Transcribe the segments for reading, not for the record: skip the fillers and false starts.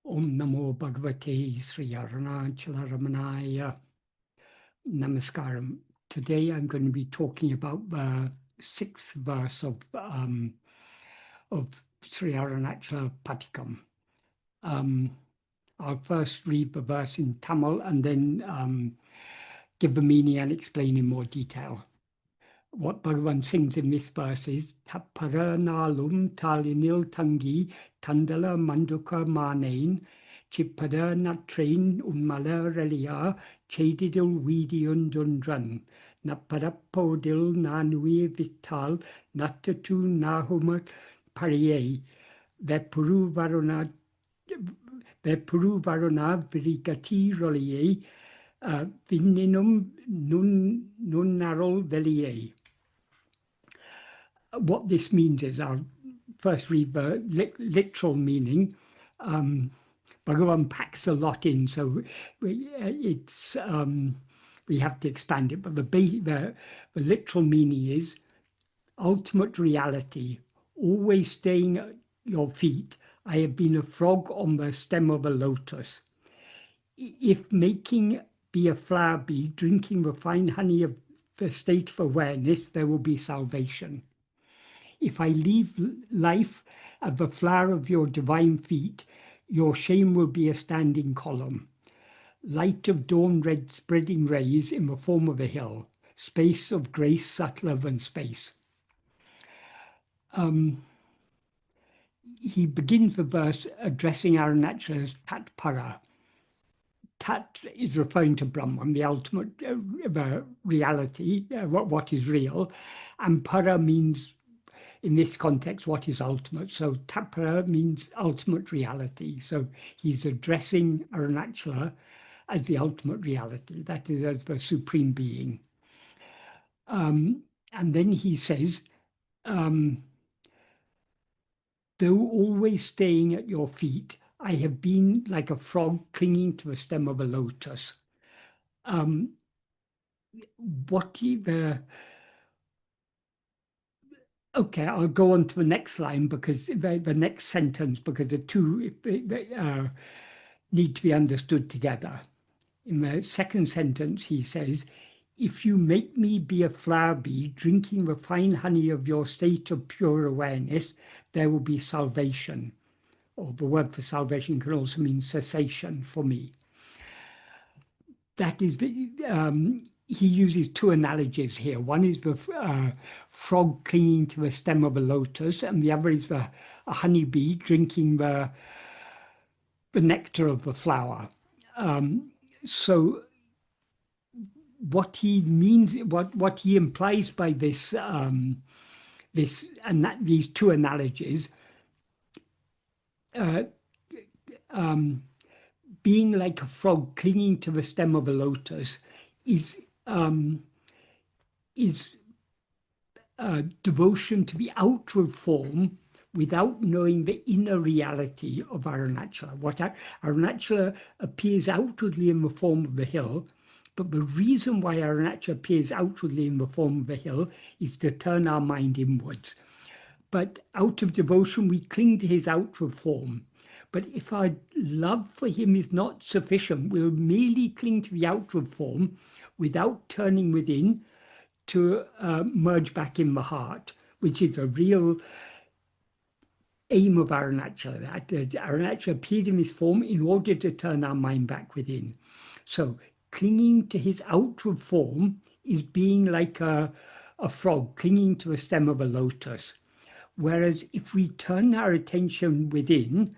Om Namo Bhagavate Śrī Aruṇācala Ramanaya Namaskaram. Today I'm going to be talking about the 6th verse of Śrī Aruṇācala Padigam. I'll first read the verse in Tamil and then give the meaning and explain in more detail. What Bhagavan sings in this verse is Tapara nalum talinil tangi tandala manduka manein chipada natrain unmala relia chedidil vidiyun dundran napadapodil nanui vital natatu nahuma pariye vepuru varuna virigati roliye vininum nunnarol veliye. What this means is, I'll first read the literal meaning. Bhagavan packs a lot in, so we have to expand it. But the literal meaning is ultimate reality, always staying at your feet. I have been a frog on the stem of a lotus. If making be a flower bee, drinking the fine honey of the state of awareness, there will be salvation. If I leave life at the flower of your divine feet, your shame will be a standing column. Light of dawn red spreading rays in the form of a hill, space of grace subtler than space. He begins the verse addressing Aruṇācala as Tat Para. Tat is referring to Brahman, the ultimate reality, what is real, and Para means, in this context, what is ultimate. So Tapara means ultimate reality. So he's addressing Aruṇācala as the ultimate reality, that is, as the supreme being. And then he says, though always staying at your feet, I have been like a frog clinging to the stem of a lotus. Okay, I'll go on to the next line because the next sentence, because the two need to be understood together. In the second sentence, he says, if you make me be a flower bee, drinking the fine honey of your state of pure awareness, there will be salvation. Or the word for salvation can also mean cessation for me. That is he uses two analogies here. One is the frog clinging to the stem of a lotus, and the other is a honeybee drinking the nectar of the flower. So what he means, what he implies by these two analogies, being like a frog clinging to the stem of a lotus is devotion to the outward form without knowing the inner reality of Aruṇācala. Aruṇācala appears outwardly in the form of the hill, but the reason why Aruṇācala appears outwardly in the form of the hill is to turn our mind inwards. But out of devotion, we cling to his outward form. But if our love for him is not sufficient, we'll merely cling to the outward form without turning within to merge back in the heart, which is a real aim of Aruṇācala. Aruṇācala appeared in this form in order to turn our mind back within. So clinging to his outward form is being like a frog clinging to a stem of a lotus. Whereas if we turn our attention within,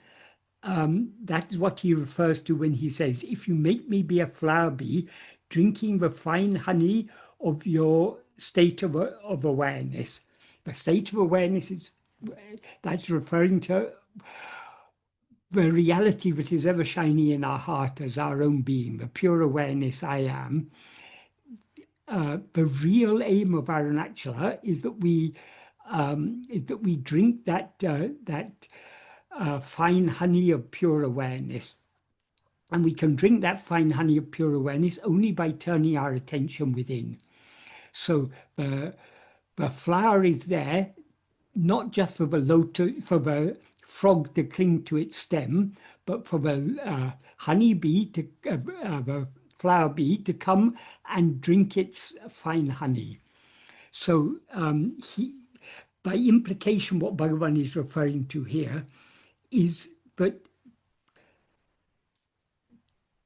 that is what he refers to when he says, if you make me be a flower bee, drinking the fine honey of your state of awareness. The state of awareness that's referring to the reality that is ever shining in our heart as our own being, the pure awareness I am. The real aim of Aruṇācala is that we drink that fine honey of pure awareness. And we can drink that fine honey of pure awareness only by turning our attention within. So the flower is there, not just for the frog to cling to its stem, but for the honey bee to the flower bee to come and drink its fine honey. So by implication, what Bhagavan is referring to here is that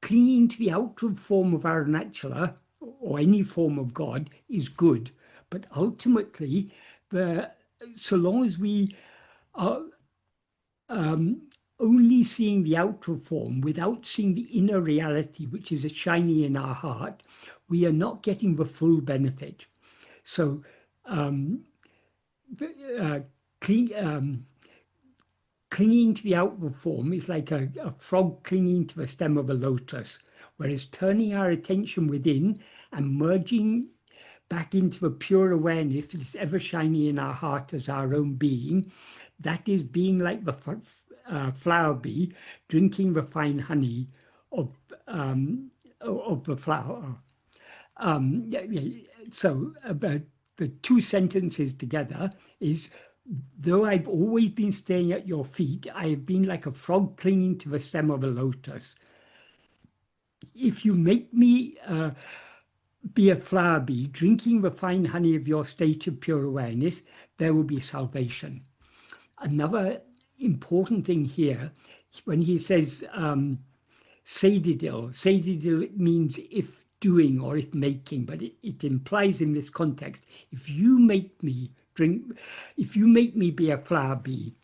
clinging to the outward form of Aruṇācala or any form of God is good, but ultimately, so long as we are only seeing the outward form without seeing the inner reality, which is a shiny in our heart, we are not getting the full benefit. So clinging to the outward form is like a frog clinging to the stem of a lotus, whereas turning our attention within and merging back into the pure awareness that is ever shiny in our heart as our own being, that is being like the flower bee drinking the fine honey of the flower. So the two sentences together is, though I've always been staying at your feet, I have been like a frog clinging to the stem of a lotus. If you make me be a flower bee drinking the fine honey of your state of pure awareness, there will be salvation. Another important thing here, when he says Sadidil means if doing or if making, but it implies in this context, if you make me be a flower bee,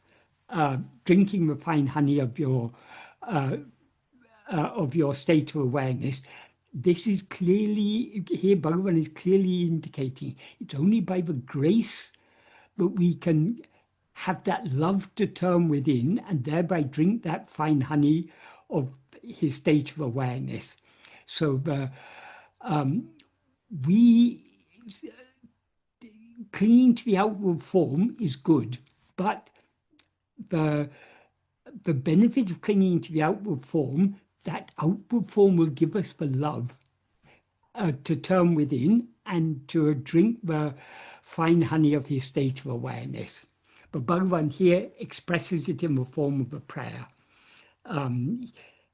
drinking the fine honey of your state of awareness, this is clearly, here Bhagavan is clearly indicating it's only by the grace that we can have that love to turn within and thereby drink that fine honey of his state of awareness. So clinging to the outward form is good, but the benefit of clinging to the outward form, that outward form will give us the love to turn within and to drink the fine honey of his state of awareness. But Bhagavan here expresses it in the form of a prayer.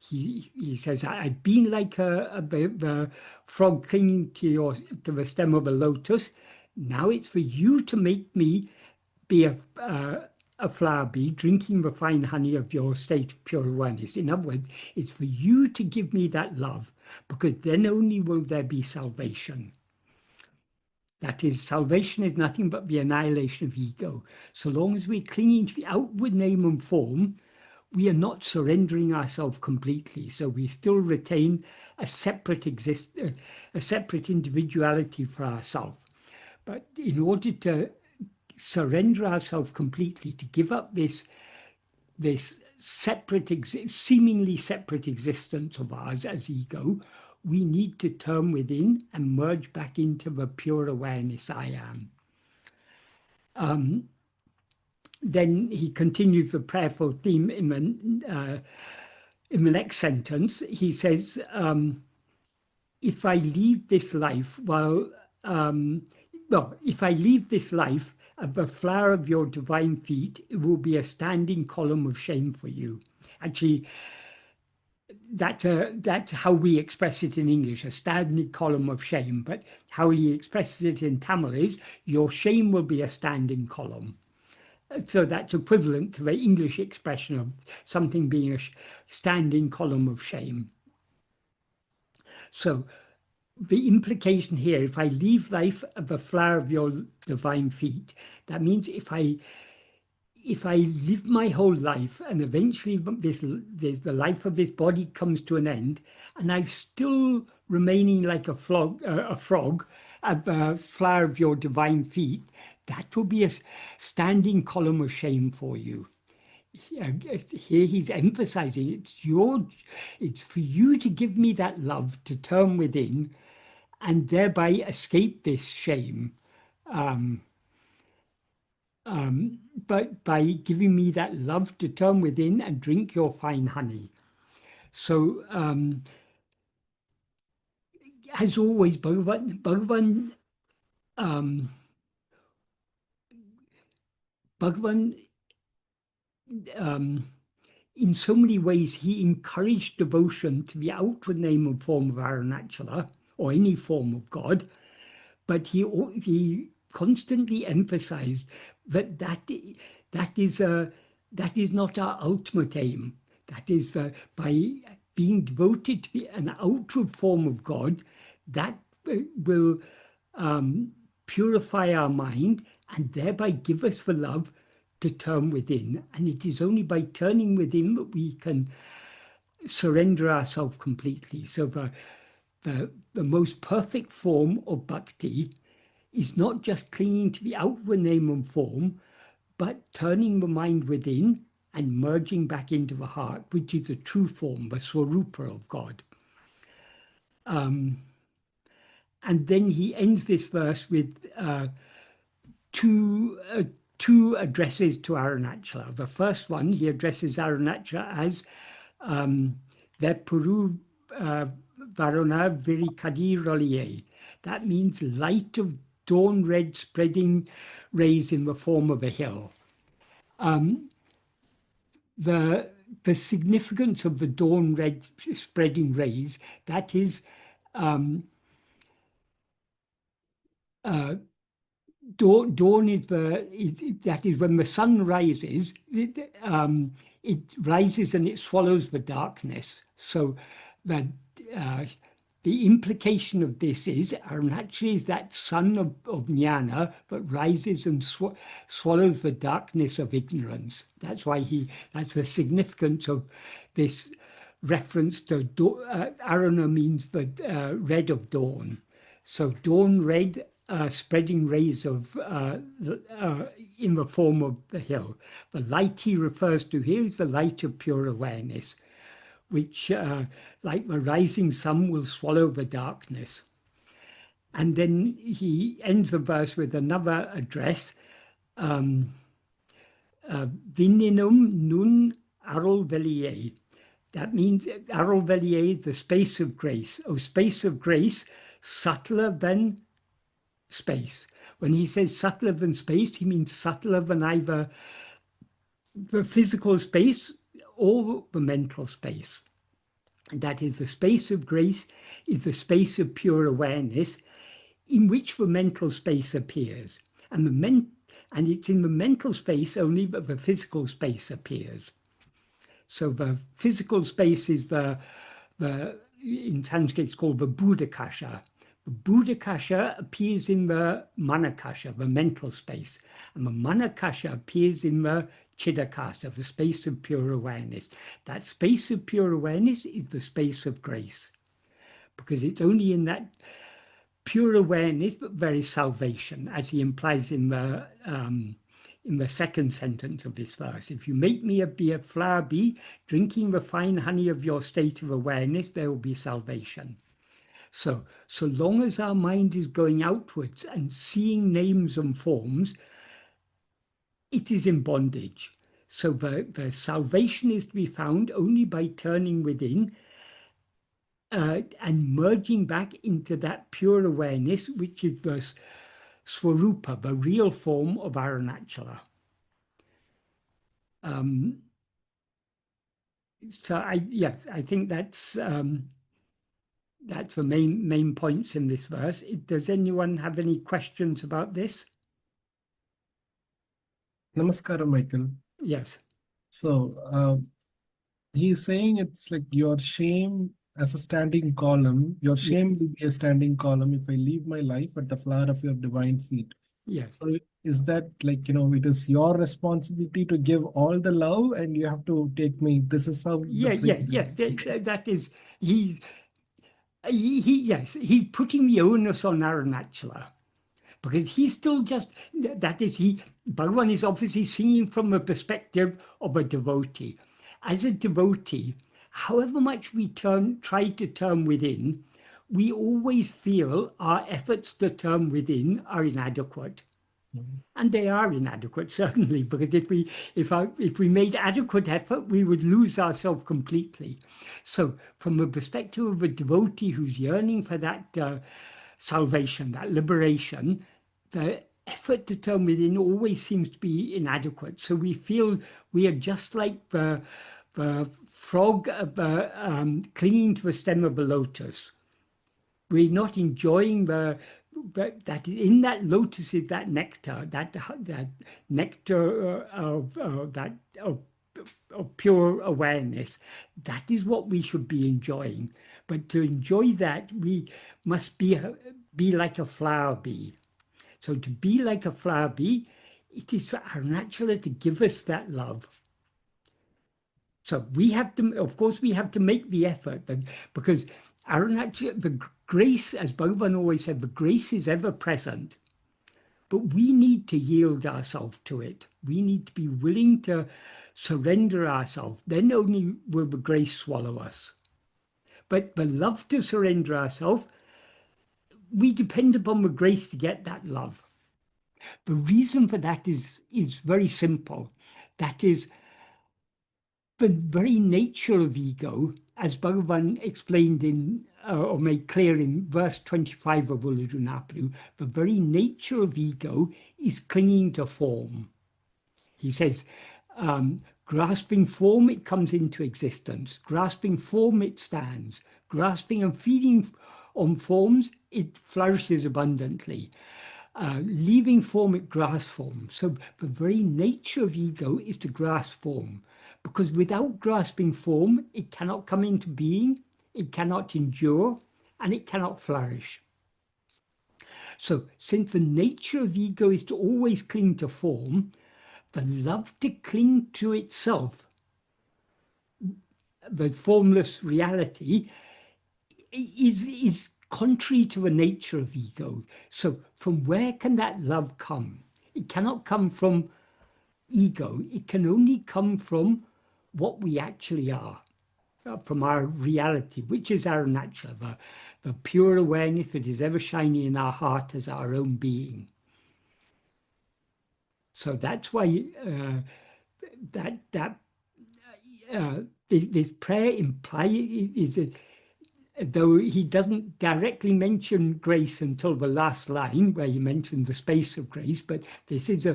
He says, I've been like a frog clinging to the stem of a lotus. Now it's for you to make me be a flower bee drinking the fine honey of your state of pure awareness. In other words, it's for you to give me that love, because then only will there be salvation. That is, salvation is nothing but the annihilation of ego. So long as we're clinging to the outward name and form, we are not surrendering ourselves completely. So we still retain a separate individuality for ourselves. But in order to surrender ourselves completely, to give up this seemingly separate existence of ours as ego, we need to turn within and merge back into the pure awareness I am. Then he continues the prayerful theme in the next sentence. He says, if I leave this life if I leave this life at the flower of your divine feet, it will be a standing column of shame for you. Actually, that's how we express it in English, a standing column of shame. But how he expresses it in Tamil is, your shame will be a standing column. So that's equivalent to the English expression of something being a standing column of shame. So the implication here, if I leave life at the flower of your divine feet, that means if I live my whole life and eventually the life of this body comes to an end, and I'm still remaining like a frog at the flower of your divine feet, that will be a standing column of shame for you. Here he's emphasizing it's for you to give me that love to turn within and thereby escape this shame. But by giving me that love to turn within and drink your fine honey. So as always, Bhagavan in so many ways, he encouraged devotion to the outward name and form of Aruṇācala, or any form of God, but he constantly emphasized that that is not our ultimate aim. That is by being devoted to an outward form of God, that will purify our mind and thereby give us the love to turn within. And it is only by turning within that we can surrender ourselves completely. So the most perfect form of bhakti is not just clinging to the outward name and form, but turning the mind within and merging back into the heart, which is the true form, the swarupa of God. And then he ends this verse with two addresses to Aruṇācala. The first one, he addresses Aruṇācala as Vepuru Varuna Virikadi. That means light of dawn red spreading rays in the form of a hill. The significance of the dawn red spreading rays, that is dawn is that is when the sun rises. It rises and it swallows the darkness. So the implication of this is Aruṇācala is that sun of jnana that rises and swallows the darkness of ignorance. That's why that's the significance of this reference to Aruna means the red of dawn. So dawn red, spreading rays of in the form of the hill. The light he refers to here is the light of pure awareness, which, like the rising sun, will swallow the darkness. And then he ends the verse with another address, Vininum nun arulveliye. That means arulveliye, the space of grace. Oh, space of grace, subtler than space. When he says subtler than space, he means subtler than either the physical space or the mental space. And that is, the space of grace is the space of pure awareness in which the mental space appears. And it's in the mental space only that the physical space appears. So the physical space is in Sanskrit it's called the Buddhakasha. The Buddhakasha appears in the Manakasha, the mental space. And the Manakasha appears in the Chidakasa, the space of pure awareness. That space of pure awareness is the space of grace. Because it's only in that pure awareness that there is salvation, as he implies in the second sentence of this verse. If you make me be a flower bee, drinking the fine honey of your state of awareness, there will be salvation. So long as our mind is going outwards and seeing names and forms, it is in bondage. So the salvation is to be found only by turning within and merging back into that pure awareness, which is the swarupa, the real form of Aruṇācala. So I think that's the main points in this verse. Does anyone have any questions about this? Namaskaram, Michael. Yes. So he's saying it's like your shame as a standing column. Your shame will be a standing column if I leave my life at the flower of your divine feet. Yes. So is that like, it is your responsibility to give all the love and you have to take me. This is how. Yes. That is, he's putting the onus on Aruṇācala. Because he's still just, Bhagavan is obviously singing from a perspective of a devotee. As a devotee, however much we try to turn within, we always feel our efforts to turn within are inadequate. And they are inadequate, certainly, because if we made adequate effort, we would lose ourselves completely. So from the perspective of a devotee who's yearning for that salvation, that liberation, the effort to turn within always seems to be inadequate. So we feel we are just like the the frog clinging to the stem of a lotus. We're not enjoying that in that lotus is that nectar, that nectar of pure awareness. That is what we should be enjoying. But to enjoy that, we must be like a flower bee. So to be like a flower bee, it is for Aruṇācala to give us that love. So we have to, of course, we have to make the effort, because Aruṇācala, the grace, as Bhagavan always said, the grace is ever present. But we need to yield ourselves to it. We need to be willing to surrender ourselves. Then only will the grace swallow us. But the love to surrender ourselves, we depend upon the grace to get that love. The reason for that is very simple. That is, the very nature of ego, as Bhagavan explained in, or made clear in verse 25 of Ulladu, the very nature of ego is clinging to form. He says, grasping form, it comes into existence. Grasping form, it stands. Grasping and feeding on forms, it flourishes abundantly. Leaving form, it grasps form. So the very nature of ego is to grasp form. Because without grasping form, it cannot come into being, it cannot endure, and it cannot flourish. So since the nature of ego is to always cling to form, the love to cling to itself, the formless reality, is contrary to the nature of ego. So from where can that love come? It cannot come from ego. It can only come from what we actually are, from our reality, which is Aruṇācala, the pure awareness that is ever shining in our heart as our own being. So that's why this prayer implies, though he doesn't directly mention grace until the last line, where he mentions the space of grace, but this is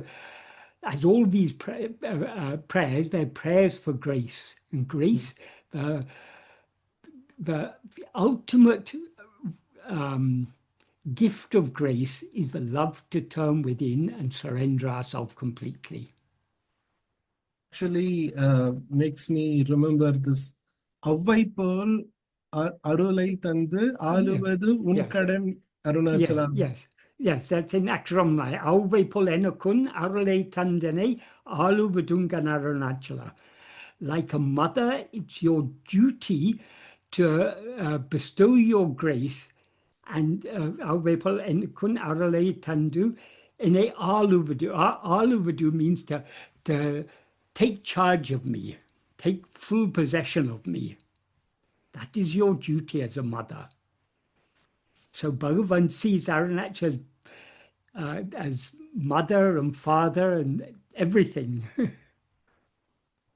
as all these prayers, they're prayers for grace. And grace, the ultimate gift of grace is the love to turn within and surrender ourselves completely. Actually, makes me remember this. Avvai Pearl Arulai Tandu Aluvadu Unkadan Aruṇācala. Yes, that's in Akramai. Avvai Pearl Enokun Arulai Tandane Aluvadungan Aruṇācala. Like a mother, it's your duty to bestow your grace, and Avvai Pearl Enokun Arulai Tandu Ene Aluvadu. Aluvadu means to take charge of me, take full possession of me. That is your duty as a mother. So Bhagavan sees Aruṇācala as mother and father and everything.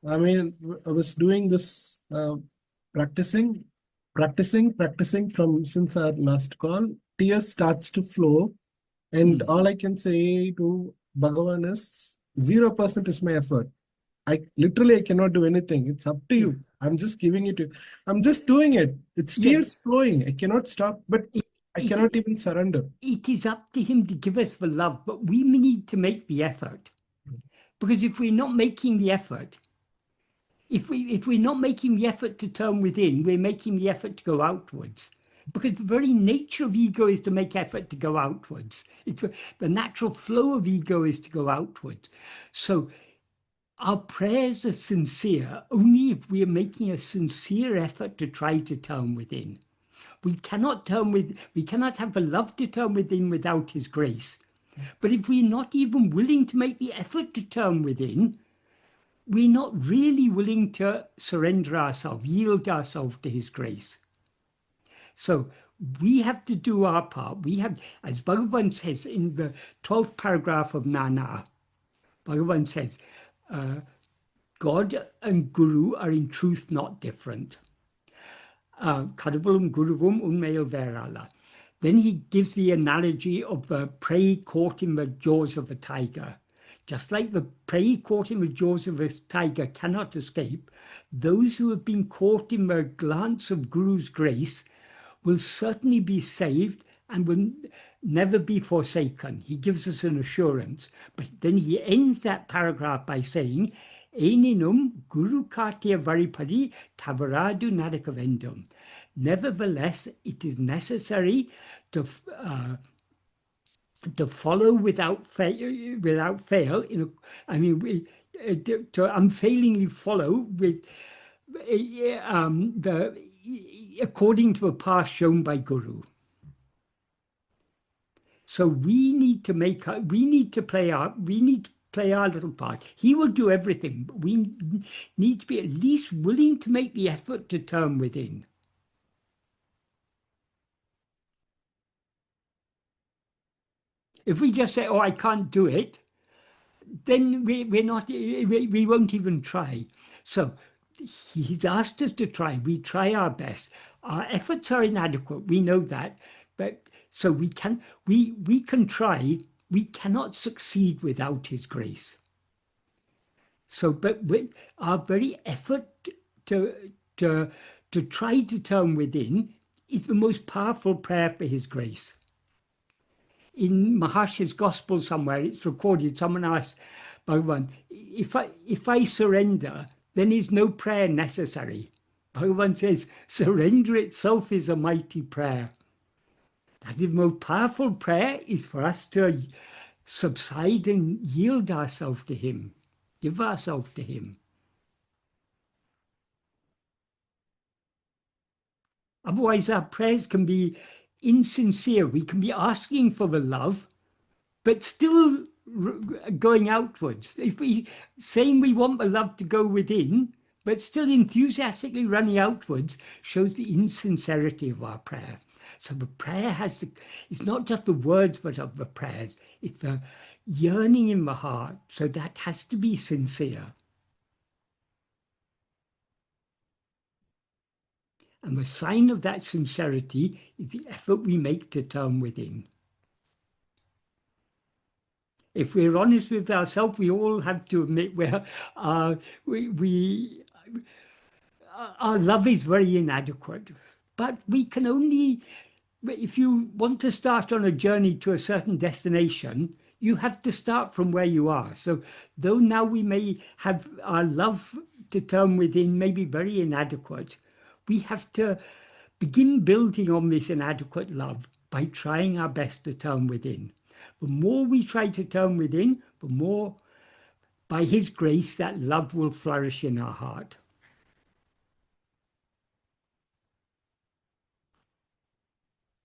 I mean, I was doing this, practicing from since our last call. Tears starts to flow, and all I can say to Bhagavan is 0% is my effort. I cannot do anything. It's up to you. I'm just giving it to you. I'm just doing it. It's tears flowing. I cannot stop, but I cannot even surrender. It is up to him to give us the love, but we need to make the effort. Because if we're not making the effort, if we're not making the effort to turn within, we're making the effort to go outwards. Because the very nature of ego is to make effort to go outwards. The natural flow of ego is to go outwards. So our prayers are sincere only if we are making a sincere effort to try to turn within. We cannot have the love to turn within without his grace. But if we're not even willing to make the effort to turn within, we're not really willing to surrender ourselves, yield ourselves to his grace. So we have to do our part. We have, as Bhagavan says in the 12th paragraph of Nana, Bhagavan says, God and Guru are in truth not different. Kadavulum Guruvum Unmail Verala. Then he gives the analogy of the prey caught in the jaws of a tiger. Just like the prey caught in the jaws of a tiger cannot escape, those who have been caught in the glance of Guru's grace will certainly be saved and will never be forsaken. He gives us an assurance. But then he ends that paragraph by saying, Eninum Guru Kartia Varipadi Tavaradu Nadakavendum. Nevertheless, it is necessary to follow without fail. To unfailingly follow with according to the path shown by Guru. So we need to play our little part. He will do everything, but we need to be at least willing to make the effort to turn within. If we just say, "Oh, I can't do it," then we won't even try. So he's asked us to try. We try our best. Our efforts are inadequate. We know that, but so we can try. We cannot succeed without his grace. So, but our very effort to try to turn within is the most powerful prayer for his grace. In Maharshi's Gospel somewhere, it's recorded, someone asked Bhagavan, if I surrender, then is no prayer necessary? Bhagavan says, surrender itself is a mighty prayer. That the most powerful prayer is for us to subside and yield ourselves to him, give ourselves to him. Otherwise, our prayers can be insincere. We can be asking for the love, but still going outwards. If we saying we want the love to go within, but still enthusiastically running outwards, shows the insincerity of our prayer. So the prayer it's not just the words, but of the prayers. It's the yearning in the heart. So that has to be sincere. And the sign of that sincerity is the effort we make to turn within. If we're honest with ourselves, we all have to admit our love is very inadequate. But we can only, if you want to start on a journey to a certain destination, you have to start from where you are. So though now we may have our love to turn within may be very inadequate, we have to begin building on this inadequate love by trying our best to turn within. The more we try to turn within, the more, by his grace, that love will flourish in our heart.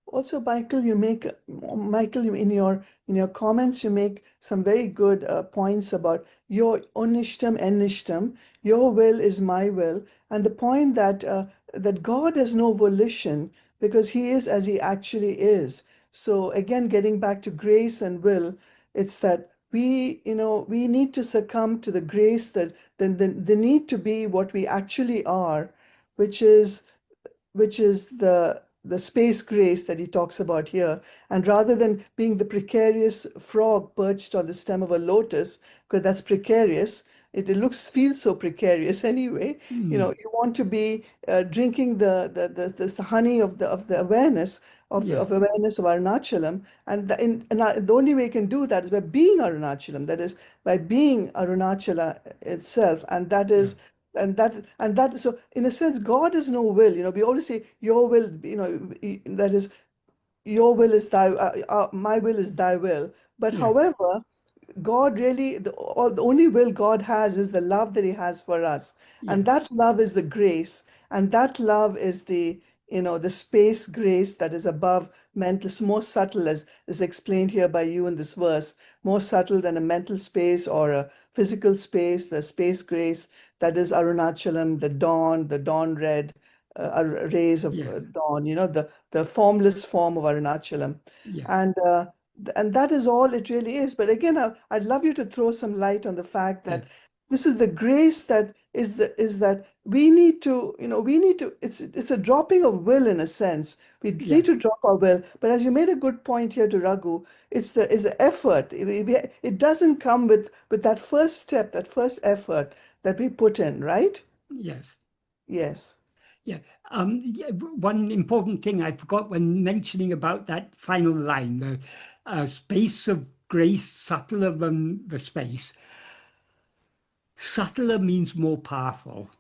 Also, Michael, in your comments, you make some very good points about your onishtam, enishtam, your will is my will, and the point that that God has no volition because he is as he actually is. So again, getting back to grace and will, it's that we need to succumb to the grace that the need to be what we actually are, which is the space grace that he talks about here. And rather than being the precarious frog perched on the stem of a lotus, because that's precarious, it feels so precarious anyway. You want to be drinking the honey of the awareness of awareness of Aruṇācalam, and the only way you can do that is by being Aruṇācalam. That is by being Aruṇācala itself, and that is. So in a sense, God has no will. We always say your will. That is, your will is thy. My will is thy will. But however, God really, the only will God has is the love that he has for us. And that love is the grace. And that love is the space grace that is above mental, more subtle, as is explained here by you in this verse, more subtle than a mental space or a physical space, the space grace that is Aruṇācalam, the dawn red rays of dawn, the formless form of Aruṇācalam. And that is all it really is. But again, I'd love you to throw some light on the fact that This is the grace that is that we need to, it's a dropping of will in a sense. We Yes. need to drop our will. But as you made a good point here to Raghu, it's the effort. It doesn't come with that first step, that first effort that we put in, right? Yes. Yes. Yeah. One important thing I forgot when mentioning about that final line, the space of grace subtler than the space. Subtler means more powerful.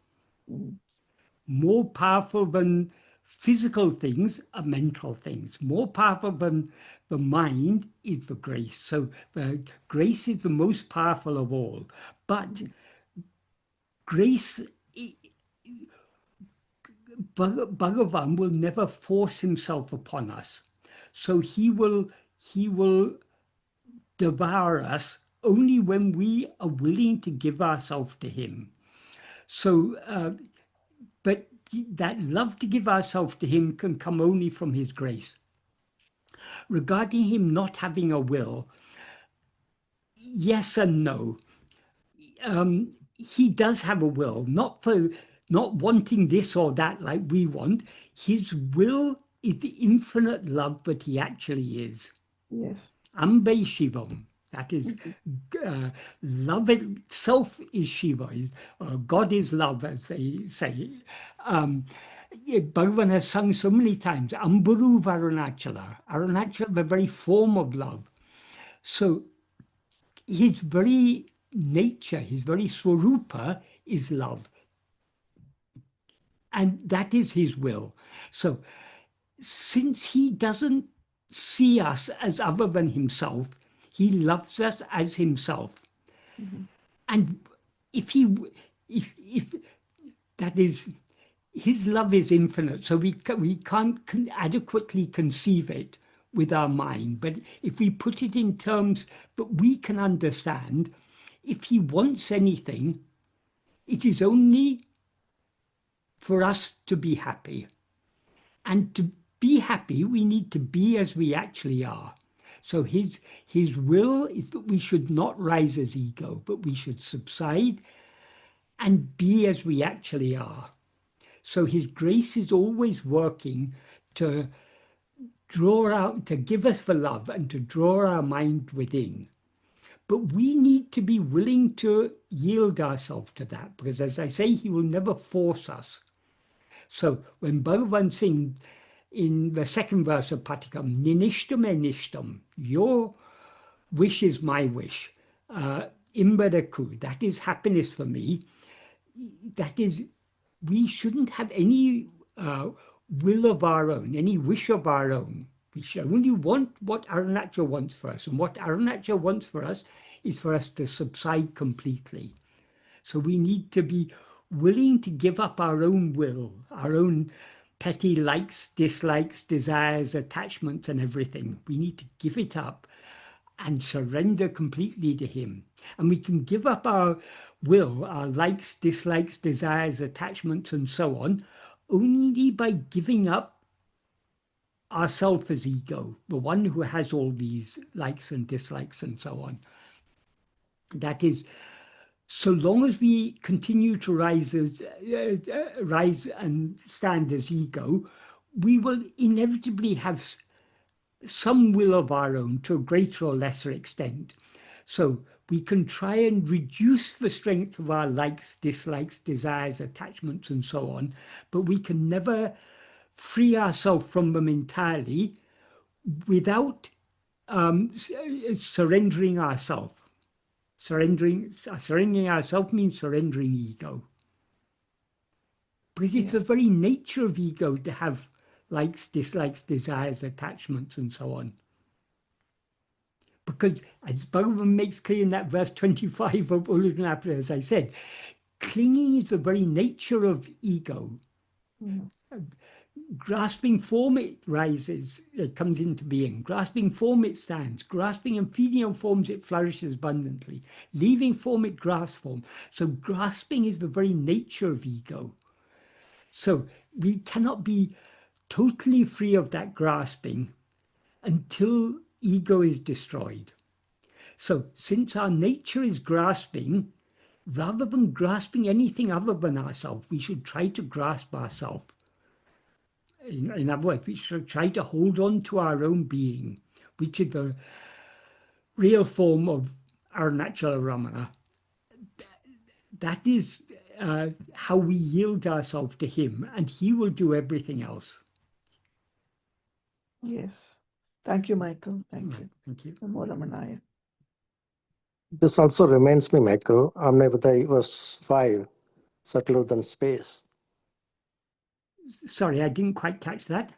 More powerful than physical things are mental things. More powerful than the mind is the grace. So the grace is the most powerful of all. But grace, Bhagavan will never force himself upon us. So he will devour us only when we are willing to give ourselves to him. So, but that love to give ourselves to him can come only from his grace. Regarding him not having a will, yes and no. He does have a will, not wanting this or that like we want. His will is the infinite love that he actually is. Yes. Ambe Shivam. That is, love itself is Shiva. God is love, as they say. Bhagavan has sung so many times, Amburu Varunachala. Arunachala, the very form of love. So his very nature, his very swarupa is love. And that is his will. So since he doesn't see us as other than himself, he loves us as himself. And if that is, his love is infinite, so we can't adequately conceive it with our mind. But if we put it in terms that we can understand, if he wants anything, it is only for us to be happy. And to be happy, we need to be as we actually are. So his will is that we should not rise as ego, but we should subside and be as we actually are. So his grace is always working to draw out, to give us the love and to draw our mind within. But we need to be willing to yield ourselves to that, because as I say, he will never force us. So when Bhagavan sings in the second verse of Patigam, Ninishtam enishtam, your wish is my wish. Imbadaku, that is happiness for me. That is, we shouldn't have any will of our own, any wish of our own. We should only want what Aruṇācala wants for us. And what Aruṇācala wants for us is for us to subside completely. So we need to be willing to give up our own will, our own petty likes, dislikes, desires, attachments, and everything. We need to give it up and surrender completely to him. And we can give up our will, our likes, dislikes, desires, attachments, and so on, only by giving up ourself as ego, the one who has all these likes and dislikes and so on. That is, so long as we continue to rise and stand as ego, we will inevitably have some will of our own to a greater or lesser extent. So we can try and reduce the strength of our likes, dislikes, desires, attachments, and so on, but we can never free ourselves from them entirely without surrendering ourselves. Surrendering ourselves means surrendering ego. Because it's the very nature of ego to have likes, dislikes, desires, attachments, and so on. Because as Bhagavan makes clear in that verse 25 of Ulunapra, as I said, clinging is the very nature of ego. Grasping form, it rises, it comes into being. Grasping form, it stands. Grasping and feeding on forms, it flourishes abundantly. Leaving form, it grasps form. So grasping is the very nature of ego. So we cannot be totally free of that grasping until ego is destroyed. So since our nature is grasping, rather than grasping anything other than ourselves, we should try to grasp ourselves. In other words, we should try to hold on to our own being, which is the real form of Aruṇācala Ramana. That is how we yield ourselves to him, and he will do everything else. Yes. Thank you, Michael. Thank you. Thank you. Namo Ramanaya. This also reminds me, Michael, Atma-vichara verse 5, subtler than space. Sorry, I didn't quite catch that.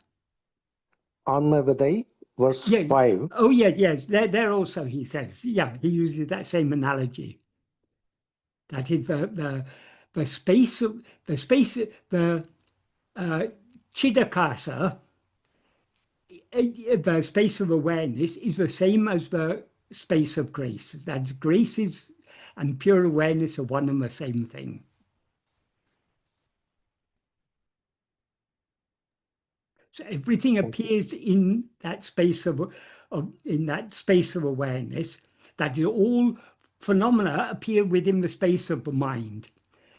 Atma-vichara verse Yeah. 5. Oh, yeah, yes. There also he says, yeah, he uses that same analogy. That is the space of the Chidakasa, the space of awareness is the same as the space of grace. That grace is and pure awareness are one and the same thing. So everything appears in that space of awareness. That is, all phenomena appear within the space of the mind,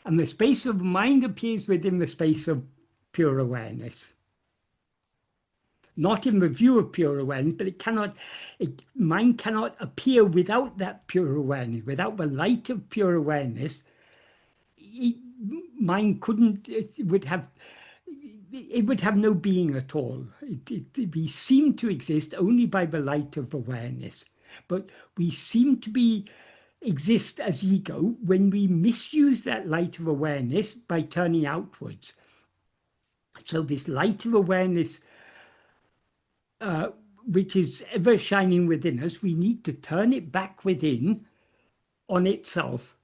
and the space of the mind appears within the space of pure awareness. Not in the view of pure awareness, but mind cannot appear without that pure awareness. Without the light of pure awareness, mind couldn't. It would have no being at all. We seem to exist only by the light of awareness, but we seem to exist as ego when we misuse that light of awareness by turning outwards. So this light of awareness, which is ever shining within us, we need to turn it back within on itself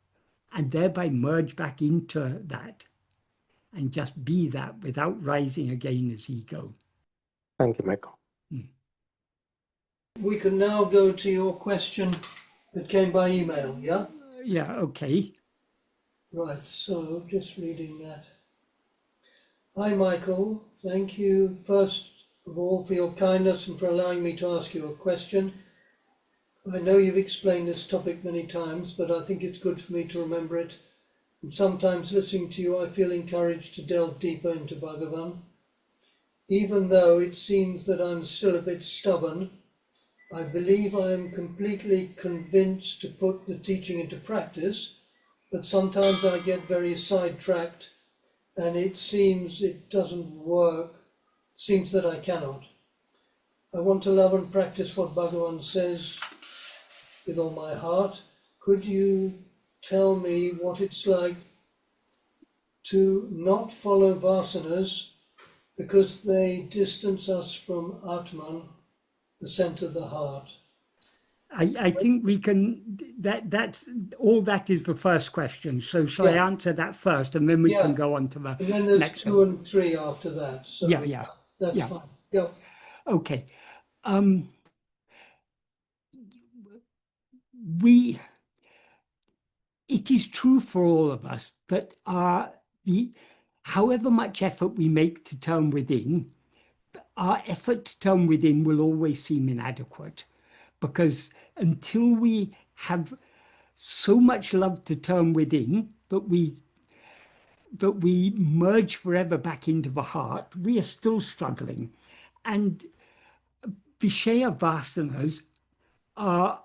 and thereby merge back into that and just be that without rising again as ego. Thank you, Michael. We can now go to your question that came by email, yeah? Yeah, okay. Right, so just reading that. Hi, Michael. Thank you, first of all, for your kindness and for allowing me to ask you a question. I know you've explained this topic many times, but I think it's good for me to remember it. And sometimes listening to you, I feel encouraged to delve deeper into Bhagavan. Even though it seems that I'm still a bit stubborn, I believe I am completely convinced to put the teaching into practice, but sometimes I get very sidetracked and it seems it doesn't work. It seems that I cannot. I want to love and practice what Bhagavan says with all my heart. Could you tell me what it's like to not follow vasanas because they distance us from Atman, the center of the heart? I think we can, that's all. That is the first question. So shall I answer that first and then we can go on to the And then there's next 2 one? and 3 after that. So Yeah. that's fine. Yeah. Okay. It is true for all of us that however much effort we make to turn within, our effort to turn within will always seem inadequate, because until we have so much love to turn within, but we merge forever back into the heart, we are still struggling. And Vishaya vasanas are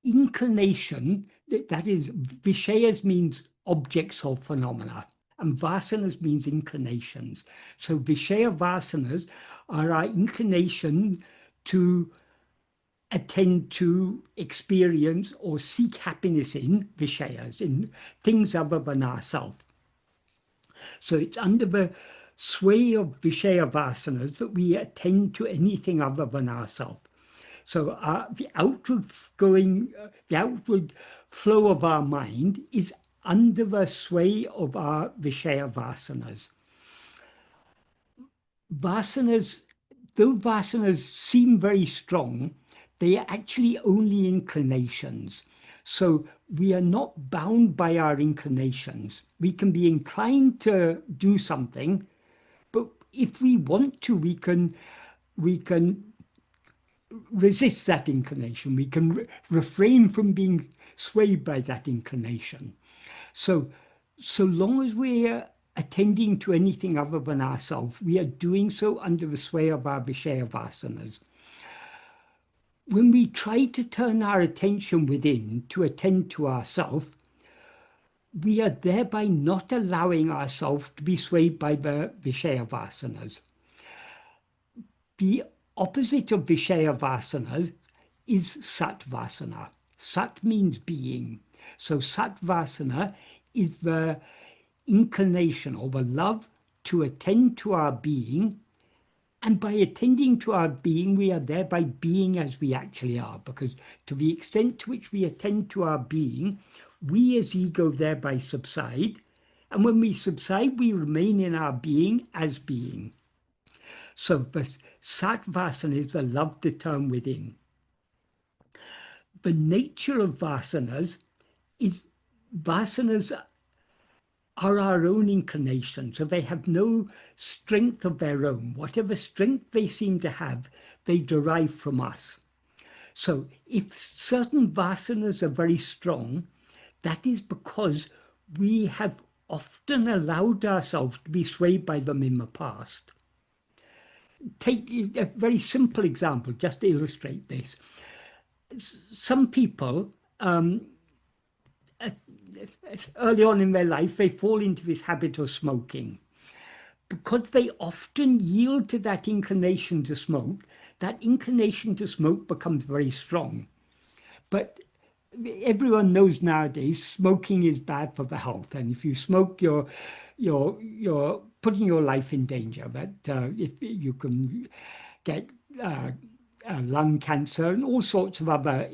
inclination, that is, Vishayas means objects or phenomena, and vasanas means inclinations. So Vishaya vasanas are our inclination to attend to, experience, or seek happiness in Vishayas, in things other than ourselves. So it's under the sway of Vishaya vasanas that we attend to anything other than ourselves. So the outward flow of our mind is under the sway of our Vishaya vasanas. Though vasanas seem very strong, they are actually only inclinations. So we are not bound by our inclinations. We can be inclined to do something, but if we want to, we can resist that inclination. We can refrain from being swayed by that inclination. So long as we're attending to anything other than ourselves, we are doing so under the sway of our Vishaya vasanas. When we try to turn our attention within to attend to ourselves, we are thereby not allowing ourselves to be swayed by the Vishaya vasanas. The opposite of Vishaya vasanas is Sat vasana. Sat means being. So Sat vasana is the inclination or the love to attend to our being. And by attending to our being, we are thereby being as we actually are, because to the extent to which we attend to our being, we as ego thereby subside. And when we subside, we remain in our being as being. So the Sat vasana is the love to turn within. The nature of vasanas is vasanas are our own inclinations, so they have no strength of their own. Whatever strength they seem to have, they derive from us. So if certain vasanas are very strong, that is because we have often allowed ourselves to be swayed by them in the past. Take a very simple example just to illustrate this. Some people, early on in their life, they fall into this habit of smoking. Because they often yield to that inclination to smoke, that inclination to smoke becomes very strong. But everyone knows nowadays smoking is bad for the health, and if you smoke, you're putting your life in danger. That if you can get lung cancer and all sorts of other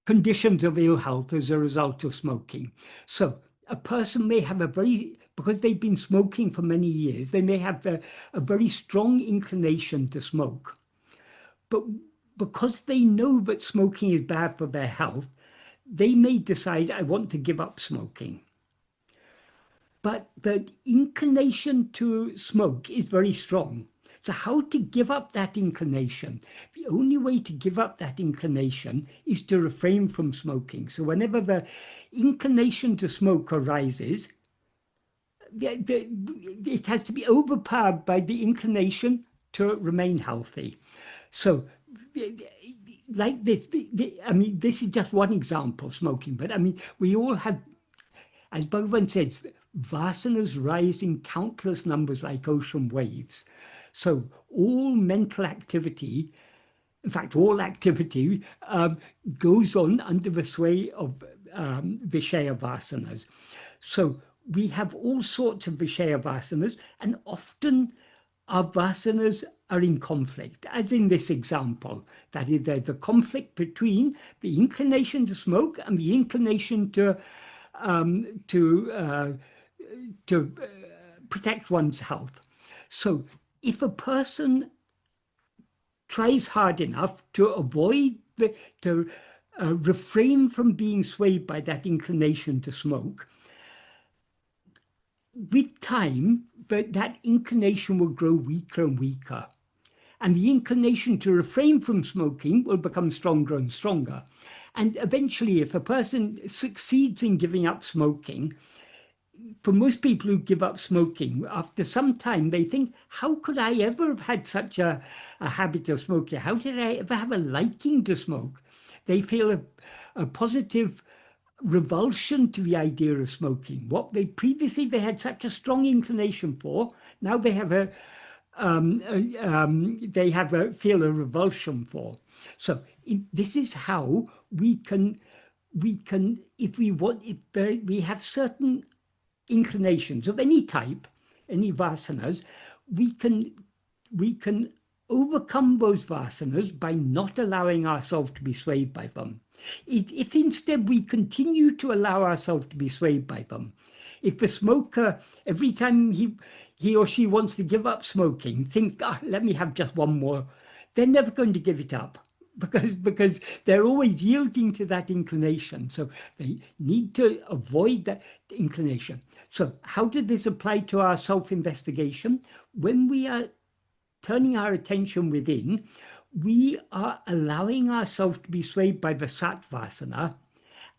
conditions of ill health as a result of smoking. So a person may have because they've been smoking for many years, they may have a very strong inclination to smoke. But because they know that smoking is bad for their health, they may decide, I want to give up smoking. But the inclination to smoke is very strong. So how to give up that inclination? The only way to give up that inclination is to refrain from smoking. So whenever the inclination to smoke arises, it has to be overpowered by the inclination to remain healthy. So like this, I mean, this is just one example, smoking, but I mean, we all have, as Bhagavan says, vasanas rise in countless numbers like ocean waves. So all mental activity, in fact, all activity goes on under the sway of Vishaya vasanas. So we have all sorts of Vishaya vasanas, and often our vasanas are in conflict, as in this example. That is, there's a conflict between the inclination to smoke and the inclination to protect one's health. So if a person tries hard enough to avoid, to refrain from being swayed by that inclination to smoke, with time, that inclination will grow weaker and weaker. And the inclination to refrain from smoking will become stronger and stronger. And eventually, if a person succeeds in giving up smoking, for most people who give up smoking, after some time, they think, how could I ever have had such a habit of smoking? How did I ever have a liking to smoke? They feel a positive revulsion to the idea of smoking. What they previously had such a strong inclination for, now they have feel a revulsion for. So this is how we can, if we want, we have certain inclinations of any type, any vasanas, we can overcome those vasanas by not allowing ourselves to be swayed by them. If instead we continue to allow ourselves to be swayed by them, if the smoker, every time he or she wants to give up smoking, thinks, let me have just one more, they're never going to give it up, because they're always yielding to that inclination. So they need to avoid that inclination. So how did this apply to our self-investigation? When we are turning our attention within, we are allowing ourselves to be swayed by the Sattvasana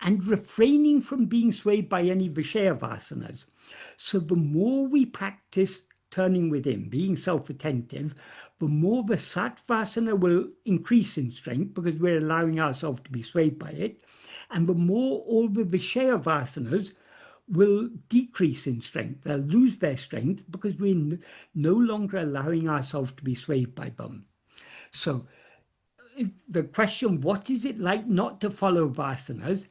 and refraining from being swayed by any Vishaya vasanas. So the more we practice turning within, being self-attentive, the more the Sattvasana will increase in strength because we're allowing ourselves to be swayed by it, and the more all the Vishaya vasanas will decrease in strength. They'll lose their strength because we're no longer allowing ourselves to be swayed by them. So if the question, what is it like not to follow vasanas?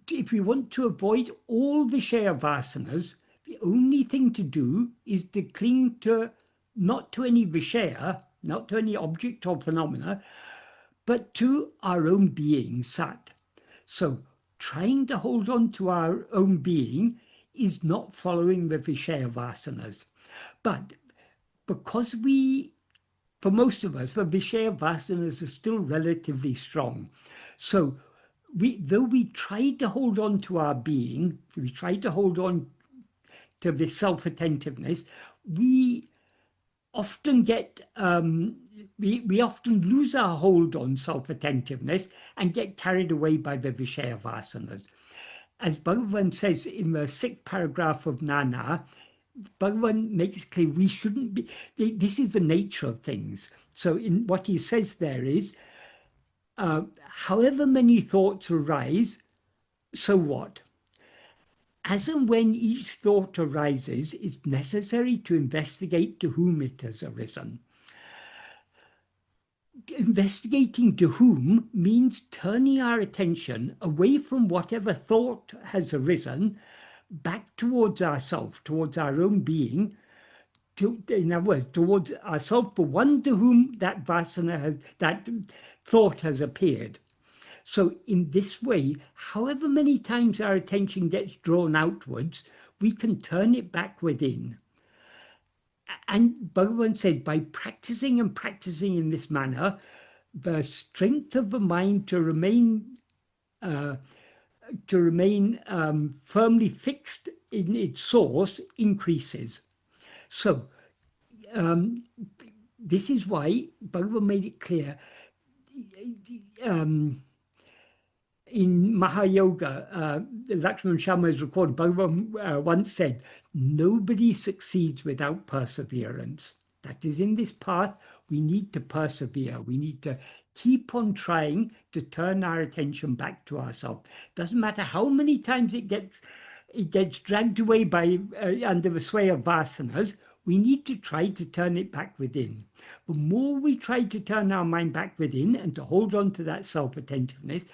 If we want to avoid all Vishaya vasanas, the only thing to do is to cling to, not to any Vishaya, not to any object or phenomena, but to our own being, Sat. So trying to hold on to our own being is not following the Vishaya vasanas. But because for most of us, the Vishaya vasanas are still relatively strong. So though we try to hold on to our being, we try to hold on to this self-attentiveness, we often get, we often lose our hold on self-attentiveness and get carried away by the Vishaya vasanas. As Bhagavan says in the 6th paragraph of Nana, Bhagavan makes clear we shouldn't be, this is the nature of things. So in what he says there is, however many thoughts arise, so what? As and when each thought arises, it's necessary to investigate to whom it has arisen. Investigating to whom means turning our attention away from whatever thought has arisen back towards ourselves, towards our own being, in other words, towards ourselves, the one to whom that vasana that thought has appeared. So in this way, however many times our attention gets drawn outwards, we can turn it back within. And Bhagavan said, by practicing and practicing in this manner, the strength of the mind to remain firmly fixed in its source increases. So this is why Bhagavan made it clear in Mahayoga, Lakshman Sharma has recorded, Bhagavan once said, nobody succeeds without perseverance. That is, in this path, we need to persevere. We need to keep on trying to turn our attention back to ourselves. Doesn't matter how many times it gets dragged away by under the sway of vasanas, we need to try to turn it back within. The more we try to turn our mind back within and to hold on to that self-attentiveness,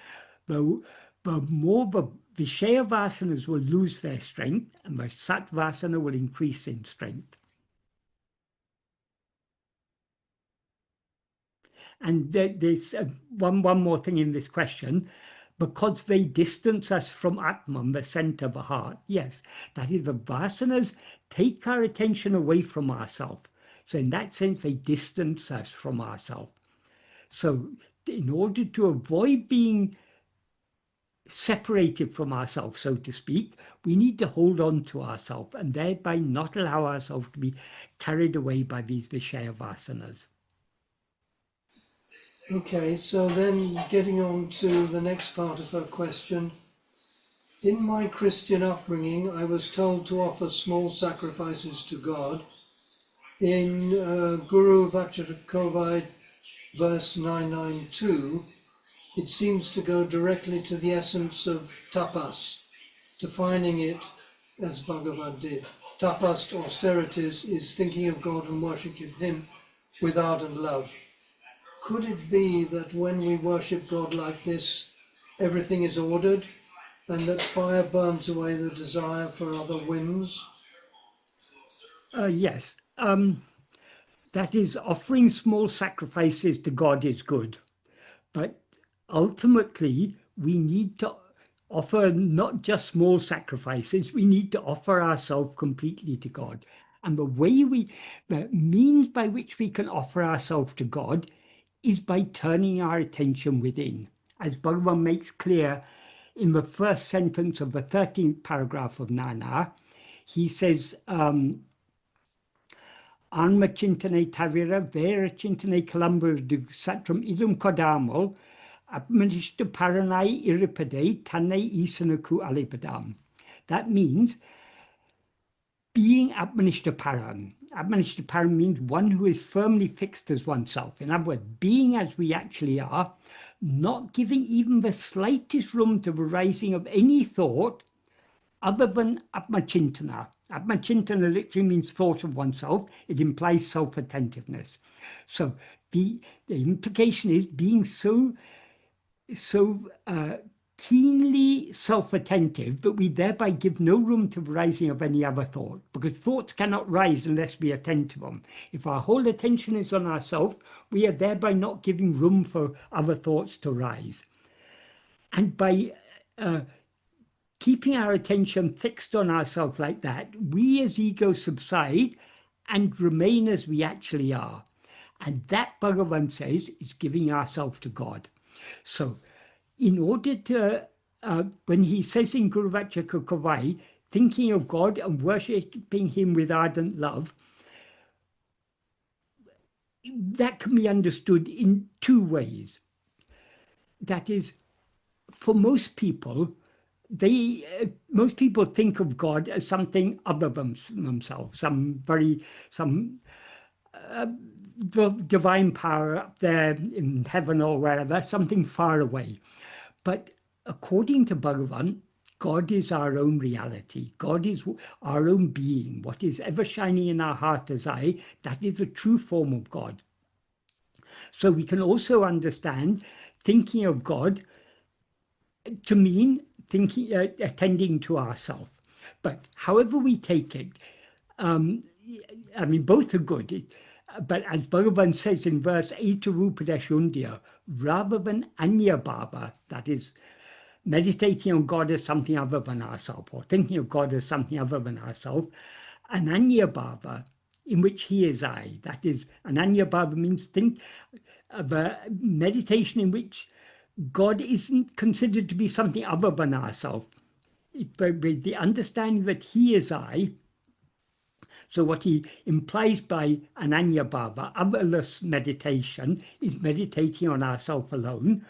the more the Vishaya vasanas will lose their strength and the Sattvasana will increase in strength. And there's one more thing in this question. Because they distance us from Atman, the center of the heart. Yes, that is, the vasanas take our attention away from ourselves. So in that sense, they distance us from ourselves. So in order to avoid being separated from ourselves, so to speak, we need to hold on to ourselves and thereby not allow ourselves to be carried away by these Vishaya vasanas. Okay, so then getting on to the next part of her question. In my Christian upbringing, I was told to offer small sacrifices to God. In Guru Vacharakovad, verse 992, it seems to go directly to the essence of tapas, defining it as Bhagavad did. Tapas, austerities, is thinking of God and worshipping Him with ardent love. Could it be that when we worship God like this, everything is ordered and that fire burns away the desire for other whims? Yes. That is, offering small sacrifices to God is good. But ultimately, we need to offer not just small sacrifices, we need to offer ourselves completely to God. And the means by which we can offer ourselves to God is by turning our attention within. As Bhagavan makes clear in the first sentence of the 13th paragraph of Nana, he says, Anma Chintane Tavira, Vera Chintane Kalambur du Satram Idum Kodamo, Atmanishta Paranai Iripade, Tane Isanaku Alipadam. That means being Atmanishta Paran. Atmanishta Paran means one who is firmly fixed as oneself. In other words, being as we actually are, not giving even the slightest room to the rising of any thought other than Atmachintana. Atmachintana literally means thought of oneself. It implies self-attentiveness. So the implication is being so keenly self-attentive that we thereby give no room to the rising of any other thought, because thoughts cannot rise unless we attend to them. If our whole attention is on ourselves, we are thereby not giving room for other thoughts to rise. And by keeping our attention fixed on ourselves like that, we as ego subside and remain as we actually are. And that, Bhagavan says, is giving ourselves to God. So in order to, when he says in Guru Vachaka Kavai, thinking of God and worshipping him with ardent love, that can be understood in two ways. That is, for most people, most people think of God as something other than themselves, some divine power up there in heaven or wherever, something far away. But according to Bhagavan, God is our own reality. God is our own being. What is ever shining in our heart as I, that is the true form of God. So we can also understand thinking of God to mean thinking, attending to ourselves. But however we take it, I mean, both are good. But as Bhagavan says in verse 8 of Upadeshundya, rather than Anya Bhava, that is, meditating on God as something other than ourselves, or thinking of God as something other than ourselves, Ananya Bhava, in which he is I. That is, Ananya Bhava means think of a meditation in which God isn't considered to be something other than ourselves. With the understanding that he is I. So what he implies by Ananya Bhava, otherless meditation, is meditating on ourself alone.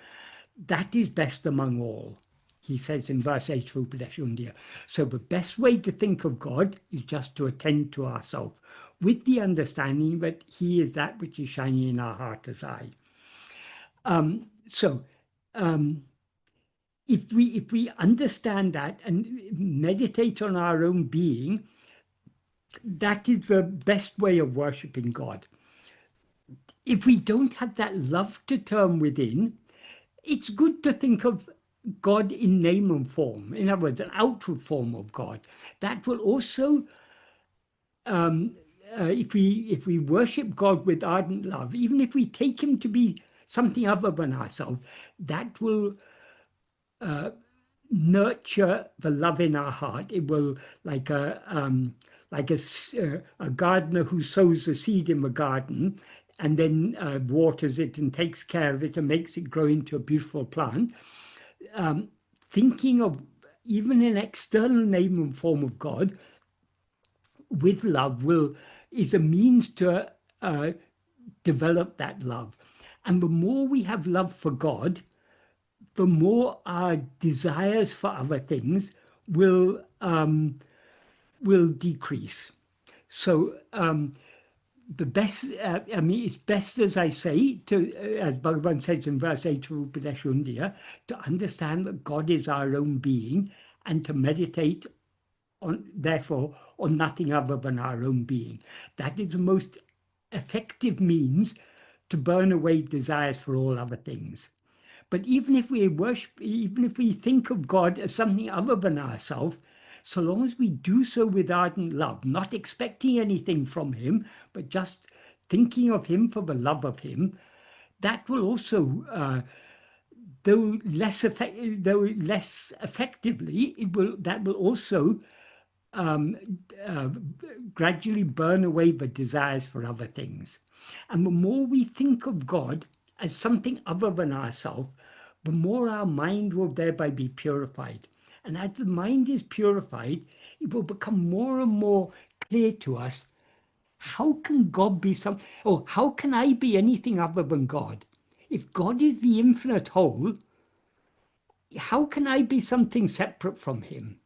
That is best among all, he says in verse 8 of Upadeshundya. So the best way to think of God is just to attend to ourselves, with the understanding that he is that which is shining in our heart as I. If we understand that and meditate on our own being, that is the best way of worshipping God. If we don't have that love to turn within, it's good to think of God in name and form. In other words, an outward form of God. That will also, if we worship God with ardent love, even if we take him to be something other than ourselves, that will nurture the love in our heart. It will, like a gardener who sows a seed in the garden and then waters it and takes care of it and makes it grow into a beautiful plant. Thinking of even an external name and form of God with love is a means to develop that love. And the more we have love for God, the more our desires for other things will decrease. So the best, I mean, it's best, as I say, as Bhagavan says in verse 8 of Upadeshundya, to understand that God is our own being and to meditate therefore on nothing other than our own being. That is the most effective means to burn away desires for all other things. But even if we think of God as something other than ourselves, so long as we do so with ardent love, not expecting anything from him, but just thinking of him for the love of him, that will also, though less effectively, that will also gradually burn away the desires for other things. And the more we think of God as something other than ourselves, the more our mind will thereby be purified. And as the mind is purified, it will become more and more clear to us how can God be how can I be anything other than God? If God is the infinite whole, how can I be something separate from him?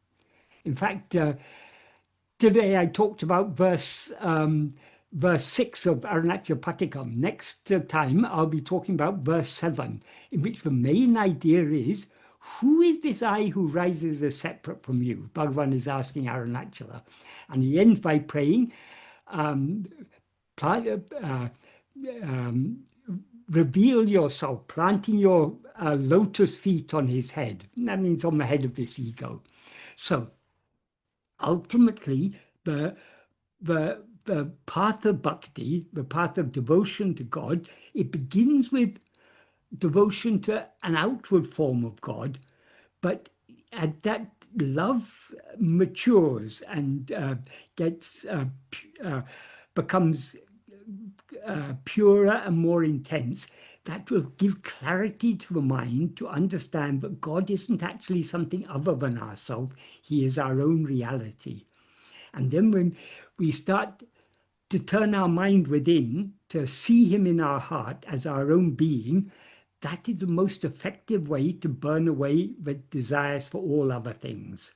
In fact, today I talked about verse 6 of Aruṇācala Padigam. Next time I'll be talking about verse 7, in which the main idea is, who is this I who rises as separate from you? Bhagavan is asking Aruṇācala. And he ends by praying, reveal yourself, planting your lotus feet on his head. That means on the head of this ego. So ultimately, the path of bhakti, the path of devotion to God, it begins with devotion to an outward form of God, but as that love matures and becomes purer and more intense, that will give clarity to the mind to understand that God isn't actually something other than ourselves. He is our own reality. And then when we start to turn our mind within, to see him in our heart as our own being, that is the most effective way to burn away the desires for all other things.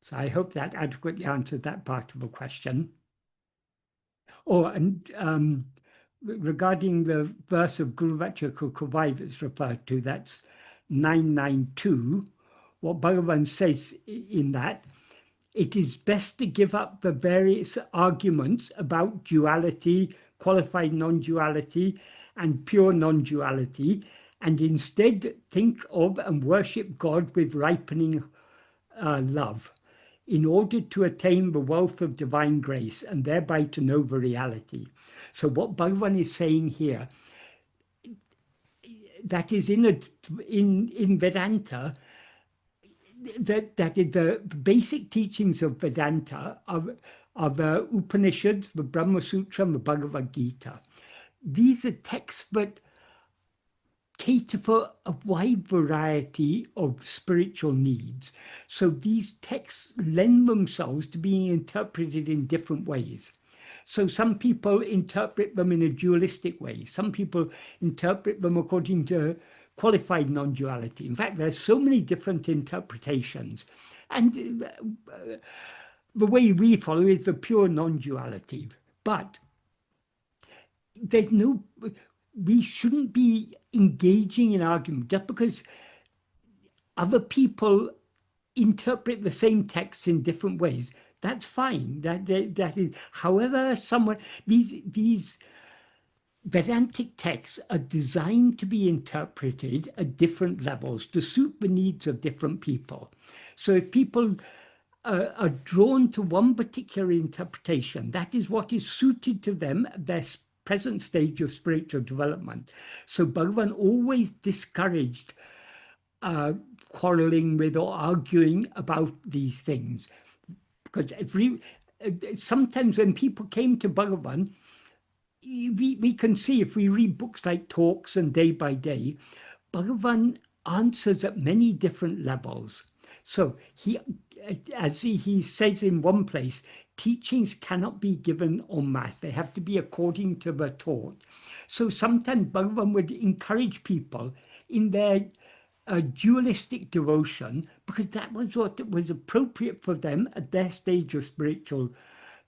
So I hope that adequately answered that part of the question. And regarding the verse of Guru Vachaka that's referred to, that's 992, what Bhagavan says in that, it is best to give up the various arguments about duality, qualified non-duality, and pure non-duality, and instead think of and worship God with ripening love, in order to attain the wealth of divine grace and thereby to know the reality. So what Bhagavan is saying here, that is in Vedanta, that is the basic teachings of Vedanta are the Upanishads, the Brahma Sutra, and the Bhagavad Gita. These are texts that cater for a wide variety of spiritual needs. So these texts lend themselves to being interpreted in different ways. So some people interpret them in a dualistic way. Some people interpret them according to qualified non-duality. In fact, there's so many different interpretations. And the way we follow is the pure non-duality. But we shouldn't be engaging in argument just because other people interpret the same texts in different ways. That's fine. That is, however, these Vedantic texts are designed to be interpreted at different levels to suit the needs of different people. So if people are drawn to one particular interpretation, that is what is suited to them at their present stage of spiritual development. So Bhagavan always discouraged quarreling with or arguing about these things. Because sometimes when people came to Bhagavan, we can see if we read books like Talks and Day by Day, Bhagavan answers at many different levels. So as he says in one place, teachings cannot be given en masse. They have to be according to the taught. So sometimes Bhagavan would encourage people in their dualistic devotion, because that was what was appropriate for them at their stage of spiritual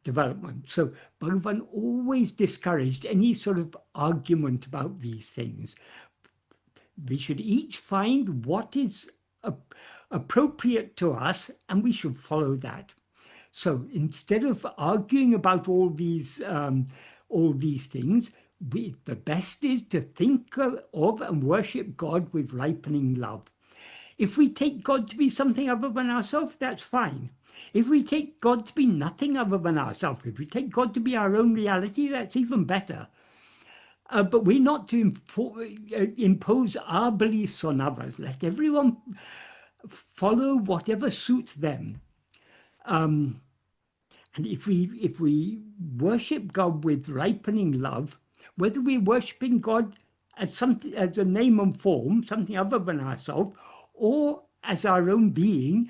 development. So Bhagavan always discouraged any sort of argument about these things. We should each find what is appropriate to us, and we should follow that. So instead of arguing about all these things, the best is to think of and worship God with ripening love. If we take God to be something other than ourselves, that's fine. If we take God to be nothing other than ourselves, if we take God to be our own reality, that's even better. But we're not to impose our beliefs on others. Let everyone follow whatever suits them. And if we worship God with ripening love, whether we're worshiping God as a name and form, something other than ourselves, or as our own being,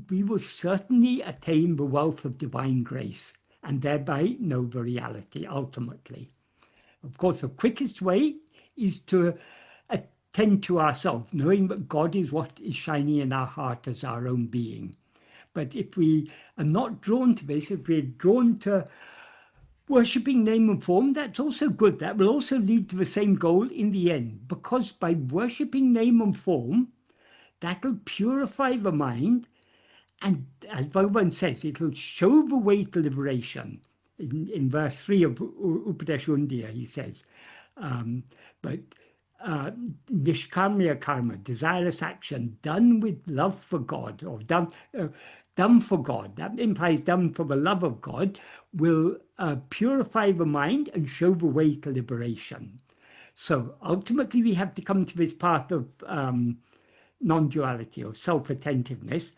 we will certainly attain the wealth of divine grace and thereby know the reality ultimately. Of course, the quickest way is to attend to ourselves, knowing that God is what is shining in our heart as our own being. But if we are not drawn to this, if we're drawn to worshipping name and form, that's also good. That will also lead to the same goal in the end, because by worshipping name and form, that'll purify the mind, and as Bhagavan says, it'll show the way to liberation. In verse 3 of Upadesha he says, but nishkamya karma, desireless action, done with love for God, or done for God, that implies done for the love of God, will purify the mind and show the way to liberation. So ultimately we have to come to this path of non-duality or self-attentiveness,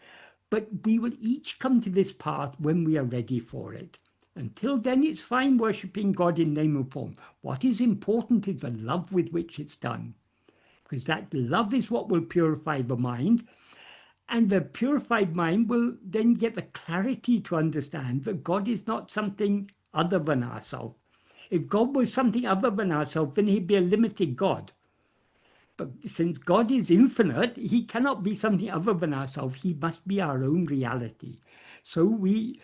but we will each come to this path when we are ready for it. Until then, it's fine worshipping God in name and form. What is important is the love with which it's done, because that love is what will purify the mind, and the purified mind will then get the clarity to understand that God is not something other than ourselves. If God was something other than ourselves, then he'd be a limited God. But since God is infinite, he cannot be something other than ourselves. He must be our own reality. So we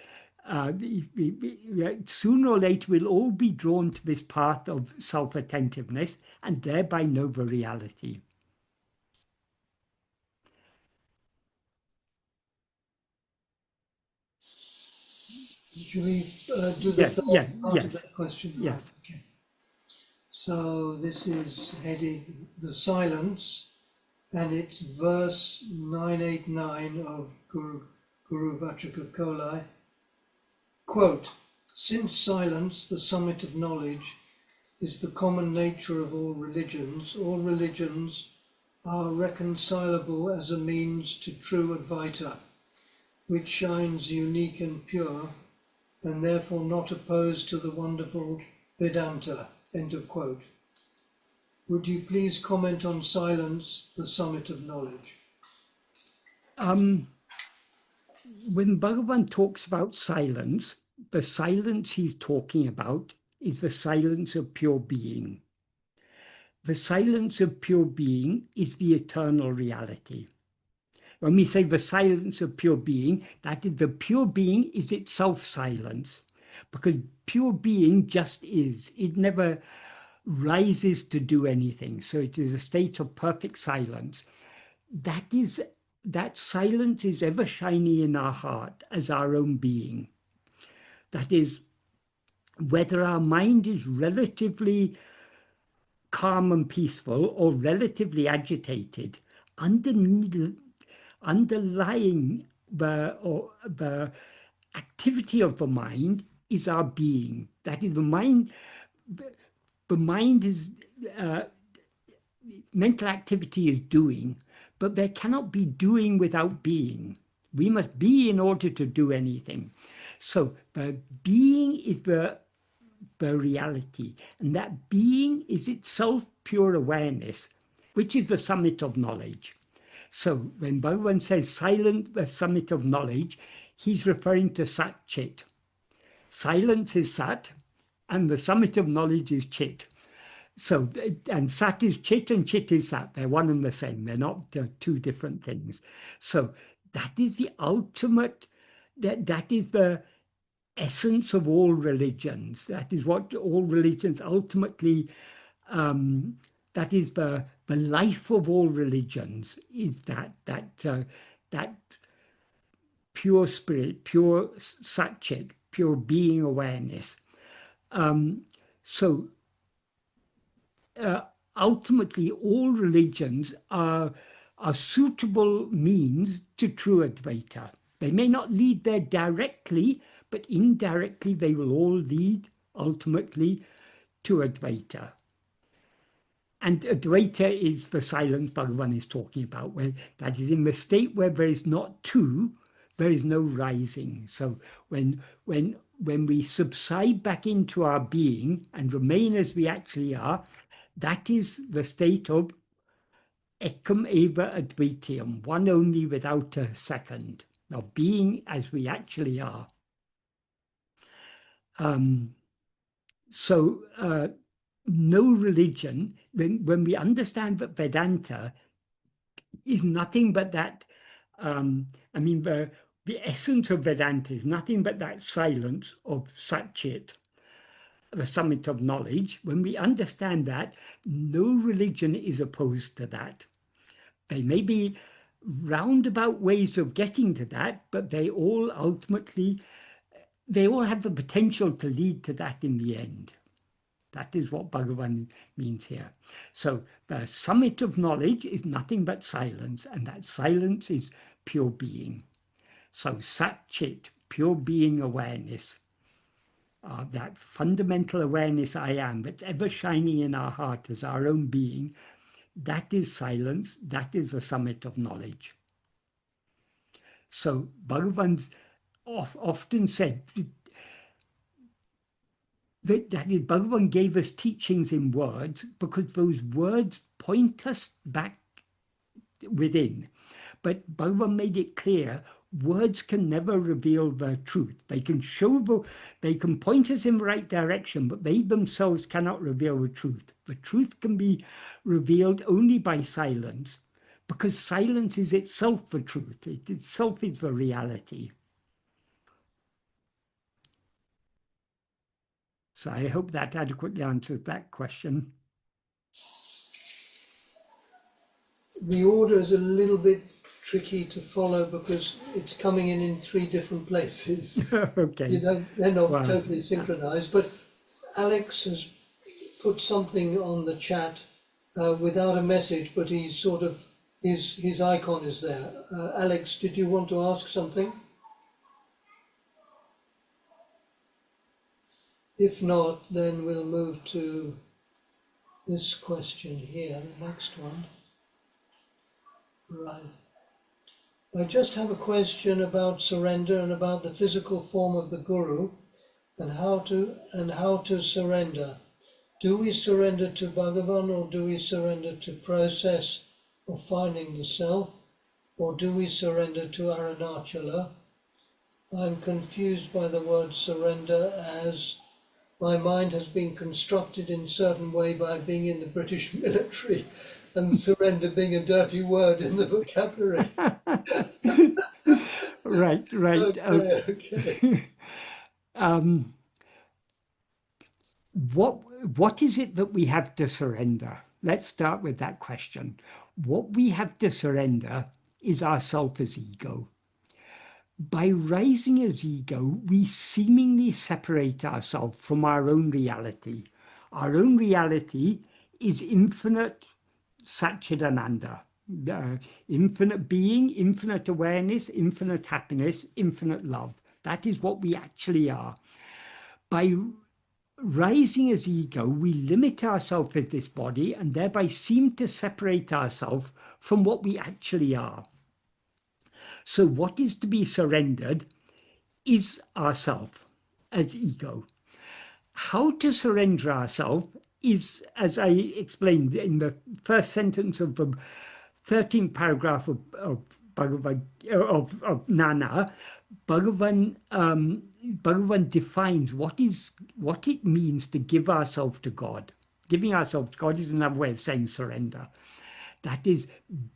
sooner or later we'll all be drawn to this path of self-attentiveness and thereby know the reality. Should we do the Yes, third yes, part of yes, that question? yes. Right, okay. So this is headed The Silence, and it's verse 989 of Guru Vajrakolai. Quote, "Since silence, the summit of knowledge, is the common nature of all religions are reconcilable as a means to true Advaita, which shines unique and pure, and therefore not opposed to the wonderful Vedanta." End of quote. Would you please comment on silence, the summit of knowledge? When Bhagavan talks about silence, the silence he's talking about is the silence of pure being. The silence of pure being is the eternal reality. When we say the silence of pure being, that is, the pure being is itself silence, because pure being just is. It never rises to do anything. So it is a state of perfect silence. That silence is ever shining in our heart as our own being. That is, whether our mind is relatively calm and peaceful or relatively agitated, underlying the activity of the mind is our being. That is, the mind is mental activity is doing, but there cannot be doing without being. We must be in order to do anything. So the being is the reality, and that being is itself pure awareness, which is the summit of knowledge. So when Bhagavan says silent, the summit of knowledge, he's referring to Sat Chit. Silence is Sat, and the summit of knowledge is Chit. So, and Sat is Chit and Chit is Sat. They're one and the same. They're not two different things. So that is the ultimate, that is the essence of all religions. That is what all religions ultimately, that is the life of all religions, is that pure spirit, pure Satchit, pure being awareness. So ultimately all religions are suitable means to true Advaita. They may not lead there directly, but indirectly they will all lead ultimately to Advaita. And Advaita is the silence Bhagavan is talking about, where that is in the state where there is not two, there is no rising. So when we subside back into our being and remain as we actually are, that is the state of Ekam Eva Advitiyam, one only without a second. of being as we actually are. No religion, when we understand that Vedanta is nothing but that, the essence of Vedanta is nothing but that silence of Sat-Chit, the summit of knowledge. When we understand that, no religion is opposed to that. They may be roundabout ways of getting to that, but they all have the potential to lead to that in the end. That is what Bhagavan means here. So the summit of knowledge is nothing but silence, and that silence is pure being. So Sat-Chit, pure being awareness, that fundamental awareness I am that's ever shining in our heart as our own being, that is silence, that is the summit of knowledge. So Bhagavan's often said that Bhagavan gave us teachings in words because those words point us back within. But Bhagavan made it clear words can never reveal the truth. They can they can point us in the right direction, but they themselves cannot reveal the truth. The truth can be revealed only by silence, because silence is itself the truth. It itself is the reality. So I hope that adequately answers that question. The order is a little bit tricky to follow because it's coming in 3 different places. Okay. They're not totally synchronized, but Alex has put something on the chat without a message, but he's sort of, his icon is there. Alex, did you want to ask something? If not, then we'll move to this question here, the next one. Right. I just have a question about surrender and about the physical form of the Guru and how to surrender. Do we surrender to Bhagavan, or do we surrender to process of finding the self, or do we surrender to Aruṇācala? I'm confused by the word surrender, as my mind has been constructed in a certain way by being in the British military, and surrender being a dirty word in the vocabulary. Right. Okay. What is it that we have to surrender? Let's start with that question. What we have to surrender is ourself as ego. By rising as ego, we seemingly separate ourselves from our own reality. Our own reality is infinite Satchidananda, infinite being, infinite awareness, infinite happiness, infinite love. That is what we actually are. By rising as ego, we limit ourselves as this body and thereby seem to separate ourselves from what we actually are. So what is to be surrendered is ourself as ego. How to surrender ourselves is, as I explained in the first sentence of the 13th paragraph of Nana, Bhagavan defines what it means to give ourselves to God. Giving ourselves to God is another way of saying surrender. That is,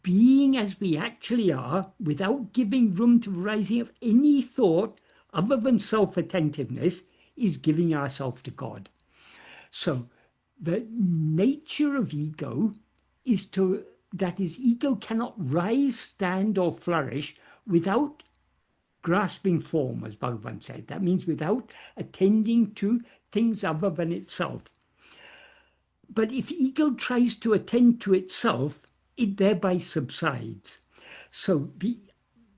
being as we actually are without giving room to the rising of any thought other than self-attentiveness is giving ourselves to God. So the nature of ego is ego cannot rise, stand, or flourish without grasping form, as Bhagavan said. That means without attending to things other than itself. But if ego tries to attend to itself, it thereby subsides. So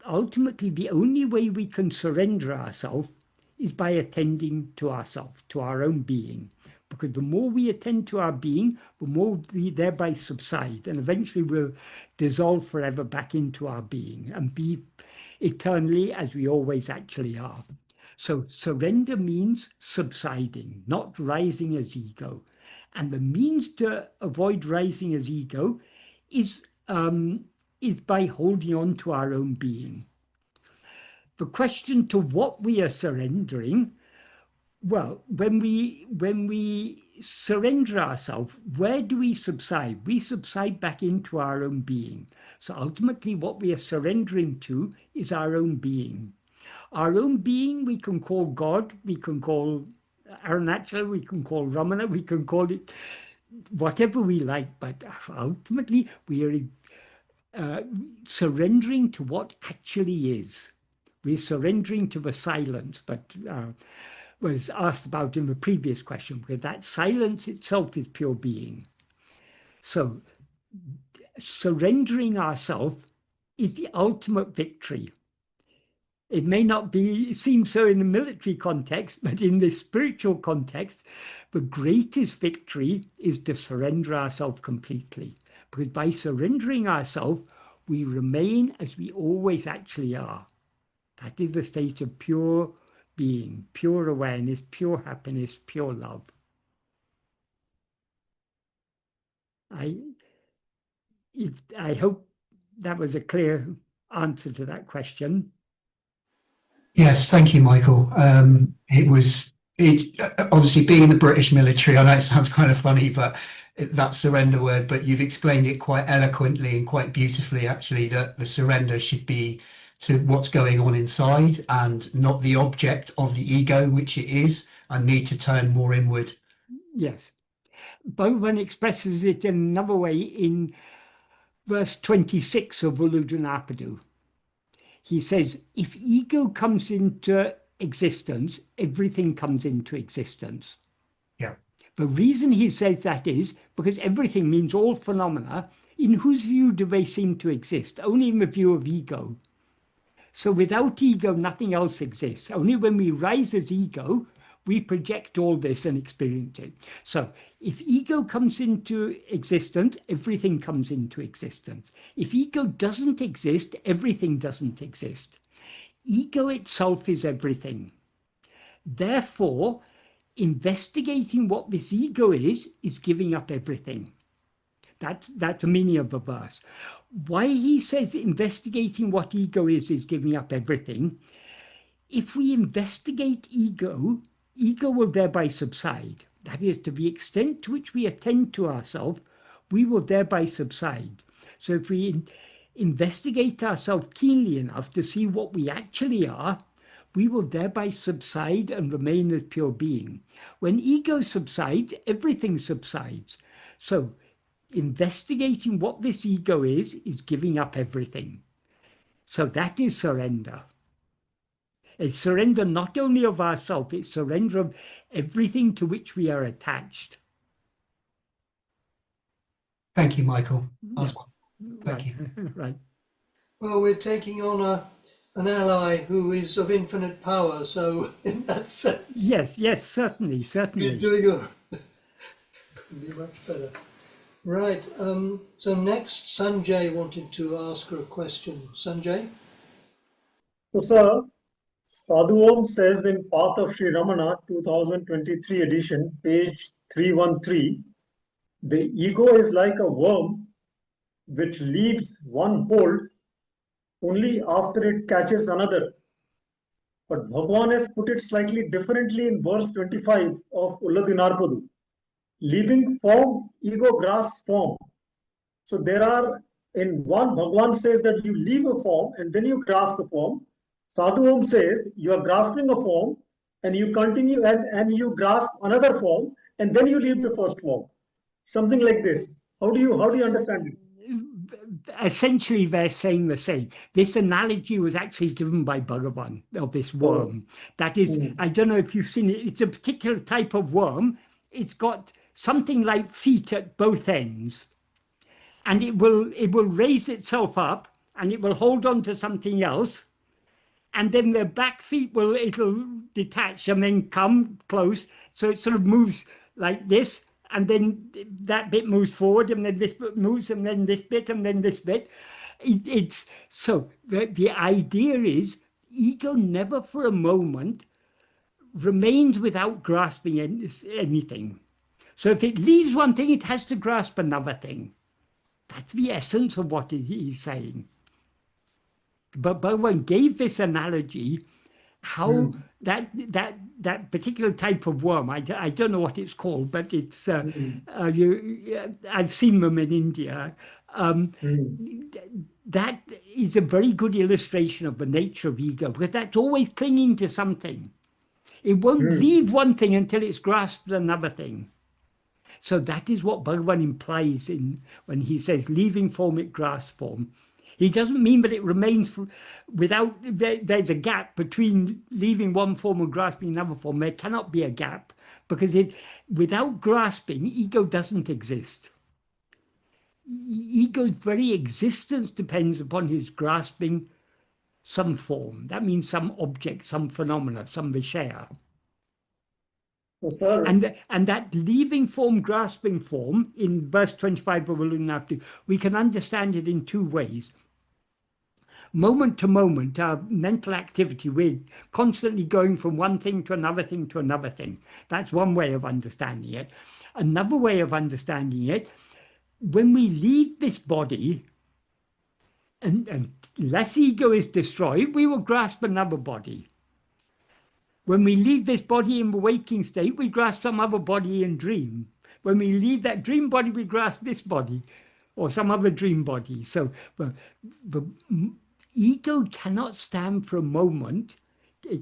ultimately, the only way we can surrender ourselves is by attending to ourselves, to our own being. Because the more we attend to our being, the more we thereby subside, and eventually we'll dissolve forever back into our being and be eternally as we always actually are. So surrender means subsiding, not rising as ego. And the means to avoid rising as ego is by holding on to our own being. The question to what we are surrendering, well, when we surrender ourselves, where do we subside? We subside back into our own being. So ultimately what we are surrendering to is our own being. Our own being we can call God, we can call Aruṇācala, we can call Ramana, we can call it whatever we like, but ultimately we are surrendering to what actually is. We're surrendering to the silence, but was asked about in the previous question, because that silence itself is pure being. So surrendering ourselves is the ultimate victory. It may not seem so in the military context, but in the spiritual context, the greatest victory is to surrender ourselves completely. Because by surrendering ourselves, we remain as we always actually are. That is the state of pure being, pure awareness, pure happiness, pure love. I hope that was a clear answer to that question. Yes, thank you, Michael. Obviously being in the British military, I know it sounds kind of funny, but that surrender word, but you've explained it quite eloquently and quite beautifully, actually, that the surrender should be to what's going on inside and not the object of the ego, which it is, and need to turn more inward. Yes. Bhagavan expresses it in another way in verse 26 of Uludunapadu. He says, if ego comes into existence, everything comes into existence. Yeah. The reason he says that is because everything means all phenomena. In whose view do they seem to exist? Only in the view of ego. So without ego, nothing else exists. Only when we rise as ego, we project all this and experience it. So if ego comes into existence, everything comes into existence. If ego doesn't exist, everything doesn't exist. Ego itself is everything. Therefore, investigating what this ego is giving up everything. That's the meaning of the verse. Why he says investigating what ego is giving up everything. If we investigate ego, ego will thereby subside. That is, to the extent to which we attend to ourselves, we will thereby subside. So if we investigate ourselves keenly enough to see what we actually are, we will thereby subside and remain as pure being. When ego subsides, everything subsides. So investigating what this ego is giving up everything. So that is surrender. It's surrender not only of ourselves, it's surrender of everything to which we are attached. Thank you, Michael. Thank Right. you. Right. Well, we're taking on an ally who is of infinite power, so in that sense, Yes, certainly. you're doing couldn't be much better. Right. So next, Sanjay wanted to ask her a question. Sanjay? So, sir, Sadhu Om says in Path of Sri Ramana 2023 edition, page 313, the ego is like a worm which leaves one hold only after it catches another. But Bhagavan has put it slightly differently in verse 25 of Ulladinarpadu. Leaving form, ego grasps form. So there are, in one, Bhagavan says that you leave a form and then you grasp a form. Sadhu Om says you are grasping a form and you continue and you grasp another form and then you leave the first form. Something like this. How do you understand it? Essentially, they're saying the same. This analogy was actually given by Bhagavan of this worm. That is, I don't know if you've seen it. It's a particular type of worm. It's got something like feet at both ends, and it will raise itself up and it will hold on to something else, and then the back feet it'll detach and then come close. So it sort of moves like this, and then that bit moves forward, and then this bit moves, and then this bit, and then this bit. It's so the idea is ego never for a moment remains without grasping anything. So if it leaves one thing, it has to grasp another thing. That's the essence of what he's saying. But Bhagavan gave this analogy how that particular type of worm, I don't know what it's called, but it's I've seen them in India. That is a very good illustration of the nature of ego, because that's always clinging to something. It won't leave one thing until it's grasped another thing. So that is what Bhagavan implies when he says leaving form, it grasps form. He doesn't mean that it remains without, there's a gap between leaving one form and grasping another form. There cannot be a gap, because without grasping, ego doesn't exist. Ego's very existence depends upon his grasping some form. That means some object, some phenomena, some vishaya. So, And that leaving form, grasping form, in verse 25 of Aruṇācala, we can understand it in two ways. Moment to moment, our mental activity, we're constantly going from one thing to another thing to another thing. That's one way of understanding it. Another way of understanding it, when we leave this body, and unless ego is destroyed, we will grasp another body. When we leave this body in the waking state, we grasp some other body in dream. When we leave that dream body, we grasp this body or some other dream body. So the ego cannot stand for a moment. It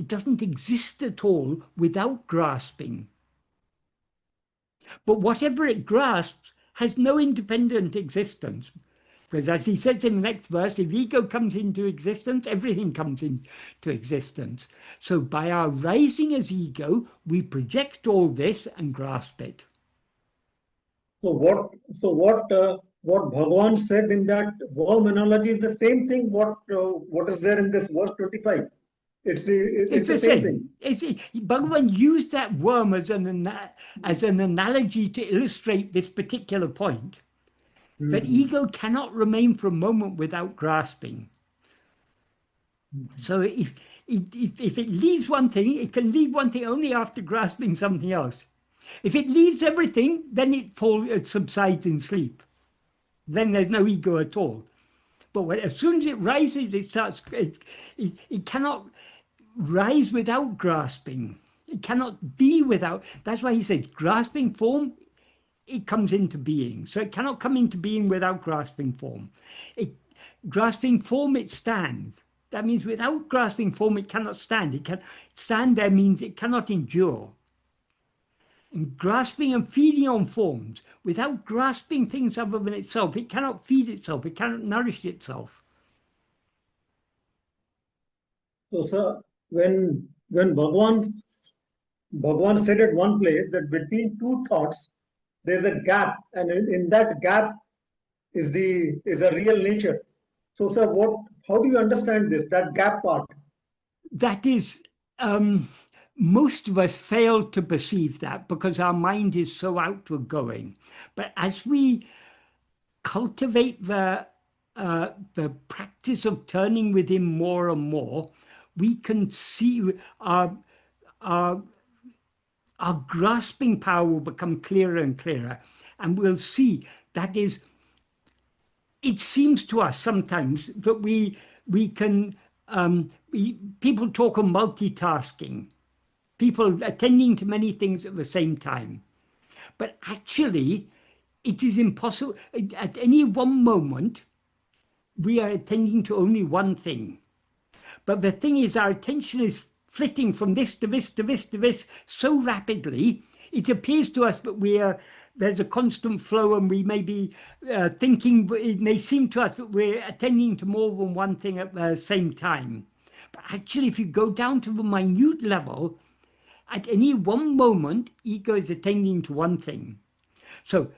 doesn't exist at all without grasping. But whatever it grasps has no independent existence. Because as he says in the next verse, if ego comes into existence, everything comes into existence. So by our rising as ego, we project all this and grasp it. So what Bhagavan said in that worm analogy is the same thing what is there in this verse 25. It's the same thing. Bhagavan used that worm as an analogy to illustrate this particular point. That ego cannot remain for a moment without grasping. So if it leaves one thing, it can leave one thing only after grasping something else. If it leaves everything, then it subsides in sleep. Then there's no ego at all. But as soon as it rises, it cannot rise without grasping. It cannot be without. That's why he says grasping form, it comes into being. So it cannot come into being without grasping form. Grasping form, it stands. That means without grasping form, it cannot stand. It can stand there means it cannot endure. And grasping and feeding on forms, without grasping things other than itself, it cannot feed itself, it cannot nourish itself. So, sir, when Bhagavan said at one place that between two thoughts, there's a gap, and in that gap is a real nature. So, sir, how do you understand this, that gap part? That is, most of us fail to perceive that because our mind is so outward going. But as we cultivate the practice of turning within more and more, we can see our grasping power will become clearer and clearer, and we'll see that is. It seems to us sometimes that we can. People talk of multitasking, people attending to many things at the same time, but actually, it is impossible. At any one moment, we are attending to only one thing. But the thing is, our attention is flitting from this to this to this to this so rapidly, it appears to us that there's a constant flow, and we may be thinking, it may seem to us that we're attending to more than one thing at the same time. But actually, if you go down to the minute level, at any one moment, ego is attending to one thing. So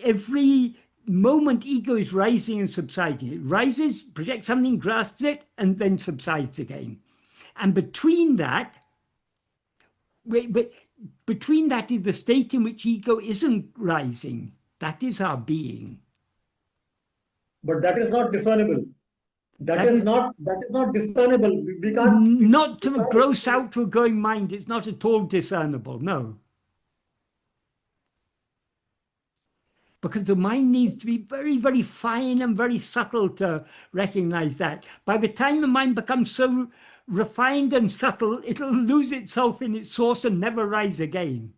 every moment ego is rising and subsiding. It rises, projects something, grasps it, and then subsides again. And between that is the state in which ego isn't rising. That is our being. But that is not discernible. That is not discernible. We can't. Not to the gross outward going mind. It's not at all discernible. No. because the mind needs to be very, very fine and very subtle to recognize that. By the time the mind becomes so refined and subtle, it'll lose itself in its source and never rise again.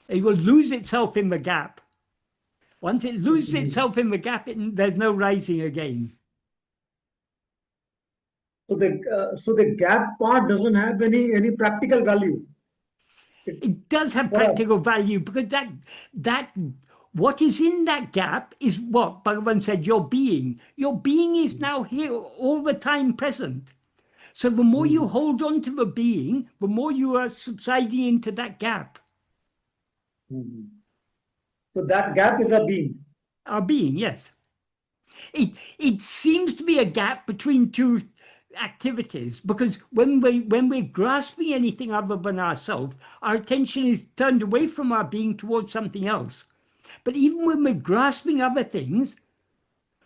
It will lose itself in the gap. Once it loses itself in the gap, there's no rising again. So the gap part doesn't have any practical value. It does have practical value, because that what is in that gap is what Bhagavan said, your being. Your being is now here all the time present. So the more you hold on to the being, the more you are subsiding into that gap. So that gap is a being. Our being, yes. It seems to be a gap between two activities, because when we're grasping anything other than ourselves, our attention is turned away from our being towards something else. But even when we're grasping other things,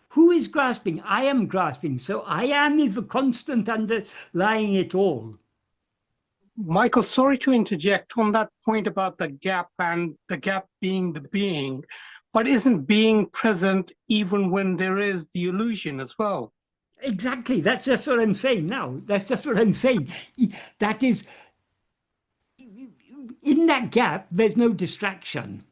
who is grasping? I am grasping. So I am is the constant underlying it all. Michael, sorry to interject on that point about the gap and the gap being the being, but isn't being present even when there is the illusion as well? Exactly. That's just what I'm saying now. That's just what I'm saying. That is, in that gap, there's no distraction.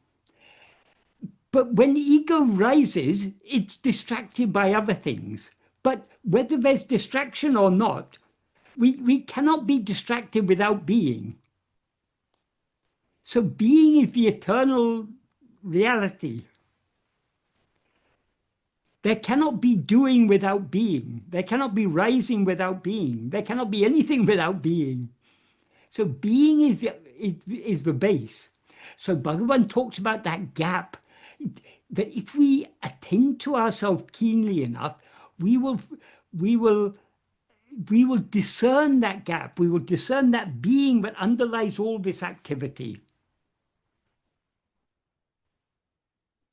But when ego rises, it's distracted by other things. But whether there's distraction or not, we cannot be distracted without being. So being is the eternal reality. There cannot be doing without being. There cannot be rising without being. There cannot be anything without being. So being is the base. So Bhagavan talks about that gap, that if we attend to ourselves keenly enough, we will discern that gap. We will discern that being that underlies all this activity.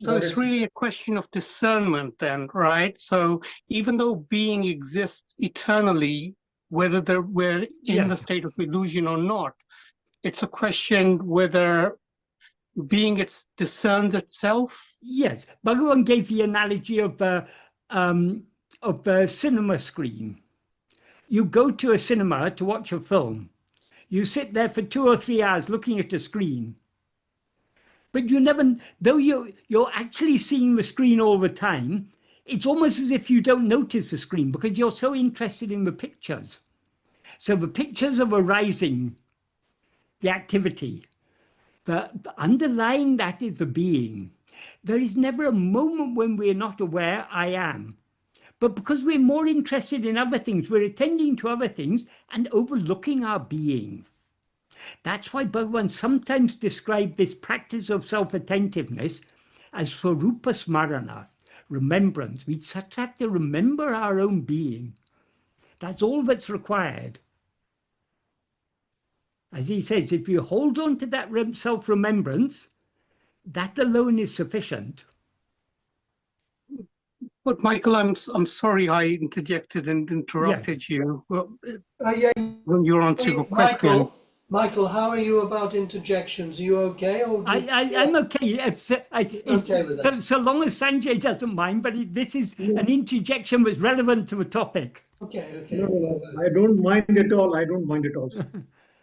So it's really a question of discernment then, right? So even though being exists eternally, whether we're in the state of illusion or not, it's a question whether being discerns itself. Yes, Bhagavan gave the analogy of the cinema screen. You go to a cinema to watch a film. You sit there for 2 or 3 hours looking at a screen. But you never, though you're actually seeing the screen all the time, it's almost as if you don't notice the screen because you're so interested in the pictures. So the pictures are arising, the activity. The underlying that is the being. There is never a moment when we're not aware, I am. But because we're more interested in other things, we're attending to other things and overlooking our being. That's why Bhagavan sometimes described this practice of self-attentiveness as Swarupa Smarana, remembrance. We just have to remember our own being. That's all that's required. As he says, if you hold on to that self-remembrance, that alone is sufficient. But Michael, I'm sorry I interjected and interrupted you when you were answering a question. Michael, how are you about interjections? Are you okay? Or I'm okay. Okay with that. So long as Sanjay doesn't mind, but this is an interjection that's relevant to the topic. Okay. No, I don't mind at all. I don't mind at all.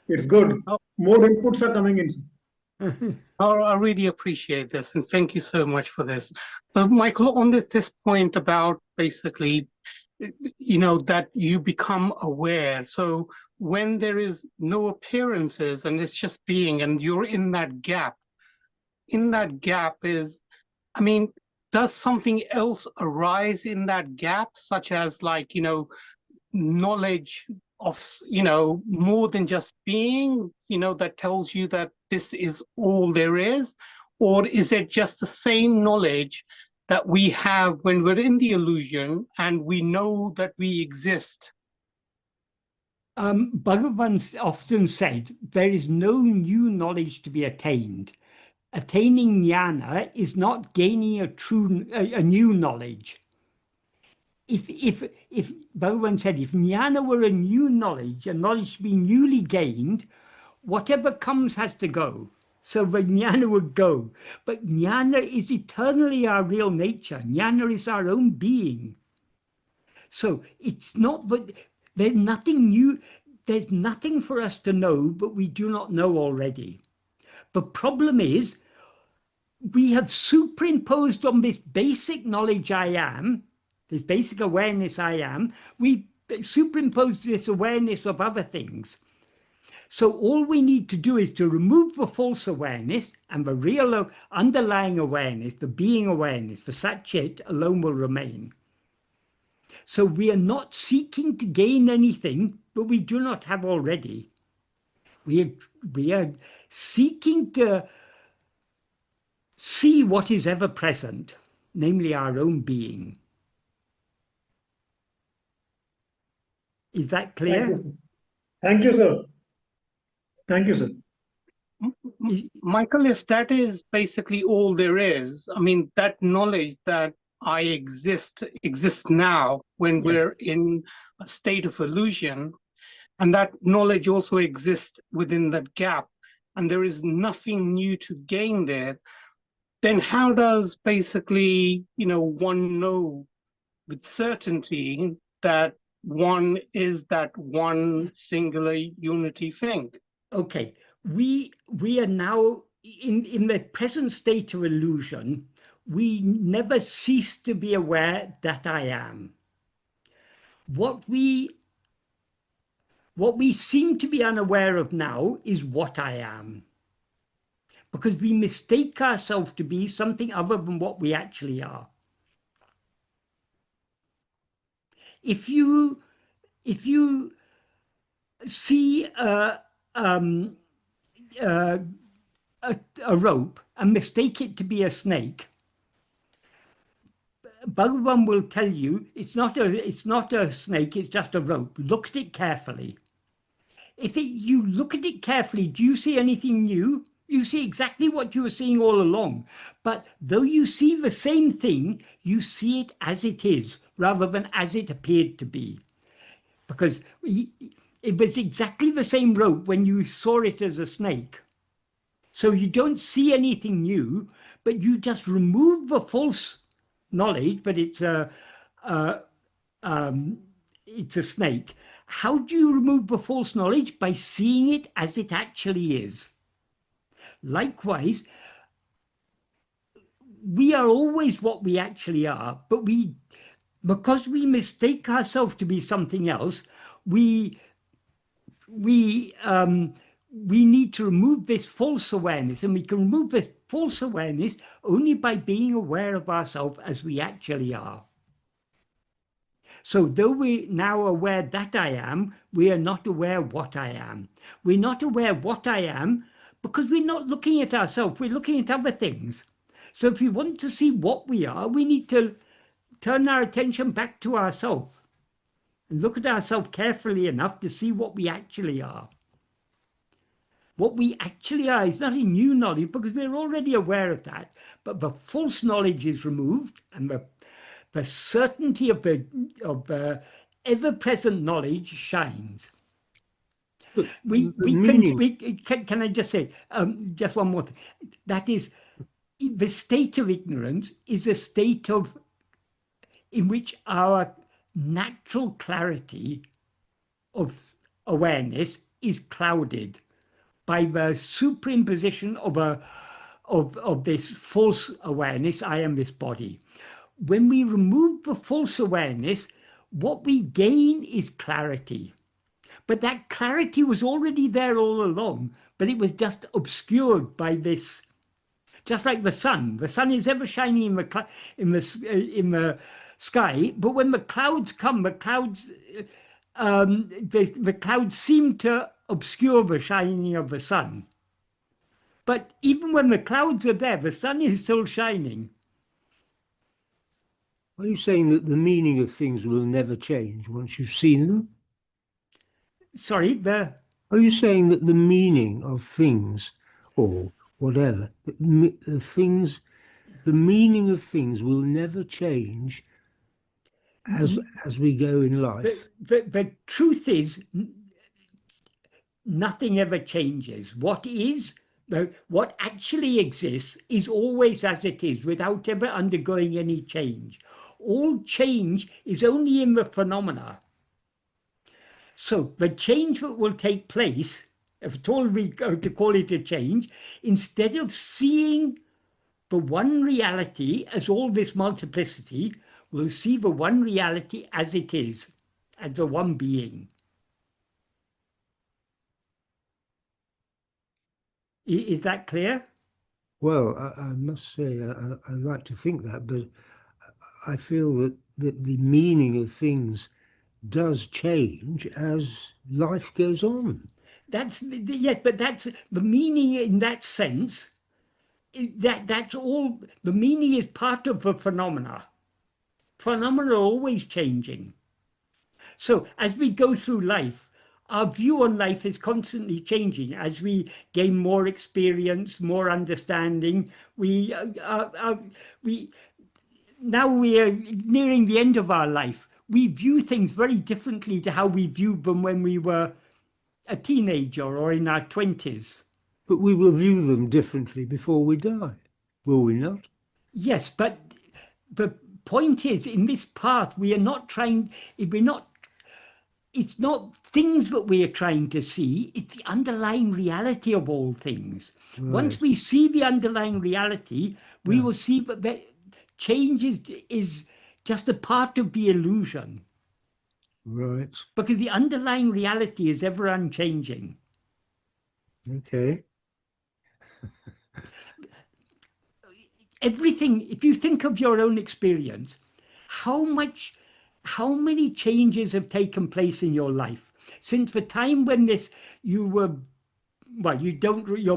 It's good. More inputs are coming in. I really appreciate this, and thank you so much for this. But Michael, on this point about basically, that you become aware. So when there is no appearances and it's just being, and you're in that gap is, does something else arise in that gap, such as knowledge of, more than just being, that tells you that this is all there is? Or is it just the same knowledge that we have when we're in the illusion and we know that we exist? Bhagavan often said, there is no new knowledge to be attained. Attaining jnana is not gaining a new knowledge. If Bhagavan said, if jnana were a new knowledge, a knowledge to be newly gained, whatever comes has to go. So the jnana would go. But jnana is eternally our real nature. Jnana is our own being. So it's not that there's nothing new, there's nothing for us to know, but we do not know already. The problem is we have superimposed on this basic knowledge I am, this basic awareness I am, we superimpose this awareness of other things. So all we need to do is to remove the false awareness, and the real underlying awareness, the being awareness, the Sat-Chit alone will remain. So we are not seeking to gain anything that we do not have already. We are seeking to see what is ever present, namely our own being. Is that clear? Thank you, sir. Thank you, sir. Michael, if that is basically all there is, I mean, that knowledge that I exists now when we're in a state of illusion, and that knowledge also exists within that gap, and there is nothing new to gain there, then how does basically, one know with certainty that one is that one singular unity thing? Okay, we are now in the present state of illusion. We never cease to be aware that I am. What we seem to be unaware of now is what I am, because we mistake ourselves to be something other than what we actually are. If you see a rope and mistake it to be a snake, Bhagavan will tell you it's not a snake, it's just a rope. Look at it carefully. If you look at it carefully, do you see anything new? You see exactly what you were seeing all along. But though you see the same thing, you see it as it is, rather than as it appeared to be. Because it was exactly the same rope when you saw it as a snake. So you don't see anything new, but you just remove the false knowledge, but it's a snake. How do you remove the false knowledge? By seeing it as it actually is. Likewise, we are always what we actually are, but because we mistake ourselves to be something else, we need to remove this false awareness, and we can remove this false awareness only by being aware of ourselves as we actually are. So though we're now aware that I am, we are not aware what I am. We're not aware what I am because we're not looking at ourselves, we're looking at other things. So if we want to see what we are, we need to turn our attention back to ourselves and look at ourselves carefully enough to see what we actually are. What we actually are is not a new knowledge because we're already aware of that, but the false knowledge is removed and the certainty of the ever-present knowledge shines. Can I just say, just one more thing? That is, the state of ignorance is a state in which our natural clarity of awareness is clouded by the superimposition of this false awareness, I am this body. When we remove the false awareness, what we gain is clarity. But that clarity was already there all along, but it was just obscured by this. Just like the sun. The sun is ever shining in the sky, but when the clouds come, the clouds seem to obscure the shining of the sun. But even when the clouds are there, the sun is still shining. Are you saying that the meaning of things will never change once you've seen them? Sorry, Are you saying that the meaning of things, or whatever, the meaning of things will never change as we go in life? The truth is, nothing ever changes. What is What actually exists is always as it is, without ever undergoing any change. All change is only in the phenomena. So the change that will take place, if at all we go to call it a change, instead of seeing the one reality as all this multiplicity, we'll see the one reality as it is, as the one being. Is that clear? Well, I must say, I like to think that, but I feel that the meaning of things does change as life goes on. Yes, but that's the meaning in that sense. That's all. The meaning is part of the phenomena. Phenomena are always changing. So as we go through life, our view on life is constantly changing. As we gain more experience, more understanding, now we are nearing the end of our life. We view things very differently to how we viewed them when we were a teenager or in our 20s. But we will view them differently before we die, will we not? Yes, but the point is, in this path, we are not trying, it's not things that we are trying to see, it's the underlying reality of all things. Right. Once we see the underlying reality, we will see that change is just a part of the illusion. Right. Because the underlying reality is ever unchanging. Okay. Everything, if you think of your own experience, how many changes have taken place in your life since the time when your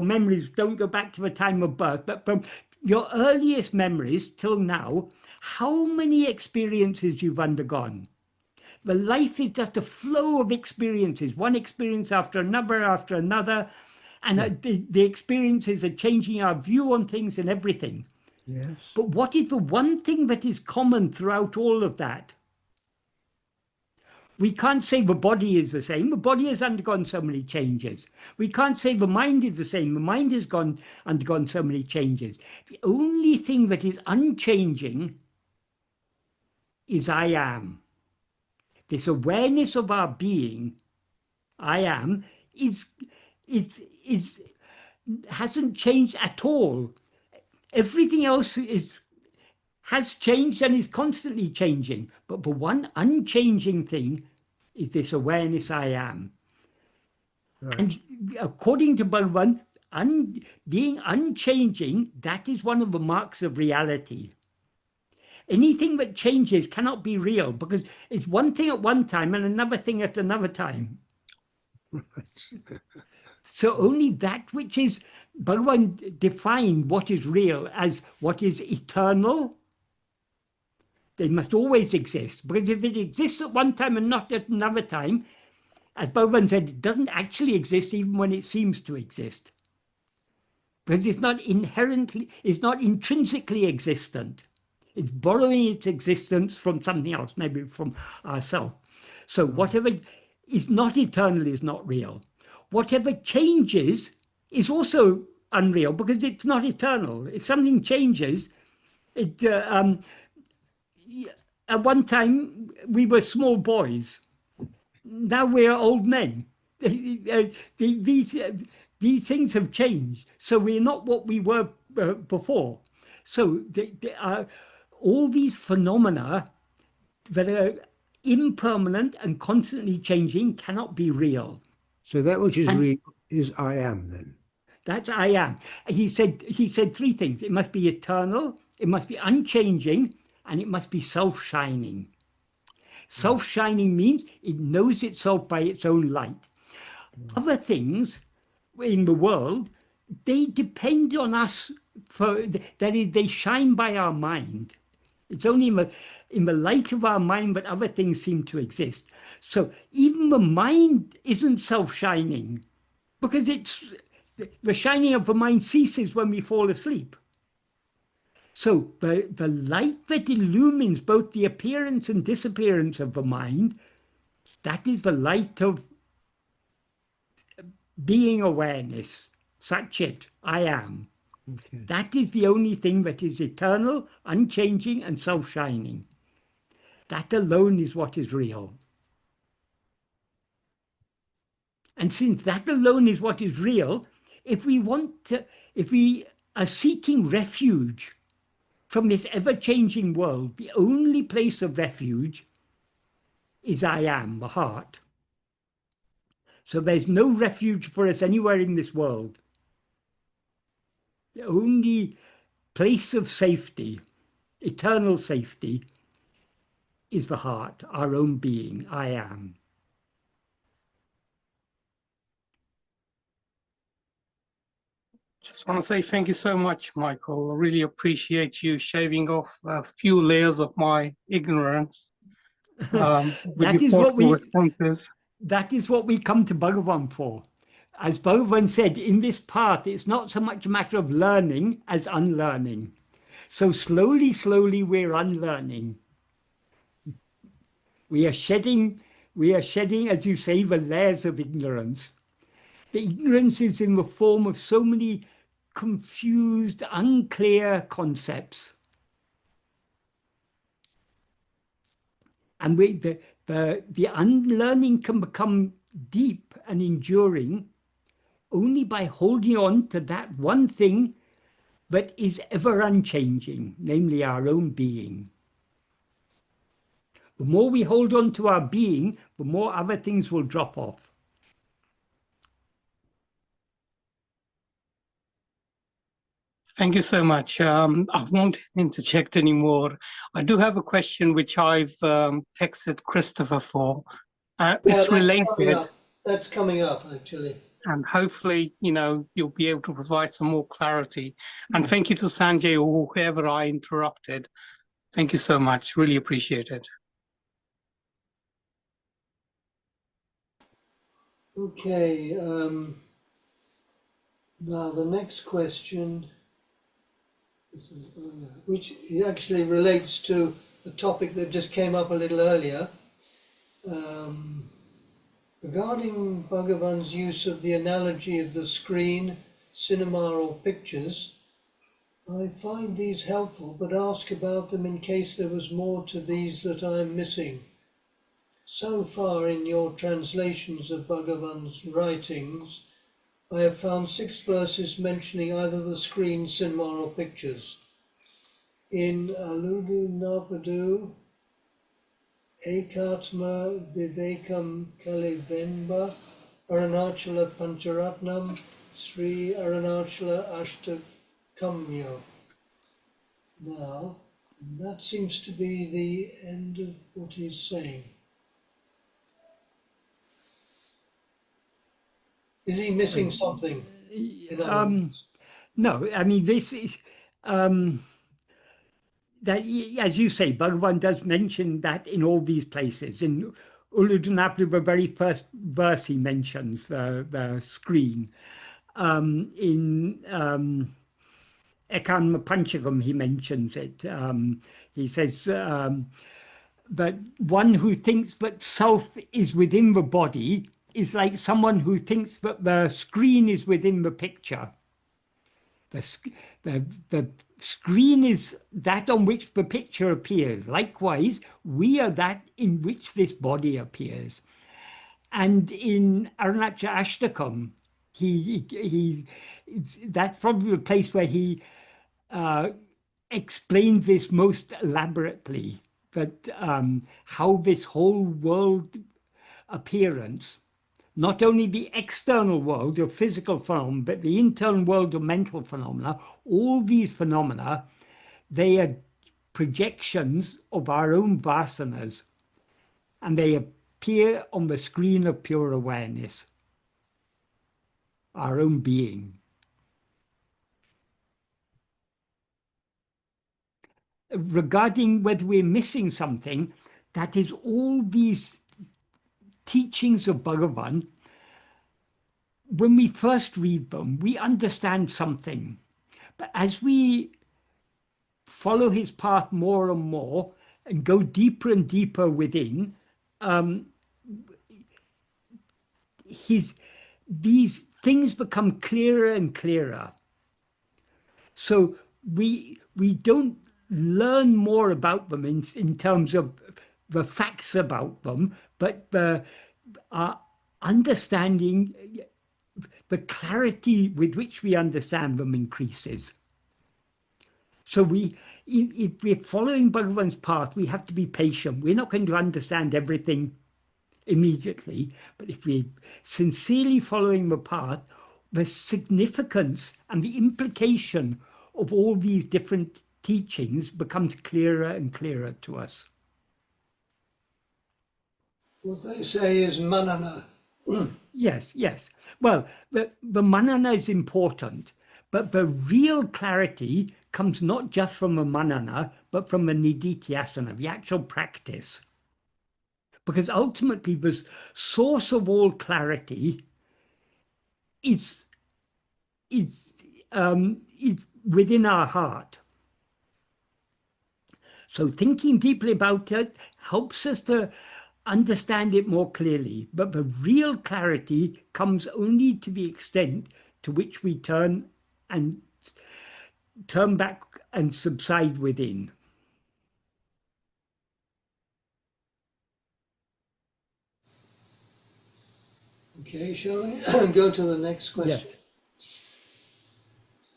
memories don't go back to the time of birth, but from your earliest memories till now, how many experiences you've undergone. The life is just a flow of experiences, one experience after another, and the experiences are changing our view on things and everything. Yes. But what is the one thing that is common throughout all of that? We can't say the body is the same. The body has undergone so many changes. We can't say the mind is the same. The mind has undergone so many changes. The only thing that is unchanging is I am. This awareness of our being, I am, hasn't changed at all. Everything else has changed and is constantly changing. But the one unchanging thing is this awareness I am. Right. And according to Bhagavan, being unchanging, that is one of the marks of reality. Anything that changes cannot be real because it's one thing at one time and another thing at another time. So only that which is, Bhagavan defined what is real as what is eternal. They must always exist, because if it exists at one time and not at another time, as Bhagavan said, it doesn't actually exist even when it seems to exist. Because it's not intrinsically existent. It's borrowing its existence from something else, maybe from ourselves. So whatever is not eternal is not real. Whatever changes is also unreal because it's not eternal. If something changes, at one time we were small boys. Now we're old men. These things have changed. So we're not what we were before. So all these phenomena that are impermanent and constantly changing cannot be real. So that which is real is I am then. That's I am. He said three things. It must be eternal, it must be unchanging, and it must be self-shining. Self-shining means it knows itself by its own light. Other things in the world, they depend on us that is, they shine by our mind. It's only in the light of our mind that other things seem to exist. So even the mind isn't self-shining because the shining of the mind ceases when we fall asleep. So the light that illumines both the appearance and disappearance of the mind, that is the light of being awareness. Sat-chit, I am. Okay. That is the only thing that is eternal, unchanging, and self-shining. That alone is what is real. And since that alone is what is real, if we are seeking refuge from this ever-changing world, the only place of refuge is I am, the heart. So there's no refuge for us anywhere in this world. The only place of safety, eternal safety, is the heart, our own being, I am. Just want to say thank you so much, Michael. I really appreciate you shaving off a few layers of my ignorance with That your is what thoughtful we responses. that is what we come to Bhagavan for. As Bhagavan said, in this path, it's not so much a matter of learning as unlearning. So slowly, slowly, we're unlearning. We are shedding, as you say, the layers of ignorance. The ignorance is in the form of so many confused, unclear concepts. And the unlearning can become deep and enduring only by holding on to that one thing that is ever unchanging, namely our own being. The more we hold on to our being, the more other things will drop off. Thank you so much. I won't interject anymore. I do have a question which I've texted Christopher for. It's related. That's coming up, actually. And hopefully, you'll be able to provide some more clarity. And thank you to Sanjay or whoever I interrupted. Thank you so much. Really appreciate it. Okay. Now the next question, which actually relates to a topic that just came up a little earlier. Regarding Bhagavan's use of the analogy of the screen, cinema or pictures, I find these helpful, but ask about them in case there was more to these that I am missing. So far in your translations of Bhagavan's writings, I have found 6 verses mentioning either the screen, cinema or pictures. In Aludunapadu, Ekatma-vichara Kalivenba, Aruṇācala Pancharatnam, Śrī Aruṇācala Padigam. Now, that seems to be the end of what he's saying. Is he missing something? No, I mean, this is that, as you say, Bhagavan does mention that in all these places. In Uludunapadu, the very first verse he mentions the screen. In Ekanma Panchagam, he mentions it. He says that one who thinks that self is within the body is like someone who thinks that the screen is within the picture. The screen is that on which the picture appears. Likewise, we are that in which this body appears. And in Aruṇācala Ashtakam, that's probably the place where he explained this most elaborately, that how this whole world appearance, not only the external world of physical phenomena, but the internal world of mental phenomena, all these phenomena, they are projections of our own vasanas, and they appear on the screen of pure awareness, our own being. Regarding whether we're missing something, that is all these teachings of Bhagavan. When we first read them, we understand something. But as we follow his path more and more and go deeper and deeper within, these things become clearer and clearer. So we don't learn more about them in terms of the facts about them, but our understanding, the clarity with which we understand them increases. So if we're following Bhagavan's path, we have to be patient. We're not going to understand everything immediately, but if we're sincerely following the path, the significance and the implication of all these different teachings becomes clearer and clearer to us. What they say is manana. Yes, yes. Well, the manana is important, but the real clarity comes not just from the manana, but from the nididhyasana, the actual practice. Because ultimately, the source of all clarity is within our heart. So thinking deeply about it helps us to understand it more clearly. But the real clarity comes only to the extent to which we turn back and subside within. Okay, shall we go to the next question? Yes.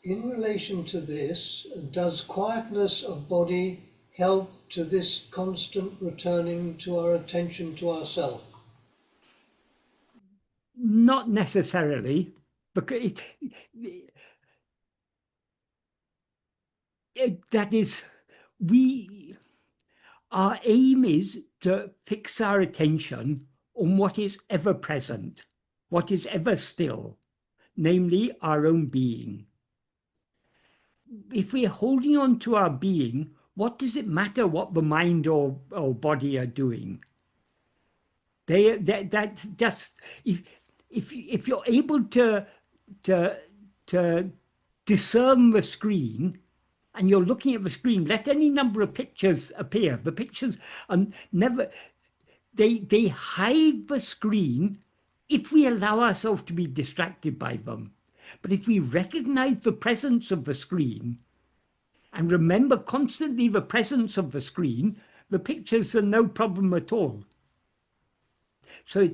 In relation to this, does quietness of body help to this constant returning to our attention to ourself? Not necessarily, because that is, our aim is to fix our attention on what is ever present, what is ever still, namely our own being. If we're holding on to our being, what does it matter what the mind or body are doing? That's just, if you're able to discern the screen, and you're looking at the screen, let any number of pictures appear. The pictures are never, they hide the screen if we allow ourselves to be distracted by them. But if we recognize the presence of the screen and remember constantly the presence of the screen, the pictures are no problem at all. So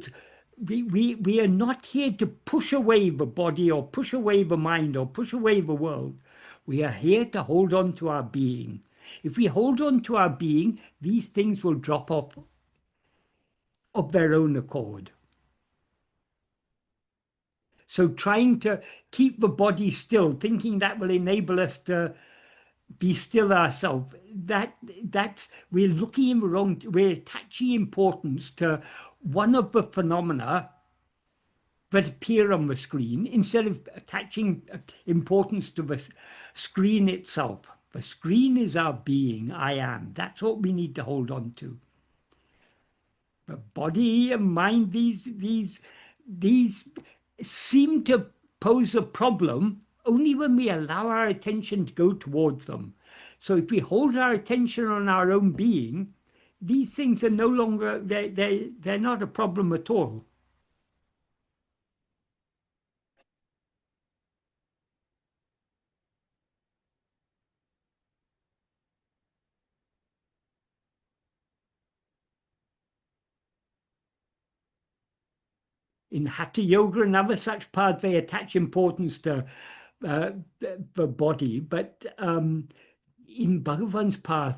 we are not here to push away the body or push away the mind or push away the world. We are here to hold on to our being. If we hold on to our being, these things will drop off of their own accord. So trying to keep the body still, thinking that will enable us to be still ourselves, that's we're looking in the wrong, we're attaching importance to one of the phenomena that appear on the screen instead of attaching importance to the screen itself. The screen is our being, I am. That's what we need to hold on to. The body and mind, these seem to pose a problem only when we allow our attention to go towards them. So if we hold our attention on our own being, these things are no longer, they're not a problem at all. In Hatha Yoga and other such paths, they attach importance to the body. But in Bhagavan's path,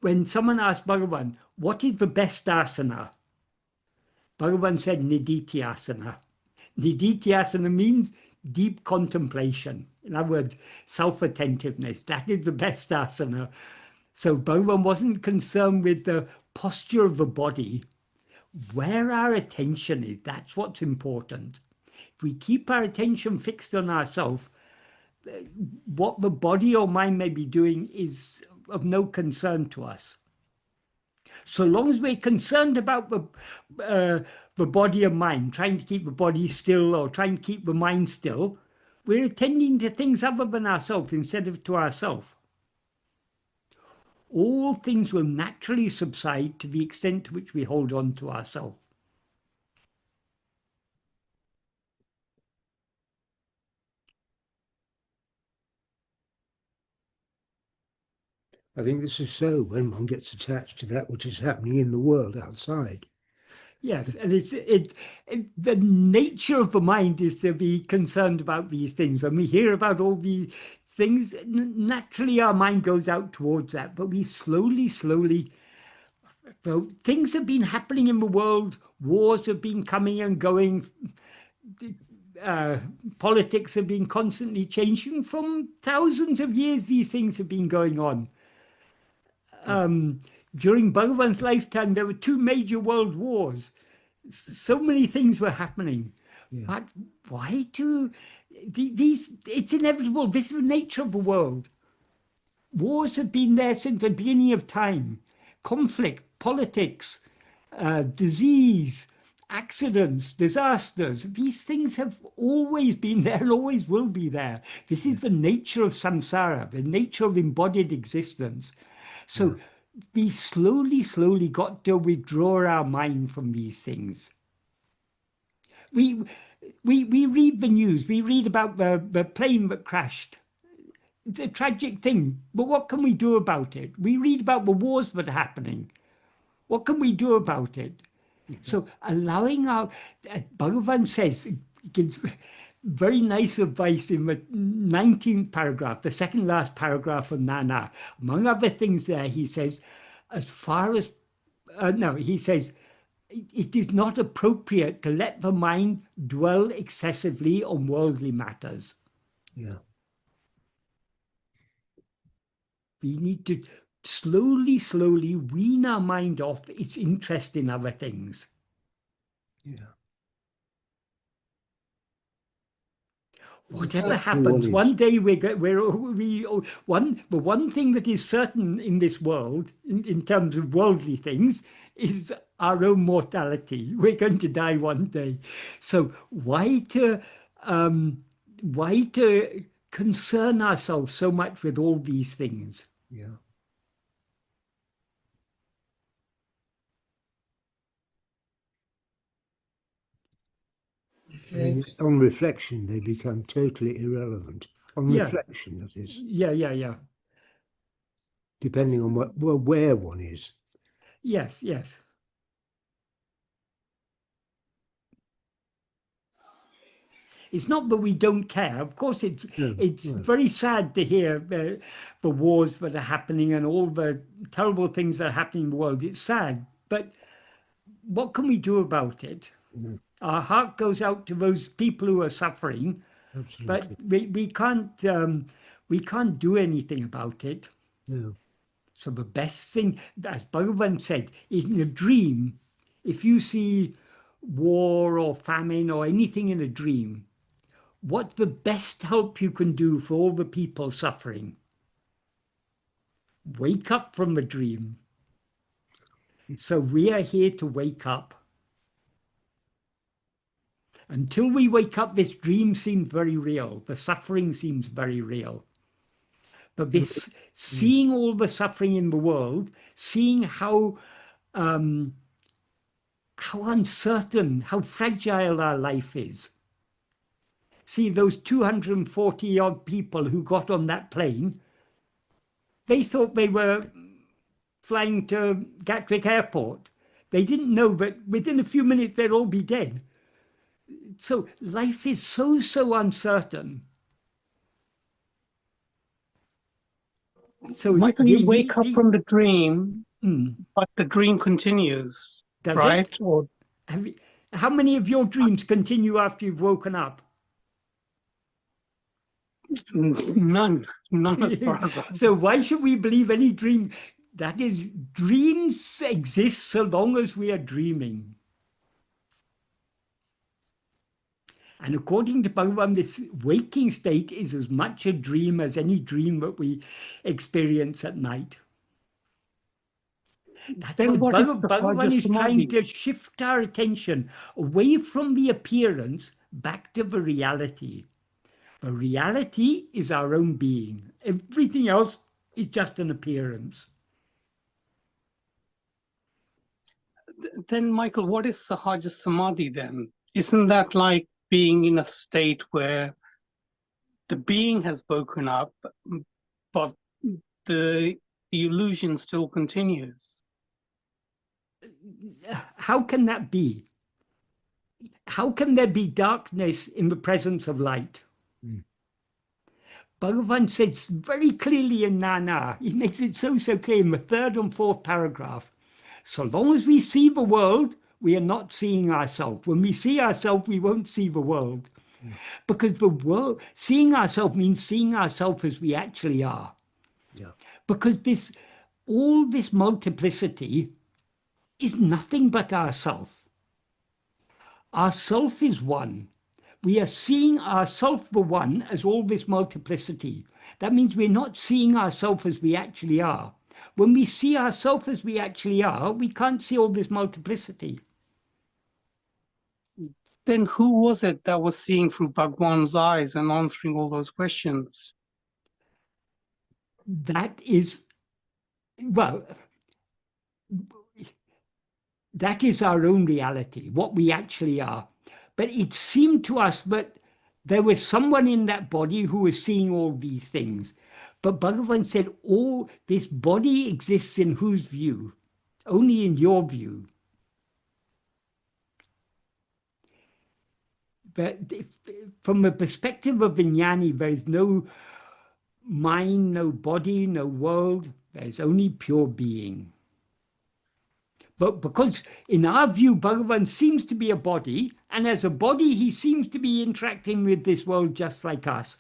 when someone asked Bhagavan, what is the best asana? Bhagavan said nididhyasana. Nididhyasana means deep contemplation. In other words, self-attentiveness. That is the best asana. So Bhagavan wasn't concerned with the posture of the body. Where our attention is, that's what's important. If we keep our attention fixed on ourselves, what the body or mind may be doing is of no concern to us. So long as we're concerned about the body and mind, trying to keep the body still or trying to keep the mind still, we're attending to things other than ourselves instead of to ourselves. All things will naturally subside to the extent to which we hold on to ourselves. I think this is so when one gets attached to that which is happening in the world outside. Yes, and the nature of the mind is to be concerned about these things. When we hear about all these things, naturally our mind goes out towards that, but we slowly, so things have been happening in the world, wars have been coming and going, politics have been constantly changing. From thousands of years, these things have been going on. During Bhagavan's lifetime, there were 2 major world wars. So many things were happening. Yeah. But why do these? It's inevitable. This is the nature of the world. Wars have been there since the beginning of time. Conflict, politics, disease, accidents, disasters. These things have always been there and always will be there. This is the nature of samsara, the nature of embodied existence. So we slowly got to withdraw our mind from these things. We read the news. We read about the plane that crashed. It's a tragic thing, but what can we do about it? We read about the wars that are happening. What can we do about it? So allowing our, Bhagavan says, gives very nice advice in the 19th paragraph, the second last paragraph of Nana. Among other things there, he says, as far as, he says, it is not appropriate to let the mind dwell excessively on worldly matters. Yeah. We need to slowly wean our mind off its interest in other things. Yeah. Whatever happens, one day the one thing that is certain in this world, in terms of worldly things, is our own mortality. We're going to die one day. So why to concern ourselves so much with all these things? Yeah. Okay. On reflection, they become totally irrelevant. On Yeah. reflection, that is. Yeah. Depending on where one is. Yes. It's not that we don't care. Of course, it's very sad to hear the wars that are happening and all the terrible things that are happening in the world. It's sad, but what can we do about it? No. Our heart goes out to those people who are suffering, Absolutely. but we can't do anything about it. No. So the best thing, as Bhagavan said, is in a dream. If you see war or famine or anything in a dream, what's the best help you can do for all the people suffering? Wake up from the dream. So we are here to wake up. Until we wake up, this dream seems very real. The suffering seems very real. But this seeing all the suffering in the world, seeing how uncertain, how fragile our life is. See those 240 odd people who got on that plane, they thought they were flying to Gatwick Airport. They didn't know that within a few minutes they'd all be dead. So life is so uncertain. So Michael, you wake up from the dream, but the dream continues, right? It? Or how many of your dreams continue after you've woken up? None as far as I So why should we believe any dream? That is, dreams exist so long as we are dreaming. And according to Bhagavan, this waking state is as much a dream as any dream that we experience at night. That's Then what what is Bhagavan is Samadhi? trying to shift our attention away from the appearance back to the reality. The reality is our own being. Everything else is just an appearance. Then, Michael, what is Sahaja Samadhi then? Isn't that like being in a state where the being has woken up, but the the illusion still continues. How can that be? How can there be darkness in the presence of light? Bhagavan says very clearly in Nana, he makes it so clear in the 3rd and 4th paragraph. So long as we see the world, we are not seeing ourselves. When we see ourselves, we won't see the world. Because the world, seeing ourselves means seeing ourselves as we actually are. Yeah. Because all this multiplicity is nothing but ourself. Ourself is one. We are seeing ourself the one as all this multiplicity. That means we're not seeing ourselves as we actually are. When we see ourselves as we actually are, we can't see all this multiplicity. Then who was it that was seeing through Bhagwan's eyes and answering all those questions? That is, well, that is our own reality, what we actually are. But it seemed to us that there was someone in that body who was seeing all these things. But Bhagavan said, oh, this body exists in whose view? Only in your view. But from the perspective of the Jnani, there is no mind, no body, no world. There is only pure being. But because in our view, Bhagavan seems to be a body, and as a body, he seems to be interacting with this world just like us.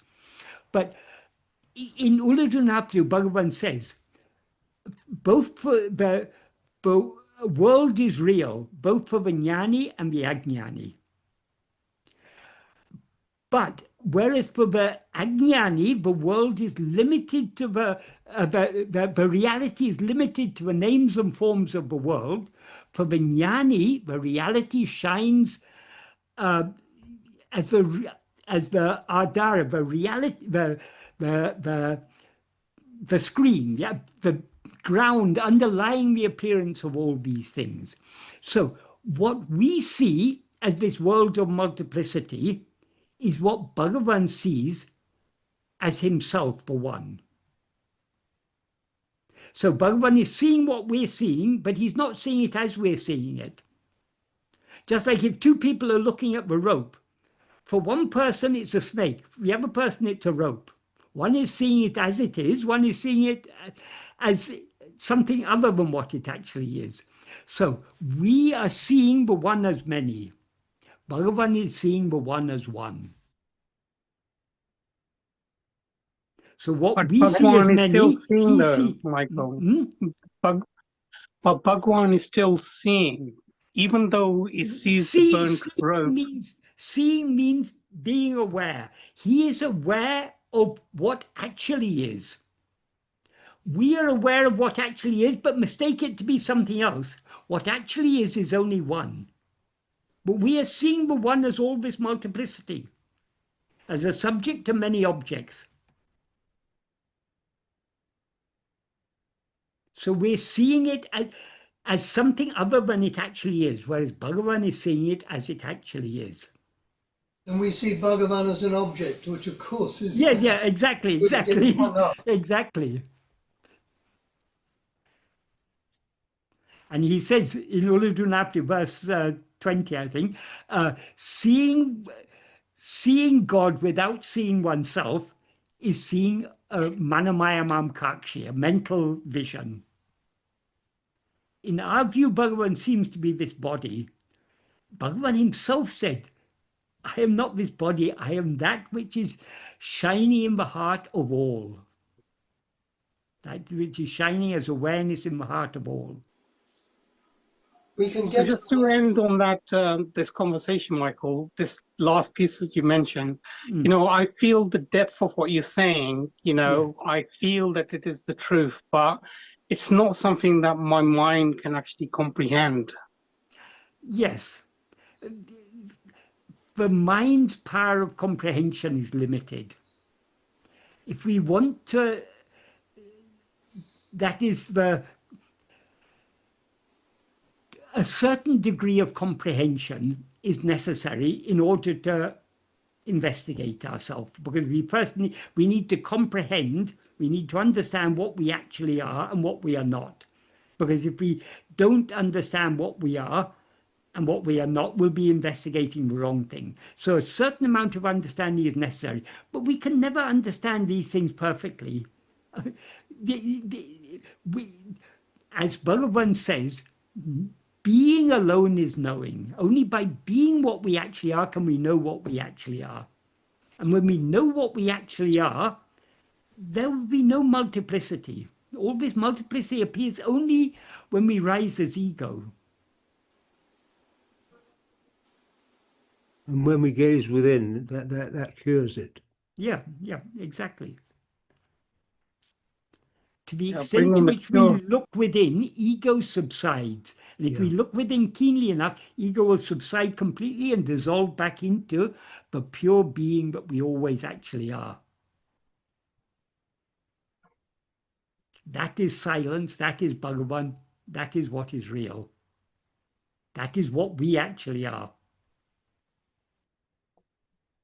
But in Uladunaptu, Bhagavan says, both for the world is real, both for the Jnani and the Ajnani. But whereas for the Ajnani, the world is limited to the reality is limited to the names and forms of the world. For the Jnani, the reality shines as the Adhara, the reality, the screen, yeah, the ground underlying the appearance of all these things. So what we see as this world of multiplicity is what Bhagavan sees as himself, the one. So Bhagavan is seeing what we're seeing, but he's not seeing it as we're seeing it. Just like if two people are looking at the rope, for one person it's a snake, for the other person it's a rope. One is seeing it as it is, one is seeing it as something other than what it actually is. So we are seeing the one as many. Bhagavan is seeing the one as one. So what But we see as Bhagwan is many, still seeing he though, sees. Michael. But Bhagwan is still seeing, even though it sees the burnt rope. Seeing means being aware. He is aware of what actually is. We are aware of what actually is, but mistake it to be something else. What actually is only one. But we are seeing the one as all this multiplicity, as a subject to many objects. So we're seeing it as something other than it actually is, whereas Bhagavan is seeing it as it actually is. And we see Bhagavan as an object, which of course is... Yeah, exactly. Exactly. And he says in Uladunapti, verse 20, I think, seeing God without seeing oneself is seeing a manamaya mamkakshi, a mental vision. In our view, Bhagavan seems to be this body. Bhagavan himself said, I am not this body, I am that which is shining in the heart of all. That which is shining as awareness in the heart of all. We can So get just to end on that, this conversation, Michael, this last piece that you mentioned, you know, I feel the depth of what you're saying, you know, I feel that it is the truth, but it's not something that my mind can actually comprehend. Yes. The mind's power of comprehension is limited. If we want to, that is a certain degree of comprehension is necessary in order to investigate ourselves, because we need to comprehend We need to understand what we actually are and what we are not. Because if we don't understand what we are and what we are not, we'll be investigating the wrong thing. So a certain amount of understanding is necessary, but we can never understand these things perfectly. As Bhagavan says, being alone is knowing. Only by being what we actually are can we know what we actually are. And when we know what we actually are, there will be no multiplicity. All this multiplicity appears only when we rise as ego. And when we gaze within, that cures it. Yeah, exactly. To the extent to which we look within, ego subsides. And if we look within keenly enough, ego will subside completely and dissolve back into the pure being that we always actually are. That is silence, that is Bhagavan, that is what is real. That is what we actually are.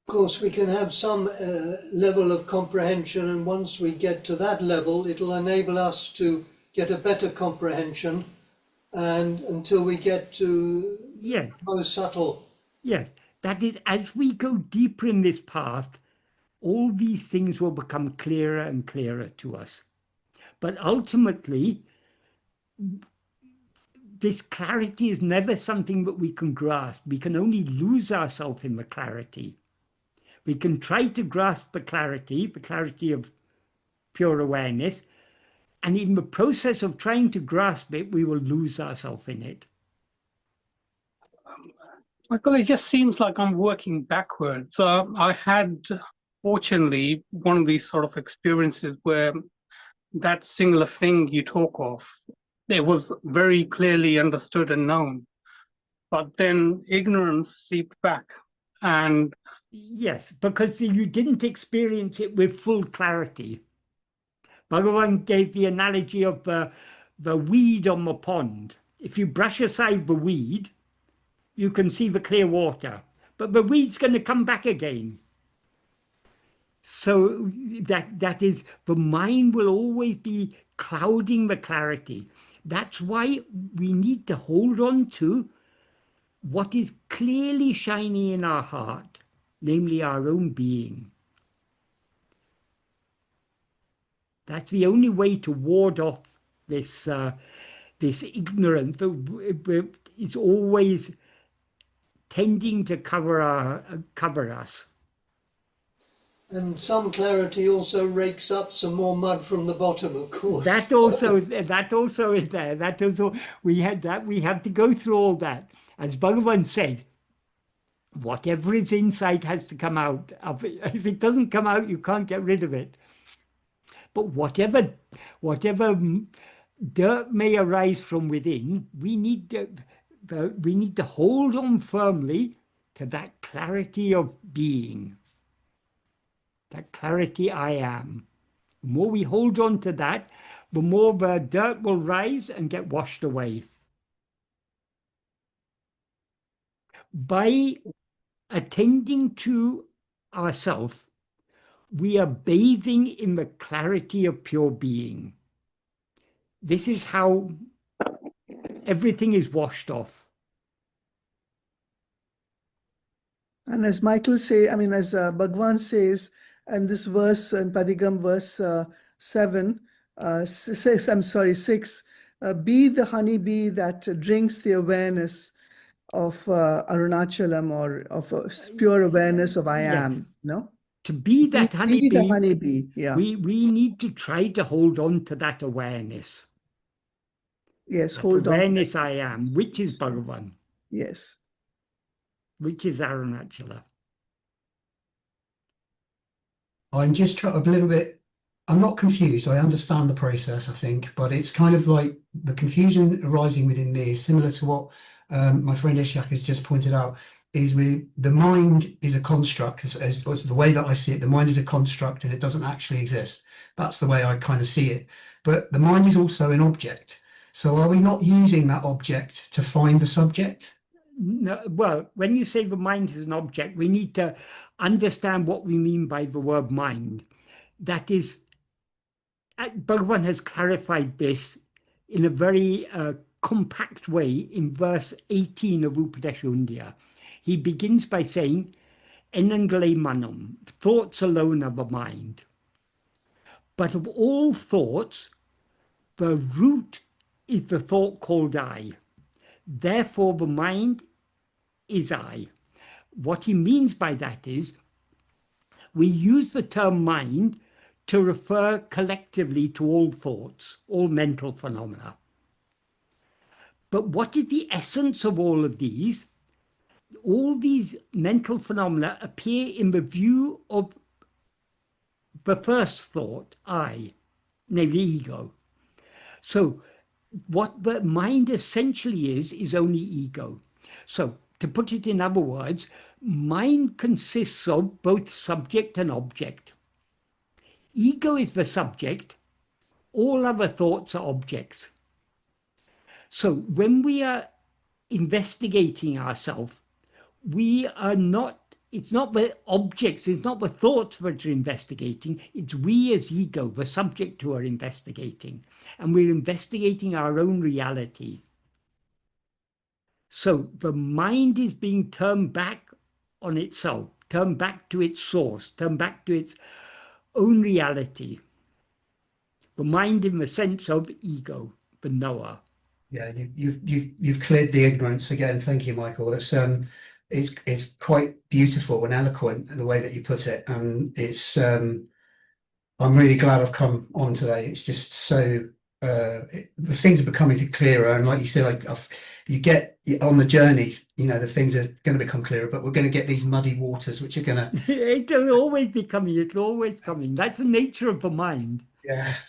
Of course, we can have some level of comprehension, and once we get to that level, it'll enable us to get a better comprehension, and until we get to the most subtle. Yes, that is, as we go deeper in this path, all these things will become clearer and clearer to us. But ultimately, this clarity is never something that we can grasp. We can only lose ourselves in the clarity. We can try to grasp the clarity of pure awareness, and in the process of trying to grasp it, we will lose ourselves in it. Michael, it just seems like I'm working backwards. I had, fortunately, one of these sort of experiences where that singular thing you talk of, it was very clearly understood and known. But then ignorance seeped back. And yes, because you didn't experience it with full clarity. Bhagavan gave the analogy of the weed on the pond. If you brush aside the weed, you can see the clear water, but the weed's going to come back again. So that is, the mind will always be clouding the clarity. That's why we need to hold on to what is clearly shining in our heart, namely our own being. That's the only way to ward off this ignorance that is always tending to cover us. And some clarity also rakes up some more mud from the bottom, of course. That also is there. That also, we have to go through all that. As Bhagavan said, whatever is inside has to come out. If it doesn't come out, you can't get rid of it. But whatever dirt may arise from within, we need to hold on firmly to that clarity of being, that clarity I am. The more we hold on to that, the more the dirt will rise and get washed away. By attending to ourselves, we are bathing in the clarity of pure being. This is how everything is washed off. And as Michael say, I mean, as Bhagavan says, and this verse in Padigam, verse 6, be the honeybee that drinks the awareness of Aruṇācalam, or of pure awareness of I am, no? To be that honeybee, be the honeybee, yeah. we need to try to hold on to that awareness. Yes, that hold on. Awareness I am, which is Bhagavan. Yes. Which is Aruṇācala. I'm just trying a little bit, I'm not confused. I understand the process, I think, but it's kind of like the confusion arising within me is similar to what my friend Ishak has just pointed out, is the mind is a construct, as the way that I see it, the mind is a construct and it doesn't actually exist. That's the way I kind of see it. But the mind is also an object. So are we not using that object to find the subject? No, well, when you say the mind is an object, we need to understand what we mean by the word mind. That is, Bhagavan has clarified this in a very compact way in verse 18 of Upadeshundya. He begins by saying, Enangale manam, thoughts alone are the mind. But of all thoughts, the root is the thought called I. Therefore, the mind is I. What he means by that is, we use the term mind to refer collectively to all thoughts, all mental phenomena. But what is the essence of all of these? All these mental phenomena appear in the view of the first thought, I, namely ego. So what the mind essentially is only ego. So to put it in other words, mind consists of both subject and object. Ego is the subject, all other thoughts are objects. So when we are investigating ourselves, we are not, it's not the objects, it's not the thoughts that are investigating, it's we as ego, the subject, who are investigating. And we're investigating our own reality. So the mind is being turned back on itself, turned back to its source, turned back to its own reality. The mind in the sense of ego, the knower. Yeah, you've cleared the ignorance again. Thank you, Michael. That's it's quite beautiful and eloquent the way that you put it, and it's I'm really glad I've come on today. It's just so the things are becoming clearer, and like you said, you get on the journey, you know, the things are going to become clearer, but we're going to get these muddy waters which are going to It'll always be coming, it'll always coming. That's the nature of the mind.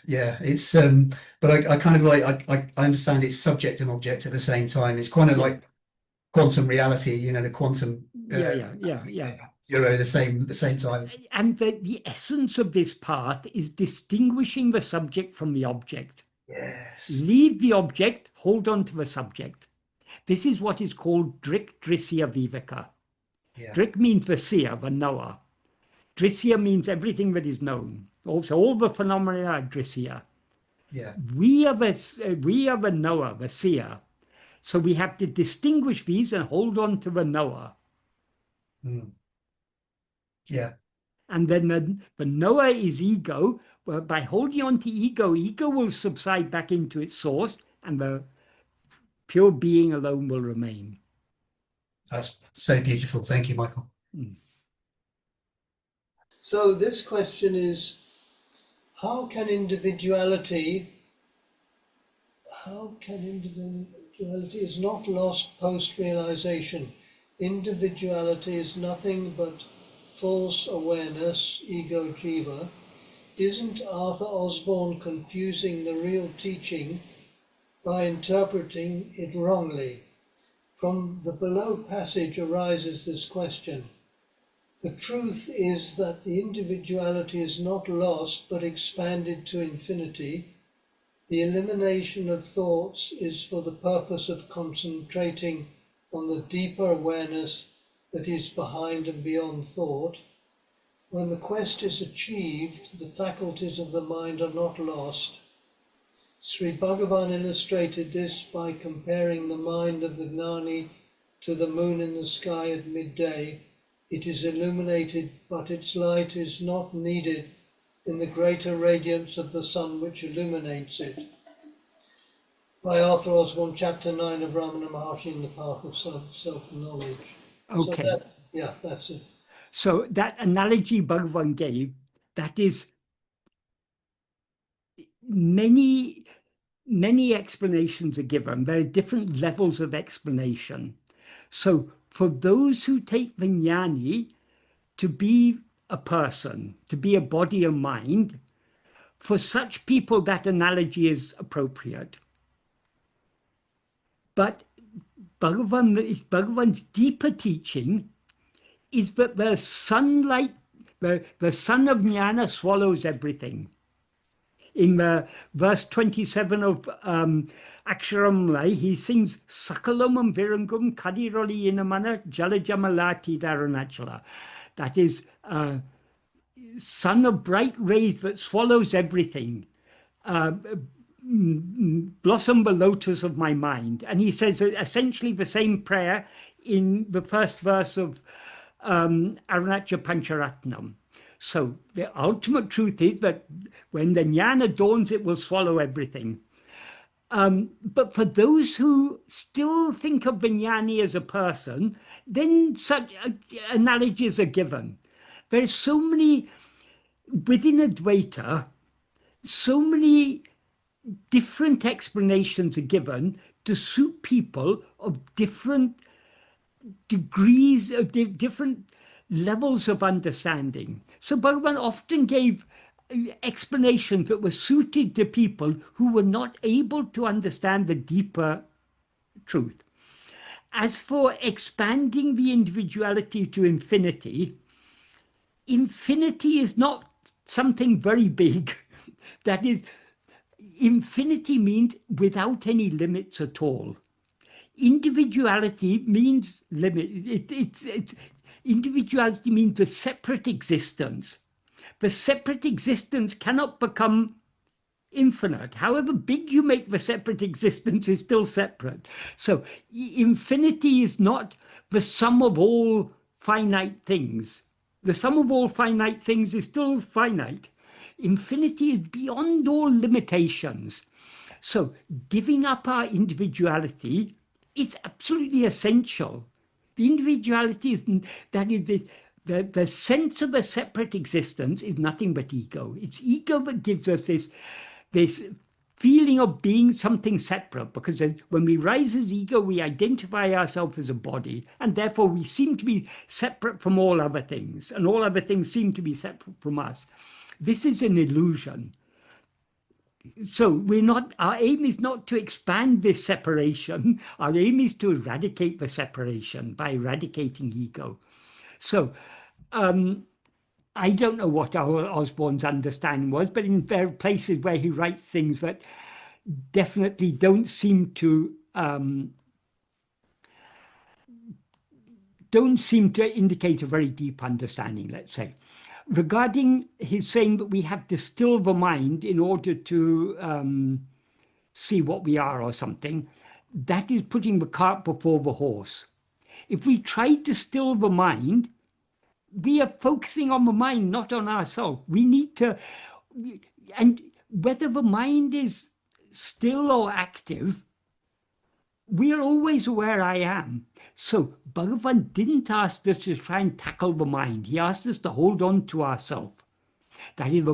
yeah, it's but I kind of like I understand it's subject and object at the same time. It's kind of like quantum reality, you know, the quantum Yeah. zero the same time. And the essence of this path is distinguishing the subject from the object. Yes. Leave the object, hold on to the subject. This is what is called Drik Drisya Viveka. Yeah. Drik means the seer, the knower. Drisya means everything that is known. Also, all the phenomena are Drisya. Yeah. We are the knower, the seer. So we have to distinguish these and hold on to the knower. Mm. Yeah. And then the knower is ego. Well, by holding on to ego, ego will subside back into its source, and the pure being alone will remain. That's so beautiful. Thank you, Michael. Mm. So this question is, how can individuality is not lost post-realization? Individuality is nothing but false awareness, ego jiva. Isn't Arthur Osborne confusing the real teaching by interpreting it wrongly? From the below passage arises this question. The truth is that the individuality is not lost but expanded to infinity. The elimination of thoughts is for the purpose of concentrating on the deeper awareness that is behind and beyond thought. When the quest is achieved, the faculties of the mind are not lost. Sri Bhagavan illustrated this by comparing the mind of the Jnani to the moon in the sky at midday. It is illuminated, but its light is not needed in the greater radiance of the sun which illuminates it. By Arthur Osborne, Chapter 9 of Ramana Maharshi in the Path of Self-Knowledge. Okay. So that's it. So that analogy Bhagavan gave, that is many explanations are given. There are different levels of explanation. So for those who take the Jnani to be a person, to be a body and mind, for such people that analogy is appropriate. But Bhagavan's deeper teaching is that the sunlight, the sun of Jnana swallows everything. In verse 27 of Aksharam, he sings Sakalamam Virangum Kadiroli Inamana Jalajamalati Aruṇācala. That is sun of bright rays that swallows everything. blossom the lotus of my mind. And he says essentially the same prayer in the first verse of Aruṇācala Pancharatnam. So the ultimate truth is that when the jnana dawns, it will swallow everything. But for those who still think of the jnani as a person, then such analogies are given. There's so many, within Advaita, so many different explanations are given to suit people of different degrees, of different levels of understanding. So Bhagavan often gave explanations that were suited to people who were not able to understand the deeper truth. As for expanding the individuality to infinity, infinity is not something very big. That is, infinity means without any limits at all. Individuality means limit. Individuality means the separate existence. The separate existence cannot become infinite. However big you make the separate existence, is still separate. So infinity is not the sum of all finite things. The sum of all finite things is still finite. Infinity is beyond all limitations. So giving up our individuality is absolutely essential. The individuality is, that is the sense of a separate existence is nothing but ego. It's ego that gives us this feeling of being something separate, because when we rise as ego, we identify ourselves as a body, and therefore we seem to be separate from all other things, and all other things seem to be separate from us. This is an illusion. So our aim is not to expand this separation. Our aim is to eradicate the separation by eradicating ego. So I don't know what Osborne's understanding was, but in there are places where he writes things that definitely don't seem to indicate a very deep understanding, let's say. Regarding his saying that we have to still the mind in order to see what we are or something, that is putting the cart before the horse. If we try to still the mind, we are focusing on the mind, not on ourselves. We need to, and whether the mind is still or active, we are always aware I am. So Bhagavan didn't ask us to try and tackle the mind. He asked us to hold on to ourselves. That is,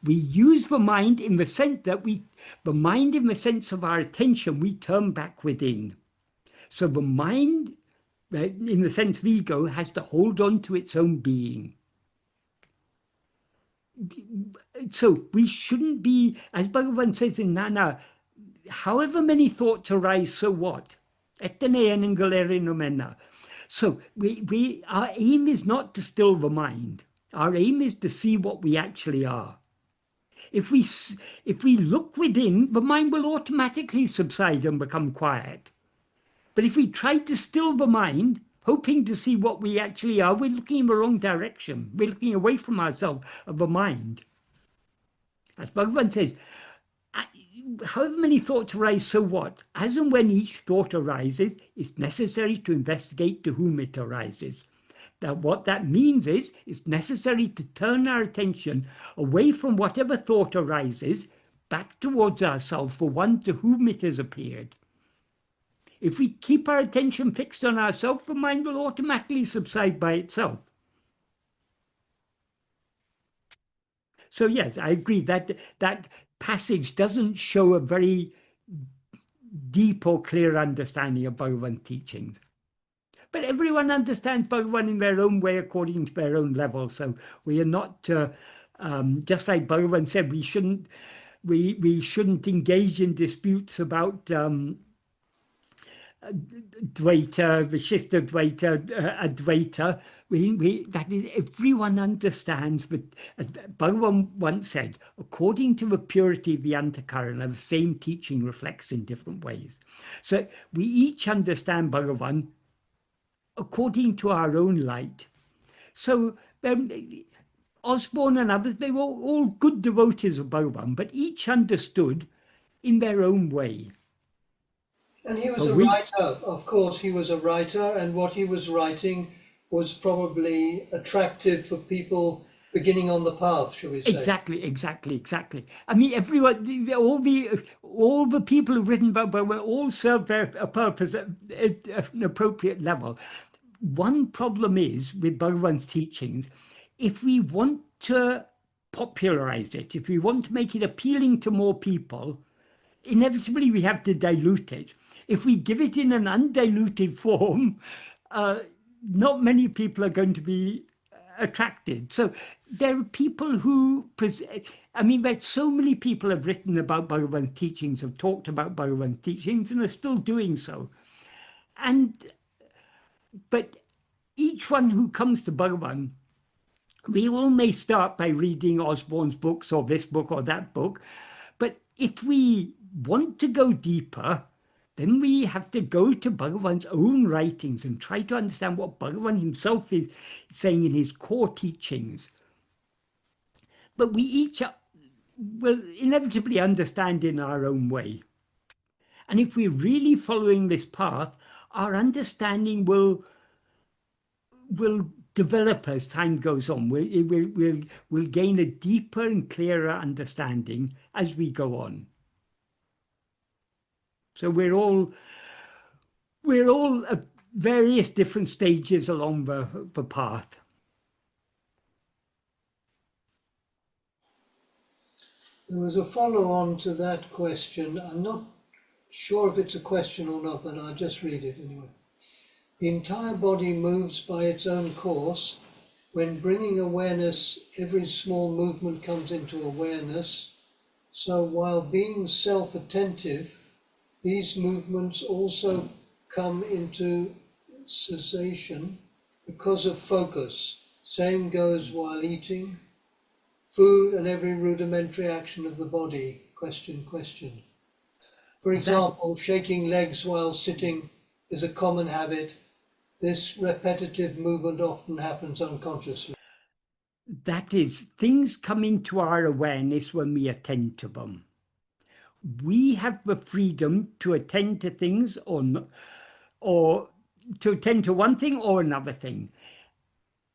we use the mind in the sense that the mind in the sense of our attention, we turn back within. So the mind, in the sense of ego, has to hold on to its own being. So we shouldn't be, as Bhagavan says in Nana, however many thoughts arise, so what? So our aim is not to still the mind. Our aim is to see what we actually are. If we look within, the mind will automatically subside and become quiet. But if we try to still the mind, hoping to see what we actually are, we're looking in the wrong direction. We're looking away from ourselves, of the mind. As Bhagavan says, however many thoughts arise, so what? As and when each thought arises, it's necessary to investigate to whom it arises. Now, what that means is, it's necessary to turn our attention away from whatever thought arises, back towards ourselves for one to whom it has appeared. If we keep our attention fixed on ourselves, the mind will automatically subside by itself. So yes, I agree that that passage doesn't show a very deep or clear understanding of Bhagavan's teachings. But everyone understands Bhagavan in their own way, according to their own level. So we are not, just like Bhagavan said, we shouldn't engage in disputes about Dvaita, Vishishta Dvaita, Advaita. That is, everyone understands, but as Bhagavan once said, according to the purity of the Antakarana, the same teaching reflects in different ways. So we each understand Bhagavan according to our own light. So Osborne and others, they were all good devotees of Bhagavan, but each understood in their own way. And he was a writer, of course, he was a writer, and what he was writing was probably attractive for people beginning on the path, shall we say? Exactly. I mean, everyone, all the people who've written about Bhagavan all serve their purpose at an appropriate level. One problem is with Bhagavan's teachings, if we want to popularize it, if we want to make it appealing to more people, inevitably we have to dilute it. If we give it in an undiluted form, not many people are going to be attracted. So there are people who, I mean, but so many people have written about Bhagavan's teachings, have talked about Bhagavan's teachings, and are still doing so. But each one who comes to Bhagavan, we all may start by reading Osborne's books or this book or that book, but if we want to go deeper, then we have to go to Bhagavan's own writings and try to understand what Bhagavan himself is saying in his core teachings. But we each will inevitably understand in our own way. And if we're really following this path, our understanding will develop as time goes on. We'll gain a deeper and clearer understanding as we go on. So we're all at various different stages along the path. There was a follow-on to that question. I'm not sure if it's a question or not, but I'll just read it anyway. The entire body moves by its own course. When bringing awareness, every small movement comes into awareness. So while being self-attentive, these movements also come into cessation because of focus. Same goes while eating, food, and every rudimentary action of the body. Question. For example, shaking legs while sitting is a common habit. This repetitive movement often happens unconsciously. That is, things come into our awareness when we attend to them. We have the freedom to attend to things or to attend to one thing or another thing.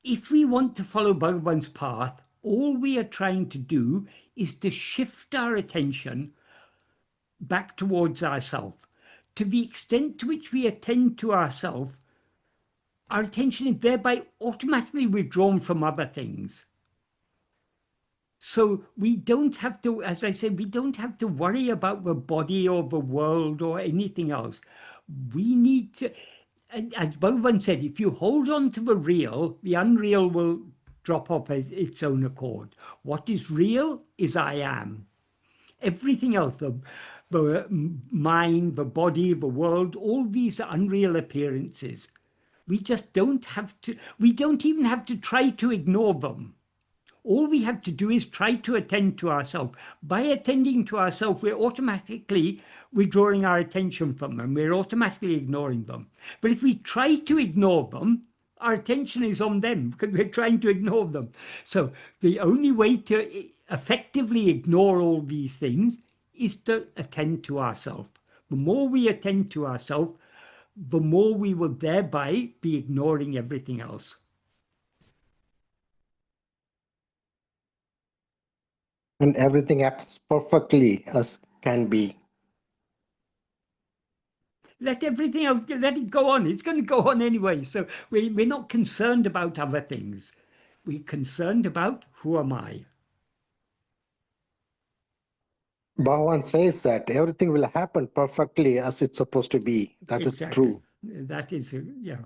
If we want to follow Bhagavan's path, all we are trying to do is to shift our attention back towards ourselves. To the extent to which we attend to ourselves, our attention is thereby automatically withdrawn from other things. So we don't have to, as I said, we don't have to worry about the body or the world or anything else. We need to, as Bhagavan said, if you hold on to the real, the unreal will drop off its own accord. What is real is I am. Everything else, the mind, the body, the world, all these are unreal appearances. We just don't have to, we don't even have to try to ignore them. All we have to do is try to attend to ourselves. By attending to ourselves, we're automatically withdrawing our attention from them. We're automatically ignoring them. But if we try to ignore them, our attention is on them because we're trying to ignore them. So the only way to effectively ignore all these things is to attend to ourselves. The more we attend to ourselves, the more we will thereby be ignoring everything else. And everything acts perfectly as can be. Let everything else, let it go on. It's going to go on anyway. So we're not concerned about other things. We're concerned about who am I. Bhagavan says that everything will happen perfectly as it's supposed to be. That is true. That is, yeah.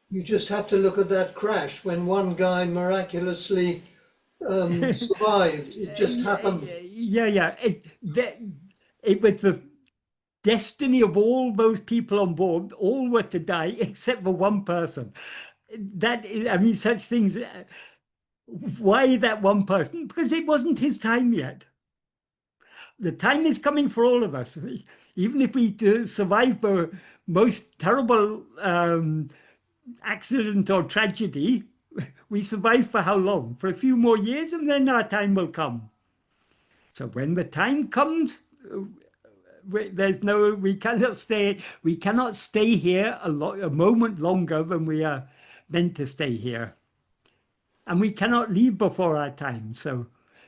You just have to look at that crash when one guy miraculously survived. It just happened. Yeah. It was the destiny of all those people on board. All were to die except for one person. That is, I mean, such things. Why that one person? Because it wasn't his time yet. The time is coming for all of us. Even if we survive the most terrible accident or tragedy, we survive for how long? For a few more years, and then our time will come. So when the time comes, we cannot stay here a moment longer than we are meant to stay here. And we cannot leave before our time. So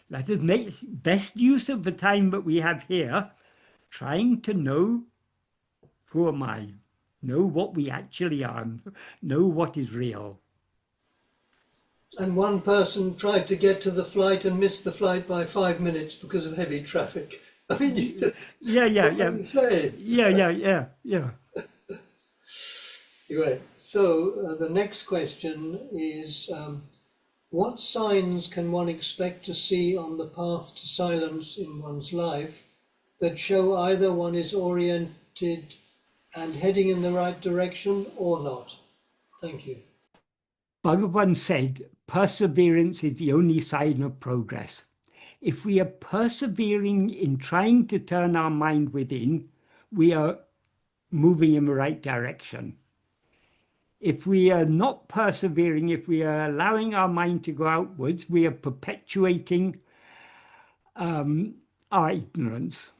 let us make best use of the time that we have here, trying to know who am I, know what we actually are, know what is real. And one person tried to get to the flight and missed the flight by 5 minutes because of heavy traffic. I mean, you just yeah. say. Yeah. Right. So the next question is, what signs can one expect to see on the path to silence in one's life that show either one is oriented and heading in the right direction or not? Thank you. Bhagavan said, perseverance is the only sign of progress. If we are persevering in trying to turn our mind within, we are moving in the right direction. If we are not persevering, if we are allowing our mind to go outwards, we are perpetuating our ignorance.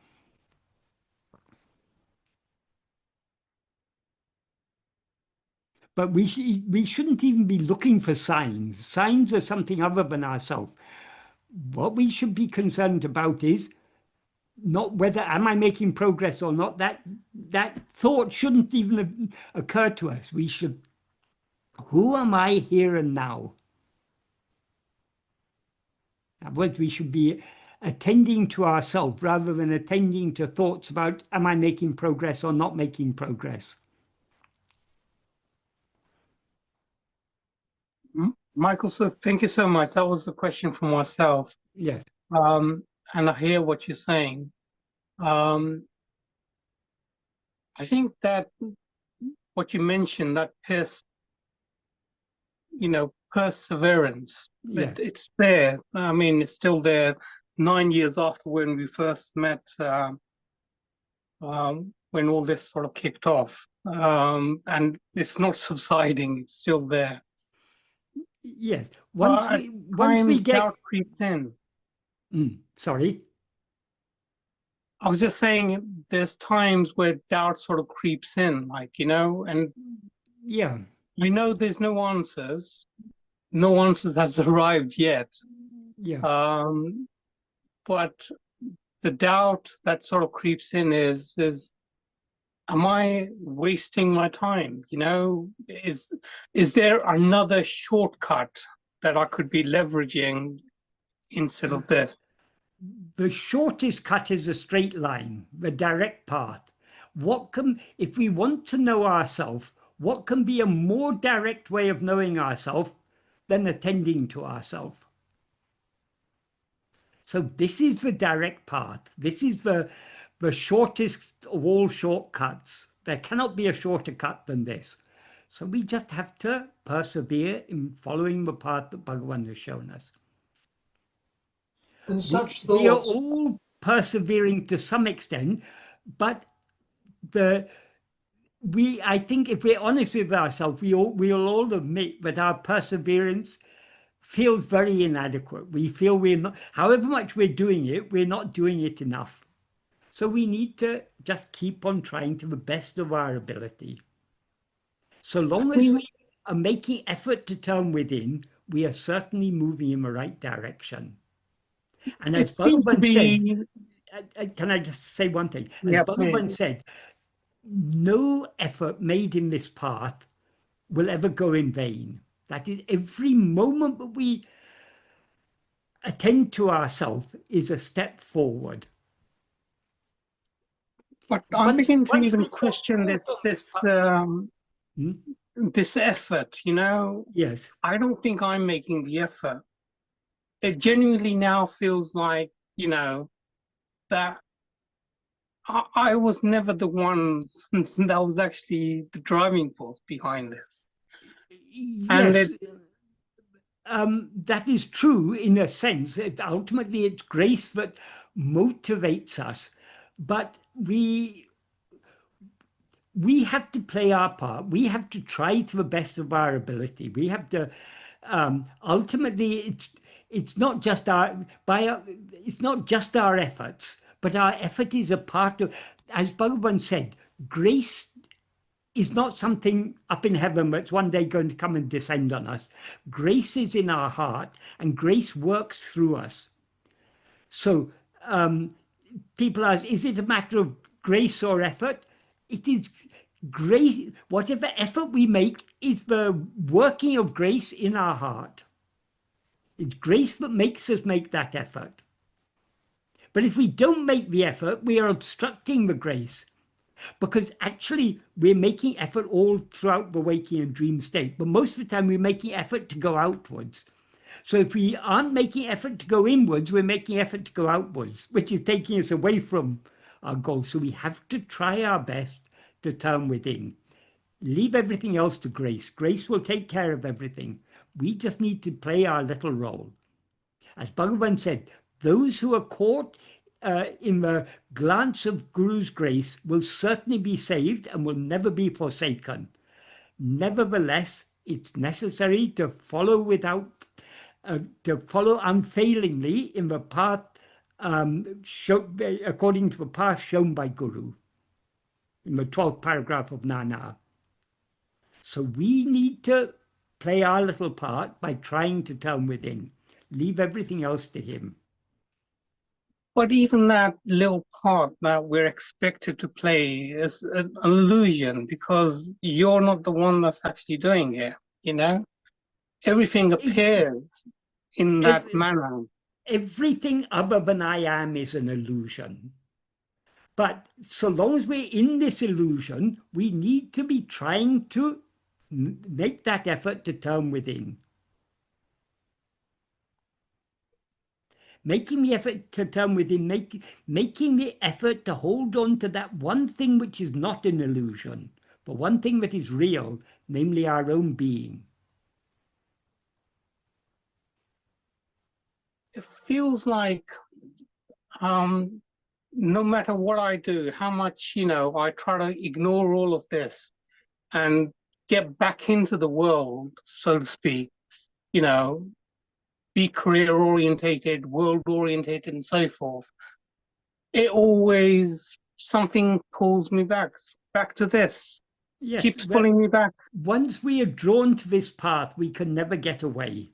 But we shouldn't even be looking for signs. Signs are something other than ourselves. What we should be concerned about is not whether am I making progress or not. That thought shouldn't even occur to us. We should, who am I here and now? In other words, we should be attending to ourselves rather than attending to thoughts about am I making progress or not making progress. Michael, so thank you so much. That was the question for myself. Yes. And I hear what you're saying. I think that what you mentioned, that perseverance, Yes. it's there. I mean, it's still there 9 years after when we first met, when all this sort of kicked off. And it's not subsiding, it's still there. Yes. Once we get doubt creeps in. Sorry. I was just saying there's times where doubt sort of creeps in, and yeah. I know there's no answers. No answers has arrived yet. Yeah. But the doubt that sort of creeps in is am I wasting my time? Is there another shortcut that I could be leveraging instead of this? The shortest cut is a straight line, the direct path. If we want to know ourselves, what can be a more direct way of knowing ourselves than attending to ourselves? So this is the direct path. This is the shortest of all shortcuts. There cannot be a shorter cut than this. So we just have to persevere in following the path that Bhagavan has shown us. And such thoughts. We are all persevering to some extent, but I think if we're honest with ourselves, we'll all admit that our perseverance feels very inadequate. We feel we're not, however much we're doing it, we're not doing it enough. So we need to just keep on trying to the best of our ability. So long as we are making effort to turn within, we are certainly moving in the right direction. And as Bhagavan said, can I just say one thing? As Bhagavan said, no effort made in this path will ever go in vain. That is, every moment that we attend to ourselves is a step forward. But I'm beginning to even question this effort, Yes. I don't think I'm making the effort. It genuinely now feels like, that I was never the one that was actually the driving force behind this. Yes, that is true in a sense. Ultimately, it's grace that motivates us. But we we have to play our part. We have to try to the best of our ability. We have to, ultimately, it's not just our efforts, but our effort is a part of, as Bhagavan said, grace is not something up in heaven that's one day going to come and descend on us. Grace is in our heart, and grace works through us. So people ask, is it a matter of grace or effort? It is grace. Whatever effort we make is the working of grace in our heart. It's grace that makes us make that effort. But if we don't make the effort, we are obstructing the grace. Because actually, we're making effort all throughout the waking and dream state. But most of the time, we're making effort to go outwards. So if we aren't making effort to go inwards, we're making effort to go outwards, which is taking us away from our goal. So we have to try our best to turn within. Leave everything else to grace. Grace will take care of everything. We just need to play our little role. As Bhagavan said, those who are caught in the glance of Guru's grace will certainly be saved and will never be forsaken. Nevertheless, it's necessary to follow unfailingly in the path according to the path shown by Guru in the 12th paragraph of Nana. So we need to play our little part by trying to turn within. Leave everything else to him. But even that little part that we're expected to play is an illusion, because you're not the one that's actually doing it, you know? Everything appears in that manner. Everything other than I am is an illusion. But so long as we're in this illusion, we need to be trying to make that effort to turn within. Making the effort to turn within, making the effort to hold on to that one thing which is not an illusion, but one thing that is real, namely our own being. It feels like no matter what I do, how much, I try to ignore all of this and get back into the world, so to speak, be career-orientated, world-orientated, and so forth. It always, something pulls me back to this. Yes, keeps pulling me back. Once we are drawn to this path, we can never get away.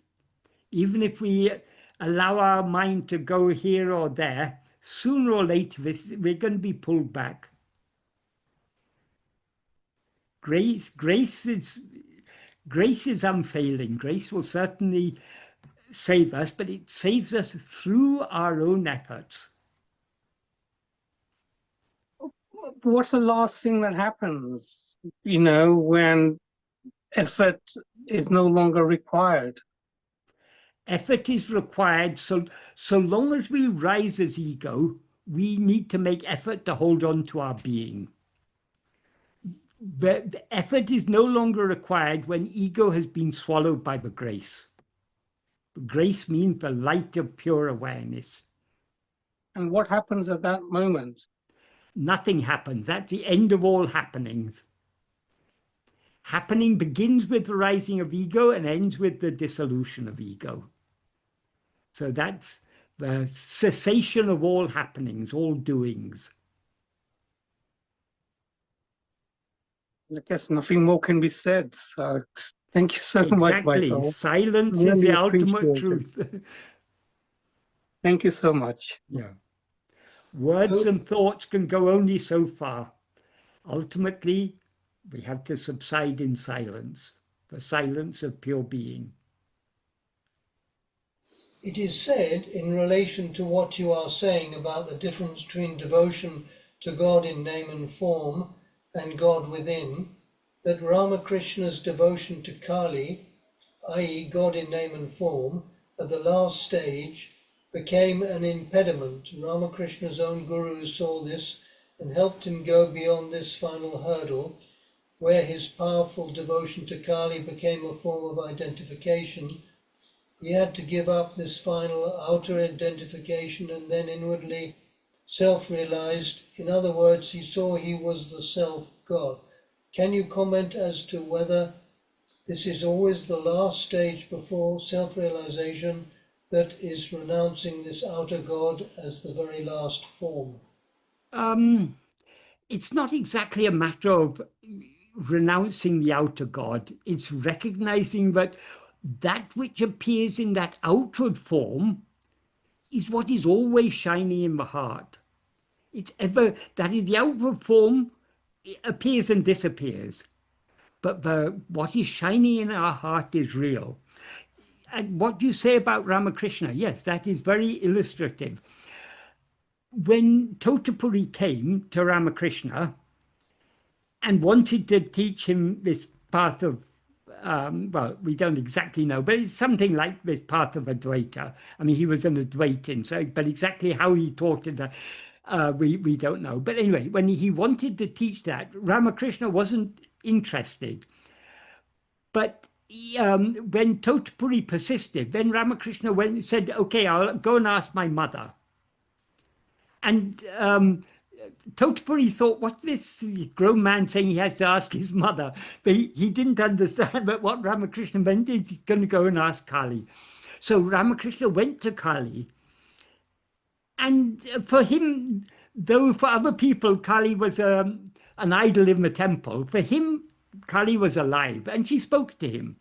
Even if we allow our mind to go here or there, sooner or later we're going to be pulled back. Grace is unfailing. Grace will certainly save us, but it saves us through our own efforts. What's the last thing that happens, when effort is no longer required? Effort is required. So long as we rise as ego, we need to make effort to hold on to our being. The effort is no longer required when ego has been swallowed by the grace. Grace means the light of pure awareness. And what happens at that moment? Nothing happens. That's the end of all happenings. Happening begins with the rising of ego and ends with the dissolution of ego. So that's the cessation of all happenings, all doings. I guess nothing more can be said. So thank you so much, Michael. Silence is the ultimate truth. Thank you so much. Yeah. Words and thoughts can go only so far. Ultimately, we have to subside in silence, the silence of pure being. It is said, in relation to what you are saying about the difference between devotion to God in name and form and God within, that Ramakrishna's devotion to Kali, i.e. God in name and form, at the last stage became an impediment. Ramakrishna's own guru saw this and helped him go beyond this final hurdle, where his powerful devotion to Kali became a form of identification. He had to give up this final outer identification and then inwardly self-realized. In other words, he saw he was the self-God. can you comment as to whether this is always the last stage before self-realization, that is renouncing this outer God as the very last form? It's not exactly a matter of renouncing the outer God. It's recognizing that that which appears in that outward form is what is always shining in the heart. It's ever, that is, the outward form appears and disappears, but what is shining in our heart is real. And what you say about Ramakrishna, yes, that is very illustrative. When Totapuri came to Ramakrishna and wanted to teach him this path of, well, we don't exactly know, but it's something like this path of Advaita. I mean, he was an Advaitin, so, but exactly how he taught it, we don't know. But anyway, when he wanted to teach that, Ramakrishna wasn't interested. But when Totapuri persisted, then Ramakrishna went and said, okay, I'll go and ask my mother. And Totapuri thought, what's this grown man saying he has to ask his mother? But he didn't understand that what Ramakrishna meant is he's going to go and ask Kali. So Ramakrishna went to Kali. And for him, though for other people, Kali was an idol in the temple, for him, Kali was alive, and she spoke to him.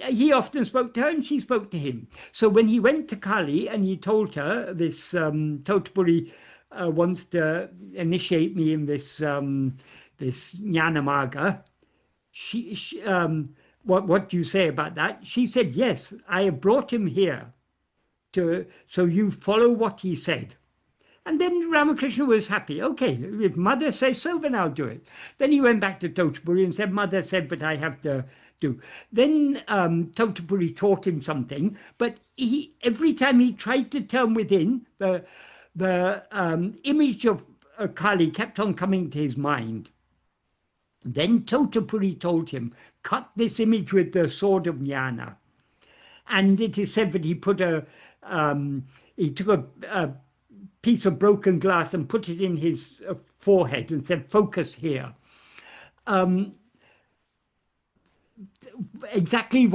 He often spoke to her and she spoke to him. So when he went to Kali and he told her, this Totapuri wants to initiate me in this this Jnana Marga, what do you say about that? She said, yes, I have brought him here so you follow what he said. And then Ramakrishna was happy. Okay, if mother says so, then I'll do it. Then he went back to Totapuri and said, mother said, but I have to do. Then Totapuri taught him something, but every time he tried to turn within, the image of Kali kept on coming to his mind. Then Totapuri told him, cut this image with the sword of Jnana. And it is said that he put he took a piece of broken glass and put it in his forehead and said, focus here. Exactly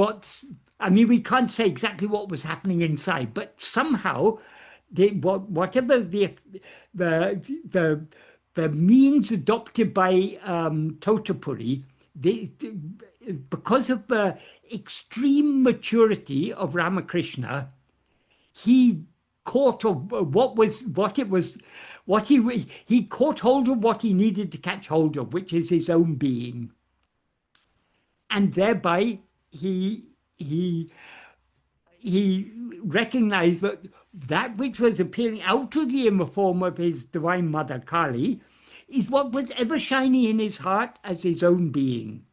I mean, we can't say exactly what was happening inside, but somehow, whatever the means adopted by Totapuri, because of the extreme maturity of Ramakrishna, he caught he caught hold of what he needed to catch hold of, which is his own being. And thereby he recognized that which was appearing outwardly in the form of his divine mother Kali is what was ever shining in his heart as his own being.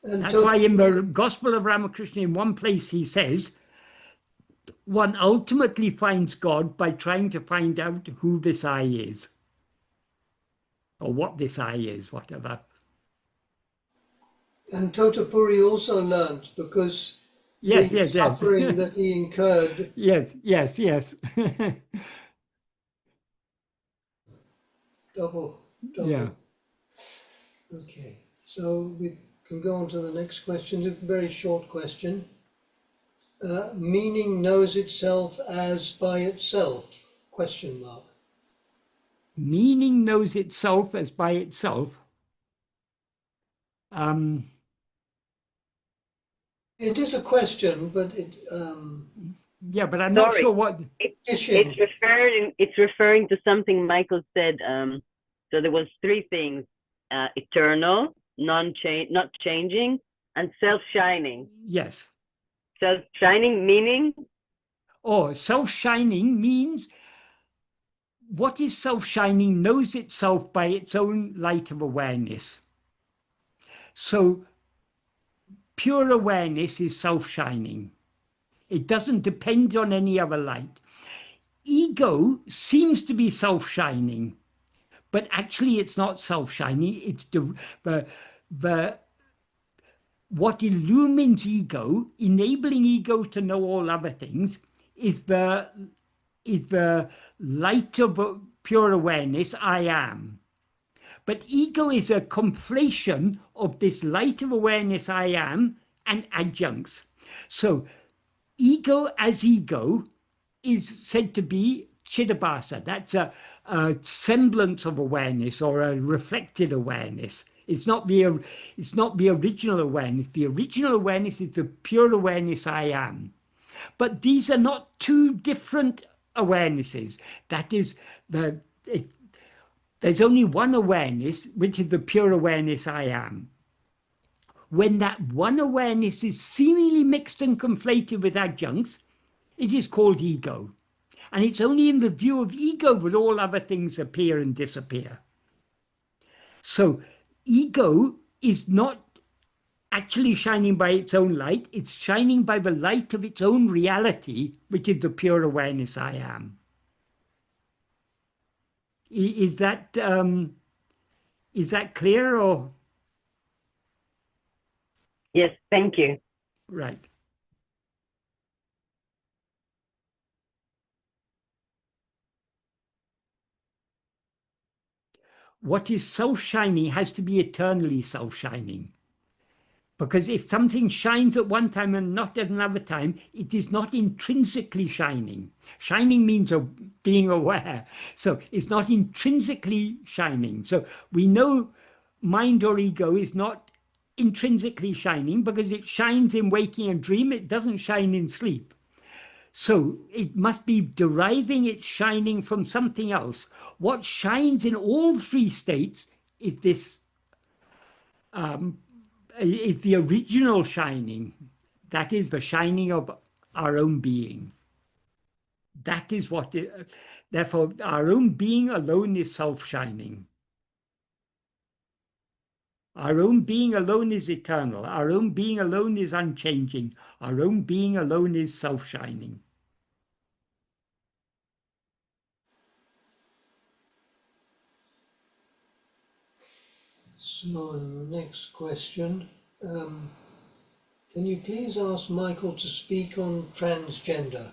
And that's why in the Gospel of Ramakrishna, in one place he says, one ultimately finds God by trying to find out who this I is. Or what this I is, whatever. And Totapuri also learnt, because the suffering that he incurred. Yes. Double. Yeah. Okay, so we can go on to the next question. It's a very short question. Meaning knows itself as by itself? Question mark. Meaning knows itself as by itself. It is a question, but it. Yeah, but I'm not sure what. It's referring to something Michael said. So there was three things: eternal, not changing, and self-shining. Yes. Self-shining meaning? Oh, self-shining means what is self-shining knows itself by its own light of awareness. So pure awareness is self-shining. It doesn't depend on any other light. Ego seems to be self-shining, but actually it's not self-shining. It's what illumines ego, enabling ego to know all other things, is the light of pure awareness, I am. But ego is a conflation of this light of awareness, I am, and adjuncts. So ego as ego is said to be Chidabhasa. That's a semblance of awareness or a reflected awareness. It's not the original awareness. The original awareness is the pure awareness I am. But these are not two different awarenesses. That is, there's only one awareness, which is the pure awareness I am. When that one awareness is seemingly mixed and conflated with adjuncts, it is called ego. And it's only in the view of ego that all other things appear and disappear. So ego is not actually shining by its own light, it's shining by the light of its own reality, which is the pure awareness I am. Is that clear or? Yes, thank you. Right. What is self-shining has to be eternally self-shining. Because if something shines at one time and not at another time, it is not intrinsically shining. Shining means being aware. So it's not intrinsically shining. So we know mind or ego is not intrinsically shining because it shines in waking and dream. It doesn't shine in sleep. So it must be deriving its shining from something else. What shines in all three states is this is the original shining. That is the shining of our own being. That is what therefore our own being alone is self-shining. Our own being alone is eternal. Our own being alone is unchanging. Our own being alone is self-shining. So, next question. Can you please ask Michael to speak on transgender?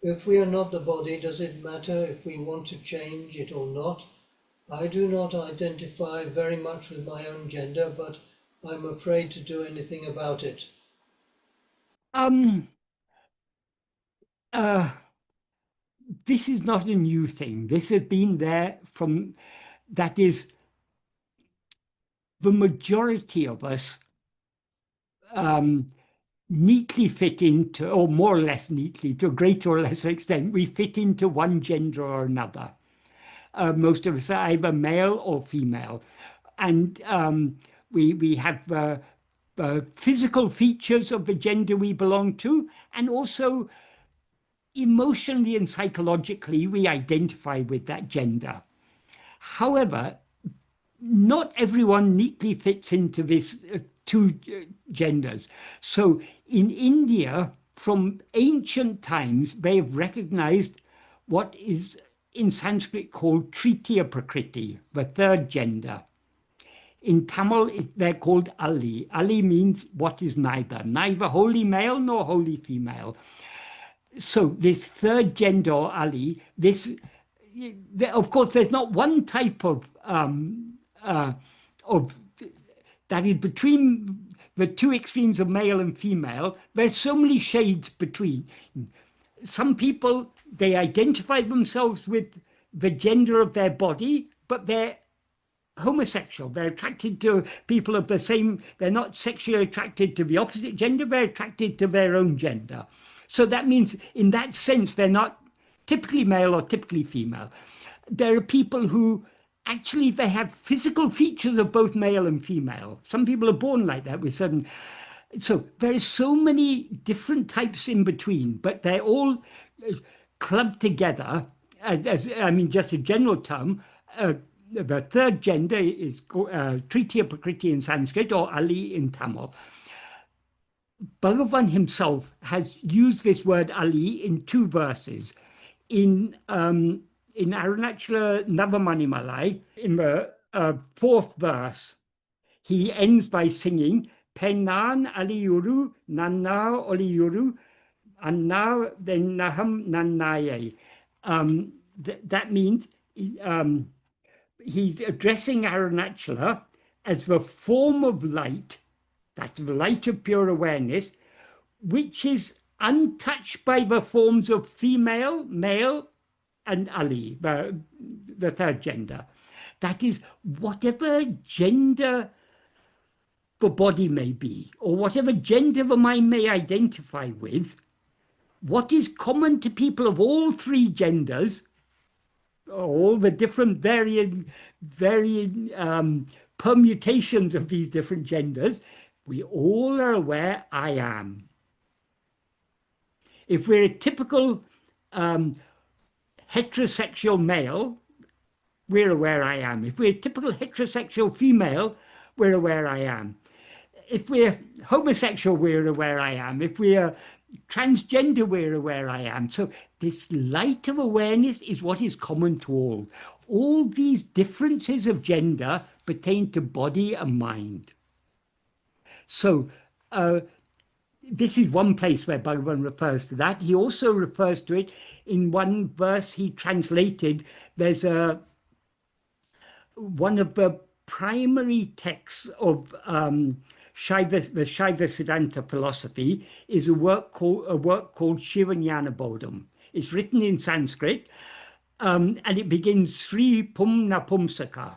If we are not the body, does it matter if we want to change it or not? I do not identify very much with my own gender, but I'm afraid to do anything about it. This is not a new thing. This has been there from, that is, the majority of us neatly fit into, or more or less neatly, to a greater or lesser extent, we fit into one gender or another. Most of us are either male or female. And we have physical features of the gender we belong to, and also emotionally and psychologically we identify with that gender. However, not everyone neatly fits into this two genders. So in India, from ancient times, they have recognized what is in Sanskrit called Tritiya Prakriti, the third gender. In Tamil, they're called Ali. Ali means what is neither wholly male nor wholly female. So this third gender, Ali, of course, there's not one type of that is between the two extremes of male and female. There's so many shades between. Some people, they identify themselves with the gender of their body, but they're homosexual. They're attracted to people of the same, they're not sexually attracted to the opposite gender, they're attracted to their own gender. So that means, in that sense, they're not typically male or typically female. There are people who actually, they have physical features of both male and female. Some people are born like that with certain. So there are so many different types in between, but they're all clubbed together. I mean, just a general term. The third gender is Tritiya Prakriti in Sanskrit, or Ali in Tamil. Bhagavan himself has used this word Ali in two verses. In Aruṇācala Navamanimalai, in the fourth verse, he ends by singing Pennan Aliyuru Nanna Oliyuru Anna Vennaham Nannaye. That means he's addressing Aruṇācala as the form of light, that's the light of pure awareness, which is untouched by the forms of female, male, and Ali, the third gender. That is, whatever gender the body may be, or whatever gender the mind may identify with, what is common to people of all three genders, all the different varying permutations of these different genders, we all are aware I am. If we're a typical heterosexual male, we're aware I am. If we're a typical heterosexual female, we're aware I am. If we're homosexual, we're aware I am. If we're transgender, we're aware I am. So this light of awareness is what is common to all. All these differences of gender pertain to body and mind. So this is one place where Bhagavan refers to that. He also refers to it in one verse he translated. There's one of the primary texts of the Shaiva Siddhanta philosophy is a work called Śrī Aruṇācala. It's written in Sanskrit, and it begins Sri Pum Napumsaka.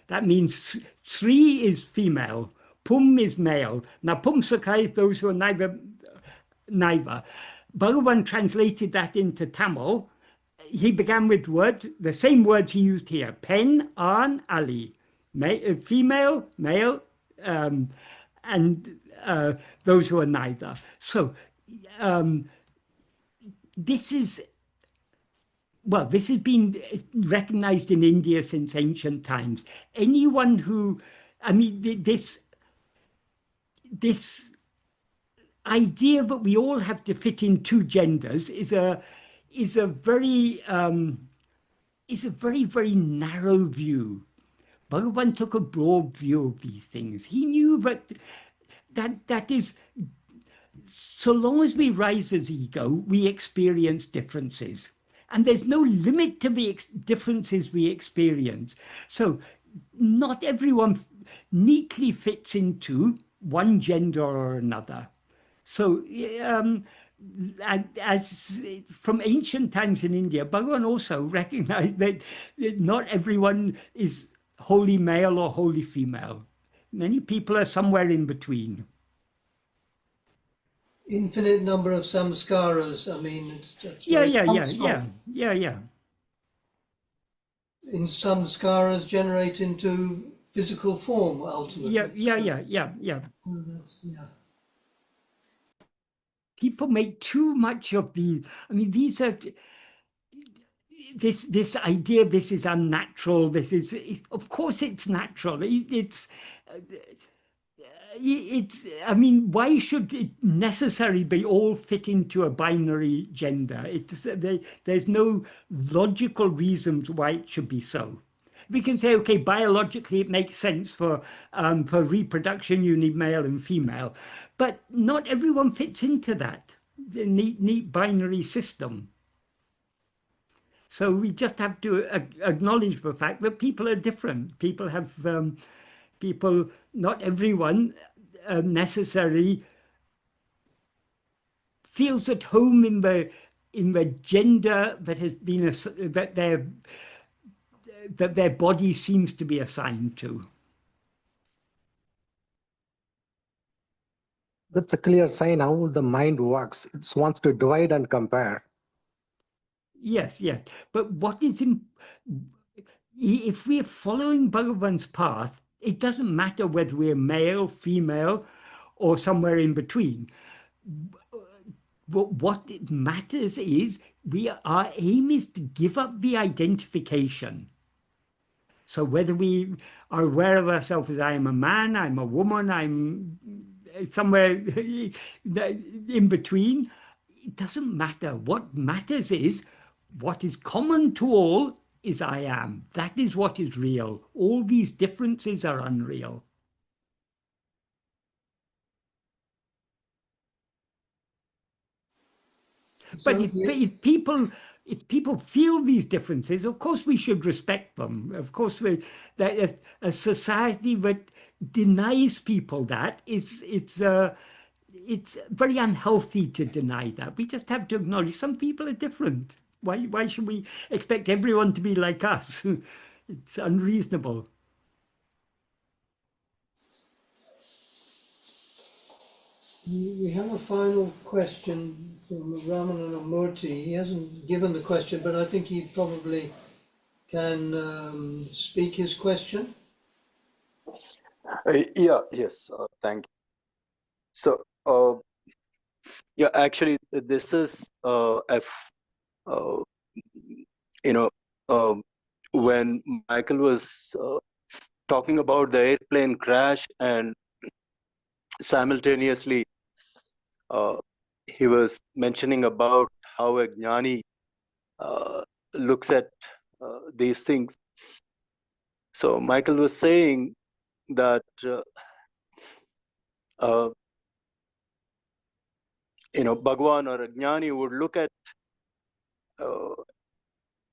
That means Sri is female, Pum is male, Napumsaka is those who are neither. Bhagavan translated that into Tamil. He began with words, the same words he used here, Pen, An, Ali, female, male, and those who are neither. So this has been recognized in India since ancient times. Anyone who, this idea that we all have to fit in two genders is a very very narrow view. Bhagavan took a broad view of these things. He knew that is, so long as we rise as ego, we experience differences. And there's no limit to the differences we experience. So not everyone neatly fits into one gender or another. So as from ancient times in India, Bhagavan also recognized that not everyone is wholly male or wholly female. Many people are somewhere in between. Infinite number of samskaras. That's where it comes from. Yeah. In samskaras generate into physical form ultimately. Yeah. Yeah. People make too much of these. These are this idea. This is unnatural. This is, of course, it's natural. Why should it necessarily be all fit into a binary gender? There's no logical reasons why it should be so. We can say, okay, biologically it makes sense for reproduction, you need male and female, but not everyone fits into that neat binary system. So we just have to acknowledge the fact that people are different. People have not everyone necessarily feels at home in the gender that has been that their body seems to be assigned to. That's a clear sign how the mind works. It wants to divide and compare. Yes. But what is if we're following Bhagavan's path, it doesn't matter whether we're male, female, or somewhere in between. What matters is our aim is to give up the identification. So whether we are aware of ourselves as I am a man, I'm a woman, I'm somewhere in between, it doesn't matter. What matters is what is common to all is I am. That is what is real. All these differences are unreal. But if people, if people feel these differences, of course we should respect them. Of course, a society that denies people that it's very unhealthy to deny that. We just have to acknowledge some people are different. Why should we expect everyone to be like us? It's unreasonable. We have a final question from Ramana Maharshi. He hasn't given the question, but I think he probably can speak his question. Yes, thank you. So, yeah, actually, this is when Michael was talking about the airplane crash, and simultaneously he was mentioning about how a Jnani looks at these things. So Michael was saying that Bhagwan or a Jnani would look at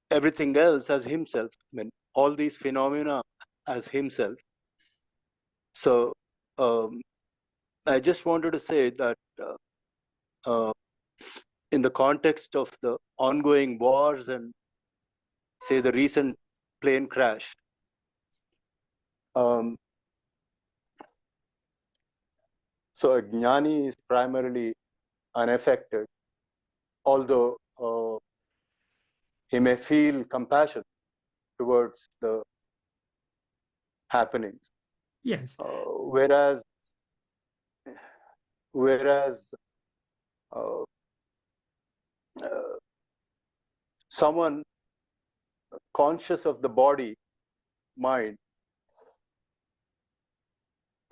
everything else as himself. I mean, all these phenomena as himself. So I just wanted to say that in the context of the ongoing wars and say the recent plane crash, so a Jnani is primarily unaffected, although he may feel compassion towards the happenings. Yes. Whereas someone conscious of the body, mind,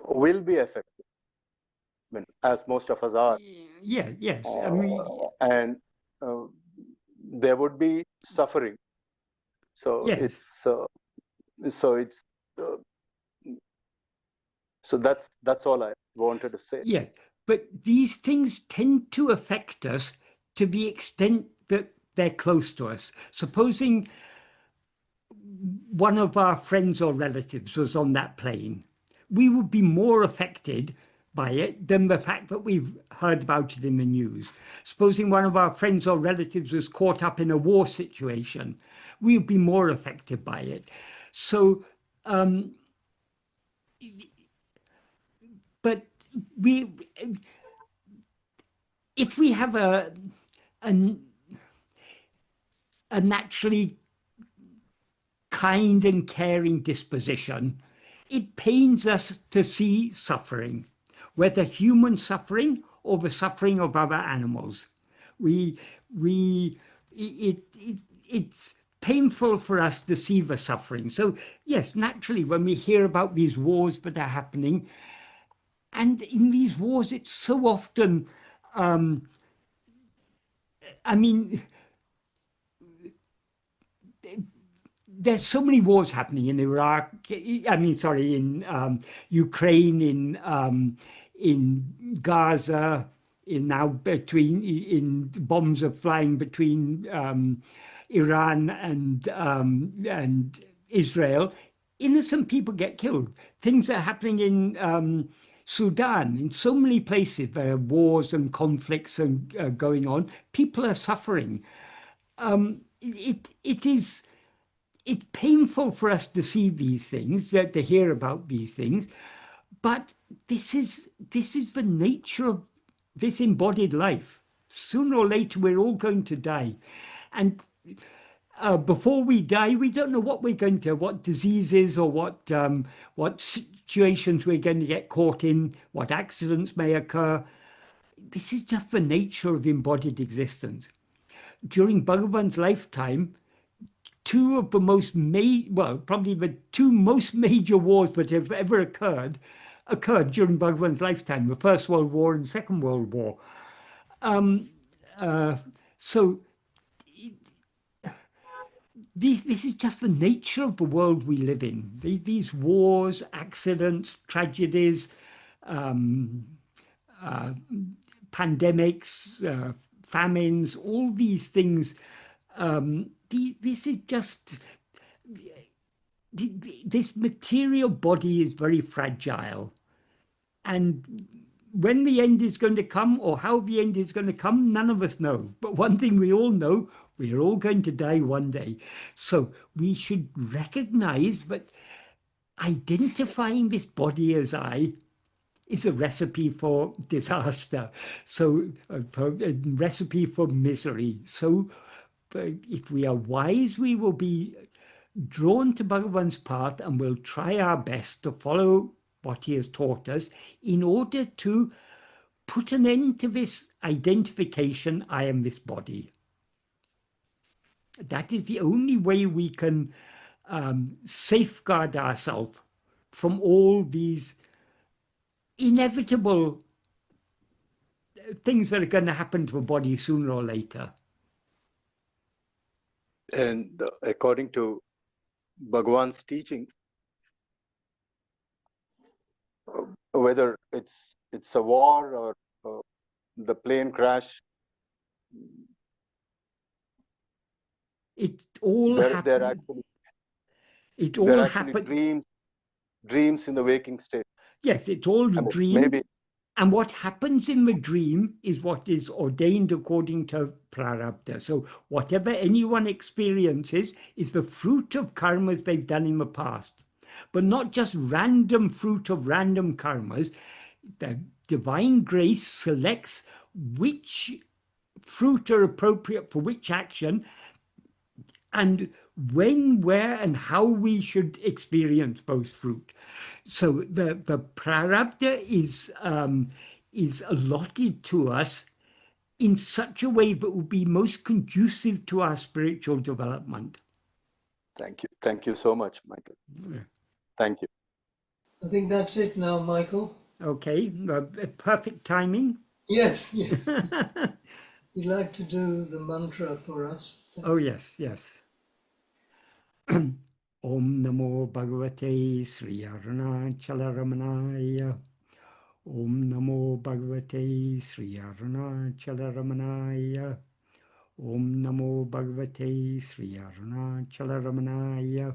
will be affected. I mean, as most of us are. Yeah, yes. I mean, and there would be suffering. So yes. So that's all I wanted to say. Yeah, but these things tend to affect us to the extent that they're close to us. Supposing one of our friends or relatives was on that plane, we would be more affected by it than the fact that we've heard about it in the news. Supposing one of our friends or relatives was caught up in a war situation, we would be more affected by it. So, but if we have a naturally kind and caring disposition, it pains us to see suffering, whether human suffering or the suffering of other animals. It's painful for us to see the suffering. So yes, naturally, when we hear about these wars that are happening, and in these wars, it's so often, I mean, there's so many wars happening in Iraq. I mean, sorry, in Ukraine, in Gaza, in bombs are flying between Iran and Israel. Innocent people get killed. Things are happening in Sudan, in so many places there are wars and conflicts and going on. People are suffering. It's painful for us to see these things, to hear about these things, but this is the nature of this embodied life. Sooner or later, we're all going to die, and before we die, we don't know what diseases or what situations we're going to get caught in, what accidents may occur. This is just the nature of embodied existence. During Bhagavan's lifetime, two of the probably the two most major wars that have ever occurred during Bhagavan's lifetime: the First World War and Second World War. So this is just the nature of the world we live in. These wars, accidents, tragedies, pandemics, famines, all these things this is just, this material body is very fragile. And when the end is going to come, or how the end is going to come, none of us know. But one thing we all know, we're all going to die one day. So we should recognize that identifying this body as I is a recipe for disaster, so a recipe for misery. So if we are wise, we will be drawn to Bhagavan's path and will try our best to follow what he has taught us in order to put an end to this identification, I am this body. That is the only way we can safeguard ourselves from all these inevitable things that are going to happen to a body sooner or later. And according to Bhagavan's teachings, whether it's a war or the plane crash, it all they're actually dreams in the waking state. Yes, it's all a dream. Maybe. And what happens in the dream is what is ordained according to prarabdha. So whatever anyone experiences is the fruit of karmas they've done in the past. But not just random fruit of random karmas. The divine grace selects which fruit are appropriate for which action, and when, where, and how we should experience those fruit. So the prarabdha is allotted to us in such a way that will be most conducive to our spiritual development. Thank you so much, Michael. Yeah. Thank you. I think that's it now, Michael. Okay, perfect timing. Yes, yes. You'd like to do the mantra for us? Oh, yes, yes. Om Namo Bhagavate Śrī Aruṇācala Ramanaya. Om Namo Bhagavate Śrī Aruṇācala Ramanaya. Om Namo Bhagavate Śrī Aruṇācala Ramanaya.